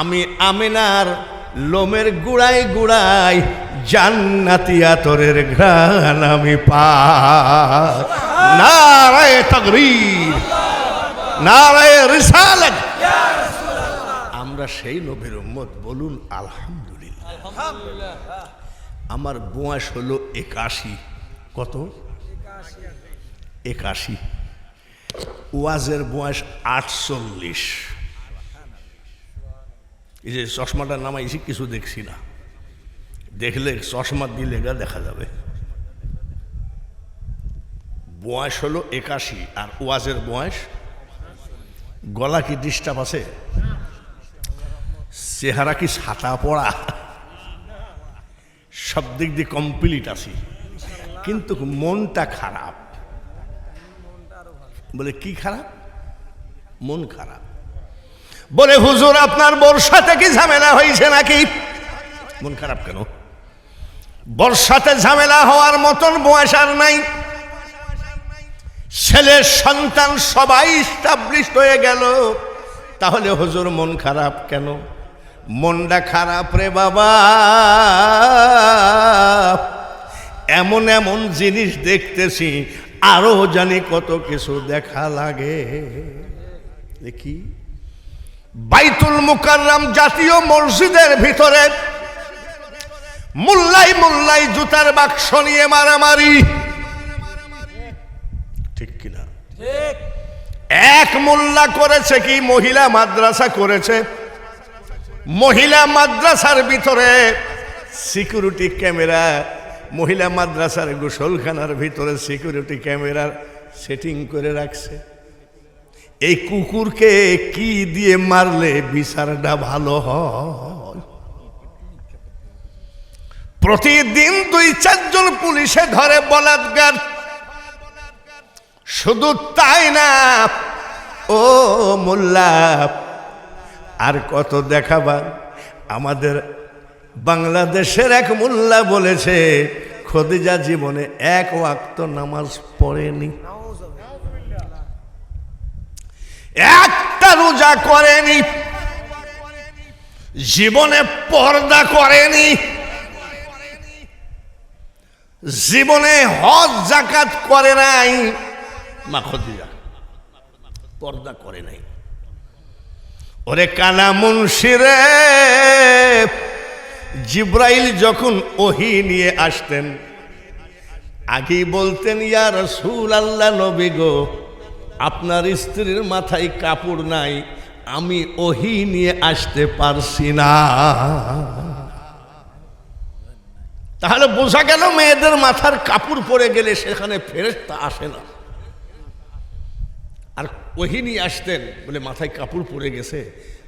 আমি আমিনার লোমের গুড়ায় গুড়ায় জান্নাতি আতরের ঘ্রাণ আমি পাই। নারায়ে তাকবীর, নারায়ে রিসালাত। আমরা সেই নবীর উম্মত, বলুন আলহামদুলিল্লাহ। আমার বয়স হলো 81। কত? 81। ওয়াজের বয়স 48। এই যে চশমাটা নামাইছি, কিছু দেখছি না, দেখলে চশমা দিলে দেখা যাবে। বয়স হলো 81 আর ওয়াজের বয়স। গলা কি ডিস্টার্ব আছে? চেহারা কি ছাতা পড়া? সব দিক দিয়ে কমপ্লিট আছি, কিন্তু মনটা খারাপ। বলে কি খারাপ? মন খারাপ। বলে হুজুর আপনার বর্ষাতে কি ঝামেলা হয়েছে নাকি? মন খারাপ কেন? বর্ষাতে ঝামেলা হওয়ার মতন বয়স আর নাই। ছেলের সন্তান সবাই স্টাবলিশড হয়ে গেল, তাহলে হুজুর মন খারাপ কেন? মনটা খারাপ রে বাবা, এমন এমন জিনিস দেখতেছি, আরো জানি কত কিছু দেখা লাগে। দেখি বাইতুল মুকাররম জাতীয় মসজিদের ভিতরে মোল্লাই মোল্লাই জুতার বাক্স নিয়ে মারামারি, ঠিক কিনা? ঠিক। এক মোল্লা করেছে কি, মহিলা মাদ্রাসা করেছে। মহিলা মাদ্রাসার ভিতরে সিকিউরিটি ক্যামেরা, মহিলা মাদ্রাসার গোসলখানার ভিতরে সিকিউরিটি ক্যামেরার সেটিং করে রাখছে। এই কুকুরকে কি দিয়ে মারলে বিচারটা ভালো হয়? প্রতিদিন 2-4 জন পুলিশে ধরে বলাৎকার। শুধু তাই না, ও মোল্লা আর কত দেখাবার। আমাদের বাংলাদেশের এক মোল্লা বলেছে খদিজা জীবনে 1 ওয়াক্ত নামাজ পড়েনি, একটা রোজা করেনি, জীবনে পর্দা করেনি, জীবনে হজ যাকাত করে নাই। মা খদিজা পর্দা করে নাই। ওরে কানা মুন্সি রে, জিব্রাইল যখন ওহী নিয়ে আসতেন আগেই বলতেন, ইয়া রাসূলুল্লাহ, নবী গো, আপনার স্ত্রীর মাথায় কাপড় নাই, আমি ওহী নিয়ে আসতে পারছি না। তাহলে বোঝা গেল মেয়েদের মাথার কাপড় পরে গেলে সেখানে ফেরেশতা আসে না। আর ওহী নিয়ে আসতেন বলে মাথায় কাপড় পরে গেছে,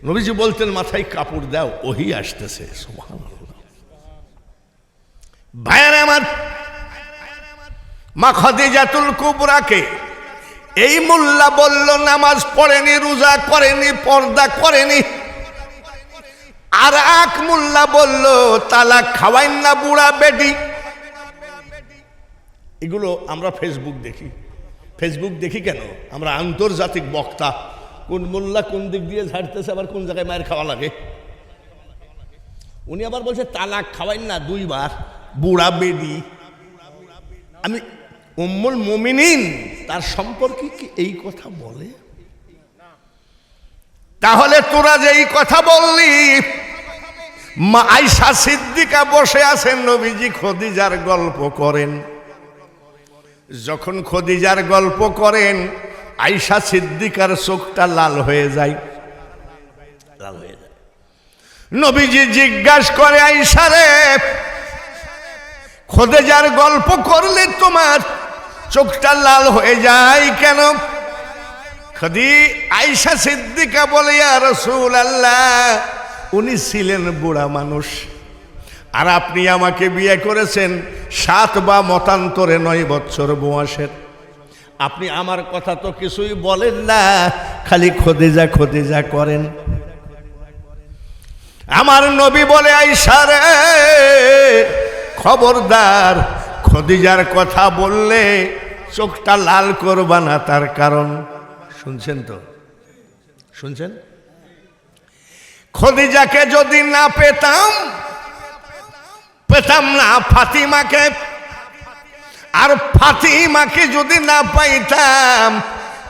নবীজি বলতেন মাথায় কাপড় দাও, ওহী আসতেছে। সুবহানাল্লাহ। ভাইয়ের আমার, মা খাদিজাতুল কুবরাকে এই মোল্লা বলল নামাজ পড়েনি, রোজা করেনি, পর্দা করেনি। আর এক মোল্লা বলল তালাক খাওয়াইন না বুড়া বেটি। এগুলো আমরা ফেসবুক দেখি। ফেসবুক দেখি কেন? আমরা আন্তর্জাতিক বক্তা, কোন মোল্লা কোন দিক দিয়ে ঝাড়তেছে, আবার কোন জায়গায় মায়ের খাওয়া লাগে। উনি আবার বলছে তালাক খাওয়াইন না 2 বার, বুড়া বেডি। আমি উম্মুল মুমিনিন, তার সম্পর্কে কি এই কথা বলে? তাহলে তোরা যে এই কথা বললি, মা আয়েশা সিদ্দিকা বসে আছেন, নবীজি খদিজার গল্প করেন। যখন খদিজার গল্প করেন, আয়েশা সিদ্দিকার চোখটা লাল হয়ে যায়, লাল হয়ে যায়। নবীজি জিজ্ঞাসা করে, আয়েশা রে, খদিজার গল্প করলে তোমার চোখটা লাল হয়ে যায় কেন? আয়েশা সিদ্দিকা বলে, ইয়া রাসূলুল্লাহ, উনি ছিলেন বুড়া মানুষ, আর আপনি আমাকে বিয়ে করেছেন 7 বা মতান্তরে 9 বছর বয়সের। আপনি আমার কথা তো কিছুই বলেন না, খালি খদিজা খদিজা করেন। আমার নবী বলে, আয়েশা রে, খবরদার, খদিজার কথা বললে চোখটা লাল করবা না। তার কারণ শুনছেন তো? শুনছেন? খদিজাকে যদি না পেতাম না ফাতিমাকে, আর ফাতিমাকে যদি না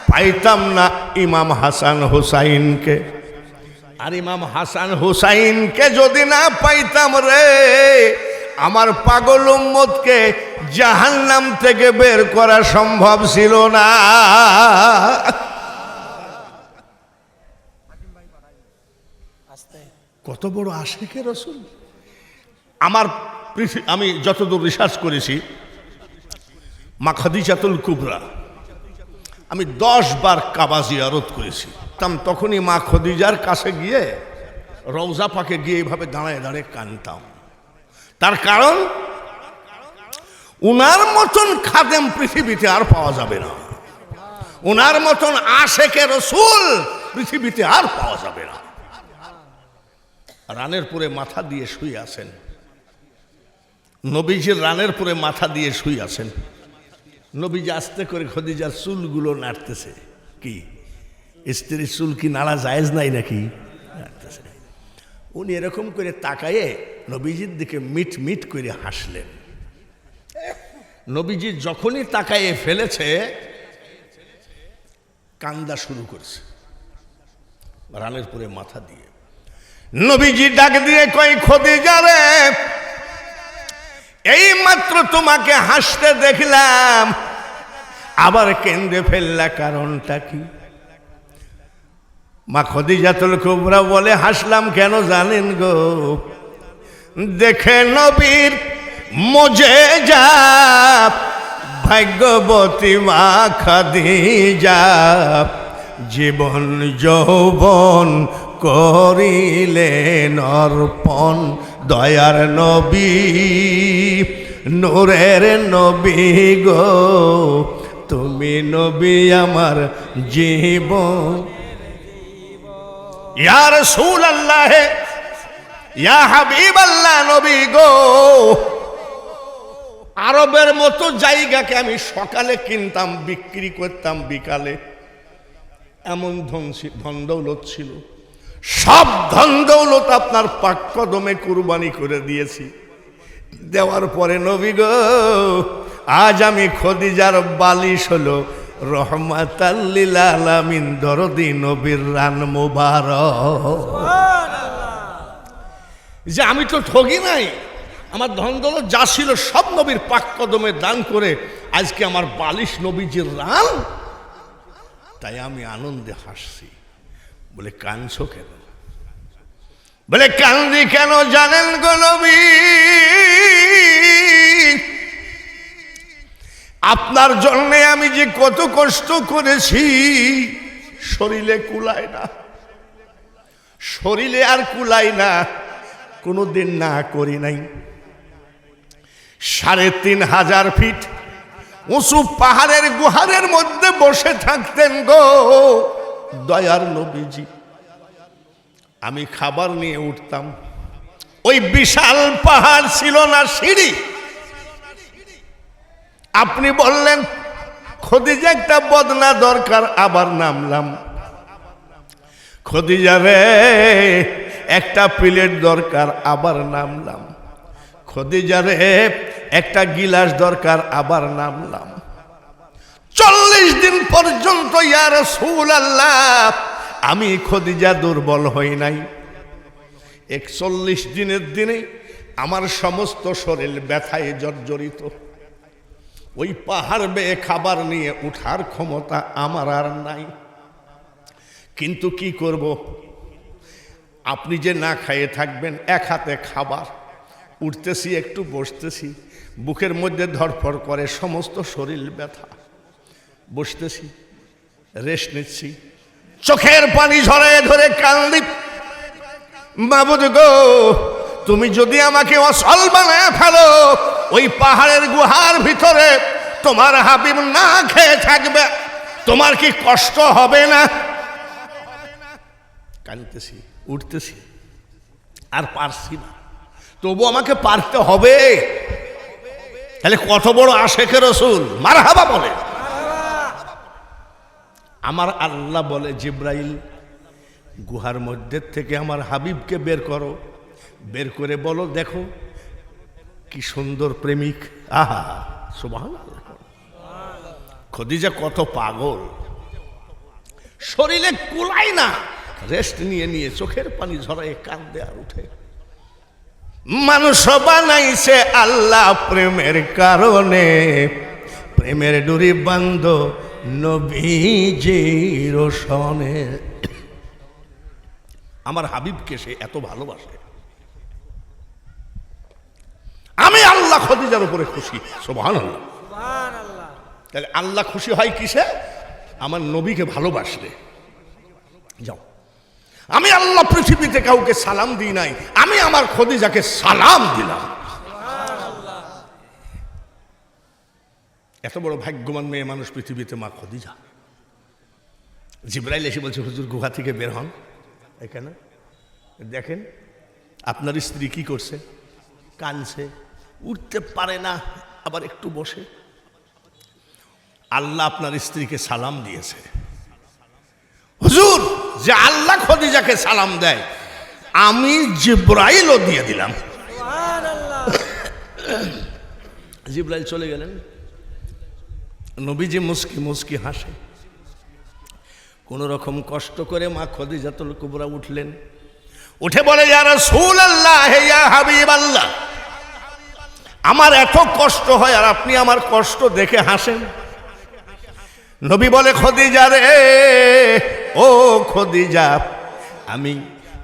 পাইতাম না ইমাম হাসান হুসাইনকে, আর ইমাম হাসান হুসাইনকে যদি না পাইতাম রে, আমার পাগল উম্মতকে জাহান্নাম থেকে বের করা সম্ভব ছিল না। কত বড় আশিকে রাসূল! আমি যতদূর রিসার্চ করেছি, মা খাদিজাতুল কুবরা আমি 10 বার কাবা জিয়ারত করেছি। তখনই মা খদিজার কাছে গিয়ে রওজা পাকে গিয়ে এইভাবে দাঁড়ায় দাঁড়িয়ে কাঁদতাম। তার কারণ, উনার মতন খাদেম পৃথিবীতে আর পাওয়া যাবে না, উনার মতন আশেকে রাসূল পৃথিবীতে আর পাওয়া যাবে না। রানের পরে মাথা দিয়ে শুয়ে আছেন নবীজির, রানের পরে মাথা দিয়ে শুয়ে আছেন নবীজি। আস্তে করে খদিজার চুলগুলো নাড়তেছে। কি স্ত্রীর চুল কি নাড়া জায়েজ নাই নাকি? নাড়তেছে। উনি এরকম করে তাকায়ে নবীজির দিকে মিট মিট করে হাসলেন। নবীজি যখনই তাকায়ে ফেলেছে কান্দা শুরু করছে রানের পরে মাথা দিয়ে। নবীজি ডাক দিয়ে কই খদিজা রে, এই মাত্র তোমাকে হাসতে দেখলাম, আবার কেঁদে ফেললা, কারণটা কি? মা খদিজাতুল কুবরা বলে, হাসলাম কেন জানেন গো? দেখে নবীর মুজিজা, ভাগ্যবতী মা খদিজা, জীবন যৌবন করিলেন অর্পণ, দয়ার নবী নূরের নবী গো, তুমি নবী আমার জীবন। ইয়া রাসূলুল্লাহ, ইয়া হাবিবাল্লাহ, নবী গো, আরবের মতো জায়গাকে আমি সকালে কিনতাম, বিক্রি করতাম বিকালে, এমন ধন দৌলত ছিল। সব ধন দৌলত আপনার পাক কদমে কুরবানি করে দিয়েছি। দেওয়ার পরে নবী গো, আজ আমি খদিজার বালিশ হলো রহমাতাল লিল আলামিন, দরদি নবীর রান মুবারক। যে আমি তো ঠগি নাই, আমার ধন দৌলত যা ছিল সব নবীর পাক কদমে দান করে আজকে আমার বালিশ নবীজির রান, তাই আমি আনন্দে হাসছি। বলে কাঁদছো কেন? বলে কান্দি কেন জানেন গো নবী, আপনার জন্যে আমি যে কত কষ্ট করেছি, শরীরে কুলায় না, শরীরে আর কুলায় না, কোনোদিন না করি নাই। ৩৫০০ ফিট উঁচু পাহাড়ের গুহারের মধ্যে বসে থাকতেন গো দয়ার নবীজি। আমি খাবার নিয়ে উঠতাম, ওই বিশাল পাহাড় ছিল না সিঁড়ি। আপনি বললেন খদিজা একটা বদনা দরকার, আবার নামলাম। খদিজা রে একটা প্লেট দরকার, আবার নামলাম। খদিজা রে একটা গিলাস দরকার, আবার নামলাম। ৪০ দিন পর্যন্ত ইয়া রাসূলুল্লাহ আমি খদিজা দুর্বল হই নাই। ৪১ দিনের দিনে আমার সমস্ত শরীর ব্যথায় জর্জরিত। ওই পাহাড় বেয়ে খাবার নিয়ে উঠার ক্ষমতা আমার আর নাই, কিন্তু কি করব? আপনি যে না খাইয়ে থাকবেন, এক হাতে খাবার, উঠতেছি একটু বসতেছি, বুকের মধ্যে ধরফর করে, সমস্ত শরীর ব্যথা, বসতেছি রেস্ট নিচ্ছি, চোখের পানি ঝরায় ধরে কান্দি, মাবুদ গো, তুমি যদি আমাকে অসল বানায় ফেলো, ওই পাহাড়ের গুহার ভিতরে তোমার হাবিব না খেয়ে থাকবে, তোমার কি কষ্ট হবে না? কাঁদতেছি, উঠতেছি, আর পারছি না, তবু আমাকে পারতে হবে। তাহলে কত বড় আশেকে রসুল, মারহাবা বলে। আমার আল্লাহ বলে, জিব্রাইল গুহার মধ্যে থেকে আমার হাবিবকে বের করো, বের করে বলো, দেখো কি সুন্দর প্রেমিক। আহা সুবহানাল্লাহ। খদিজা কত পাগল, শরীরে কুলায় না, রেস্ট নিয়ে নিয়ে চোখের পানি ঝরায় কাঁদে আর উঠে। মানুষ বানাইছে আল্লাহ প্রেমের কারণে, প্রেমের ডুরি বান্ধ নবীজির সনে। আমার হাবিবকে সে এত ভালোবাসে, আমি আল্লাহ খদিজার উপরে খুশি। সুবহানাল্লাহ। তাহলে আল্লাহ খুশি হয় কিসে? আমার নবীকে ভালোবাসলে। যাও, আমি আল্লাহ পৃথিবীতে কাউকে সালাম দিই নাই, আমি আমার খদিজাকে সালাম দিলাম। এত বড় ভাগ্যবান মেয়ে মানুষ পৃথিবীতে মা খদিজা। জিবরাইল এসে বলছে, হুজুর গুহা থেকে বের হন, এখানে দেখেন আপনার স্ত্রী কি করছে, কানছে, উঠতে পারে না, আবার একটু বসে। আল্লাহ আপনার স্ত্রীকে সালাম দিয়েছে। হুজুর, যে আল্লাহ খদিজাকে সালাম দেয়, আমি জিবরাইলও দিয়ে দিলাম। জিবরাইল চলে গেলেন, নবীজি মুস্কি মুস্কি হাসে। কোন রকম কষ্ট করে মা খদিজাতুল কুবরা উঠলেন, উঠে বলে, ইয়া রাসূলুল্লাহ, ইয়া হাবিবাল্লাহ, আমার এত কষ্ট হয় আর আপনি আমার কষ্ট দেখে হাসেন। নবী বলে, খদিজা রে, ও খদিজা, আমি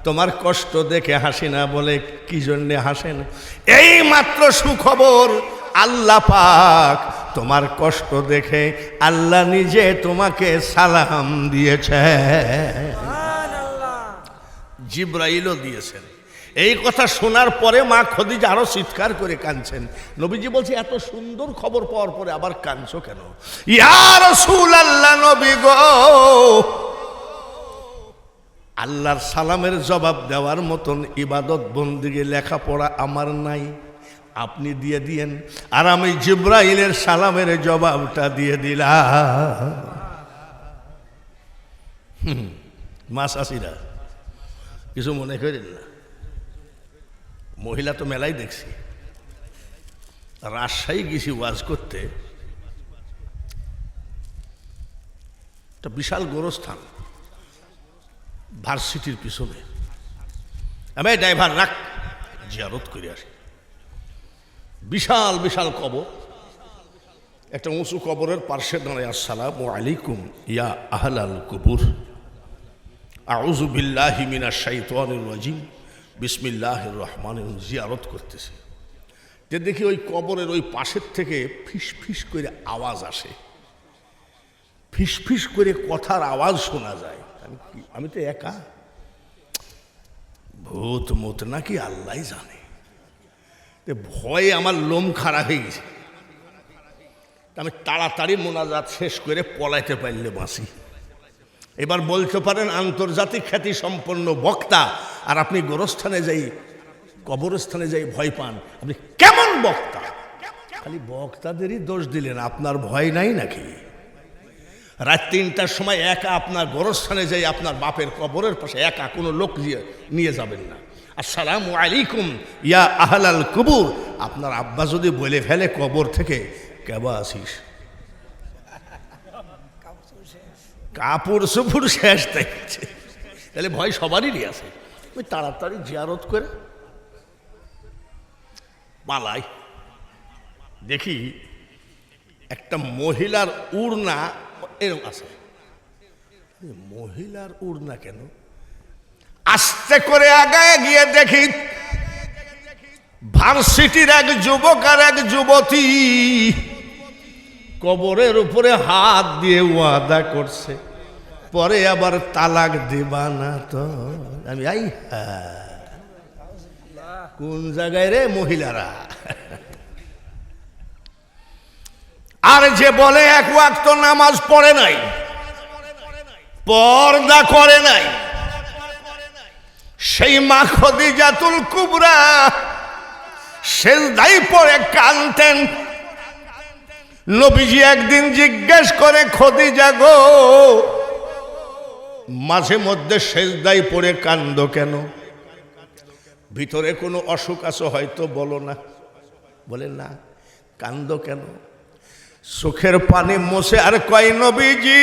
তোমার কষ্ট দেখে হাসি না। বলে, কি জন্যে হাসেন? এই মাত্র সুখবর, আল্লাহ পাক তোমার কষ্ট দেখে আল্লাহ নিজে তোমাকে সালাম দিয়েছে, জিব্রাইলও দিয়েছেন। এই কথা শোনার পরে মা খদিজা আরো চিৎকার করে কাঁদছেন। নবীজি বলছে, এত সুন্দর খবর পাওয়ার পরে আবার কাঁদছো কেন? ইয়া রাসূলুল্লাহ, নবী গো, আল্লাহর সালামের জবাব দেওয়ার মতন ইবাদত বন্দেগী লেখাপড়া আমার নাই, আপনি দিয়ে দিয়েন। আর আমি জিব্রাইলের সালামের জবাবটা দিয়ে দিলাম। মা শাশিরা কিছু মনে করেন না, মহিলা তো মেলাই দেখছি। রাজশাহী গেছি ওয়াজ করতে, একটা বিশাল গোরস্থান ভার্সিটির পিছনে। আমি ড্রাইভার রাখ, জিয়ারত করে আসি। বিশাল বিশাল কবর, একটা উঁচু কবরের পার্শ্বে দাঁড়ায়, আসসালামু আলাইকুম ইয়া আহলাল কুবুর, আউযু বিল্লাহি মিনাশ শাইতানির রাজিম, বিসমিল্লাহির রহমানির রহিম। জিয়ারত করতেছে, যে দেখি ওই কবরের ওই পাশের থেকে ফিস ফিস করে আওয়াজ আসে, ফিস ফিস করে কথার আওয়াজ শোনা যায়। আমি তো একা, ভূত মত নাকি আল্লাহ জানে। ভয়ে আমার লোম খাড়া হয়ে গেছে। আমি তাড়াতাড়ি মোনাজাত শেষ করে পলাইতে পারলে বাঁচি। এবার বলতে পারেন আন্তর্জাতিক খ্যাতি সম্পন্ন বক্তা, আর আপনি গোরস্থানে যাই, কবরস্থানে যাই ভয় পান। আপনি কেমন বক্তা? খালি বক্তাদেরই দোষ দিলেন, আপনার ভয় নাই নাকি? রাত 3টার সময় একা আপনার গোরস্থানে যাই, আপনার বাপের কবরের পাশে একা, কোনো লোক নিয়ে যাবেন না। আসসালামু আলাইকুম ইয়া আহলাল কুবুর। আপনার আব্বা যদি বলে ফেলে কবর থেকে, কেবা আসিস, কাপড় সুপুর শেষ দেখছে, তাহলে ভয় সবারই আছে। ওই তাড়াতাড়ি জিয়ারত করে পালাই। দেখি একটা মহিলার উড়না এরকম আছে। মহিলার উড়না কেন? আস্তে করে আগায় গিয়ে দেখি ভার্সিটির এক যুবক আর এক যুবতী কবরের উপরে হাত দিয়ে ওয়াদা করছে, পরে আবার তালাক দিবা না তো। আমি আই, কোন জায়গায় রে মহিলারা? আর যে বলে এক ওয়াক্ত নামাজ পড়ে নাই, পর্দা করে নাই, সেই মা খদিজাতুল কুবরা সেজদায় পড়ে কাঁদতেন। নবীজি একদিন জিজ্ঞেস করে, খদিজা গো, মাঝে মধ্যে সেজদায় পড়ে কাঁদো কেন? ভিতরে কোনো অসুখ আছে হয়তো, বলো না। বলে না, কাঁদো কেন? চোখের পানি মোছে আর কয়, নবীজি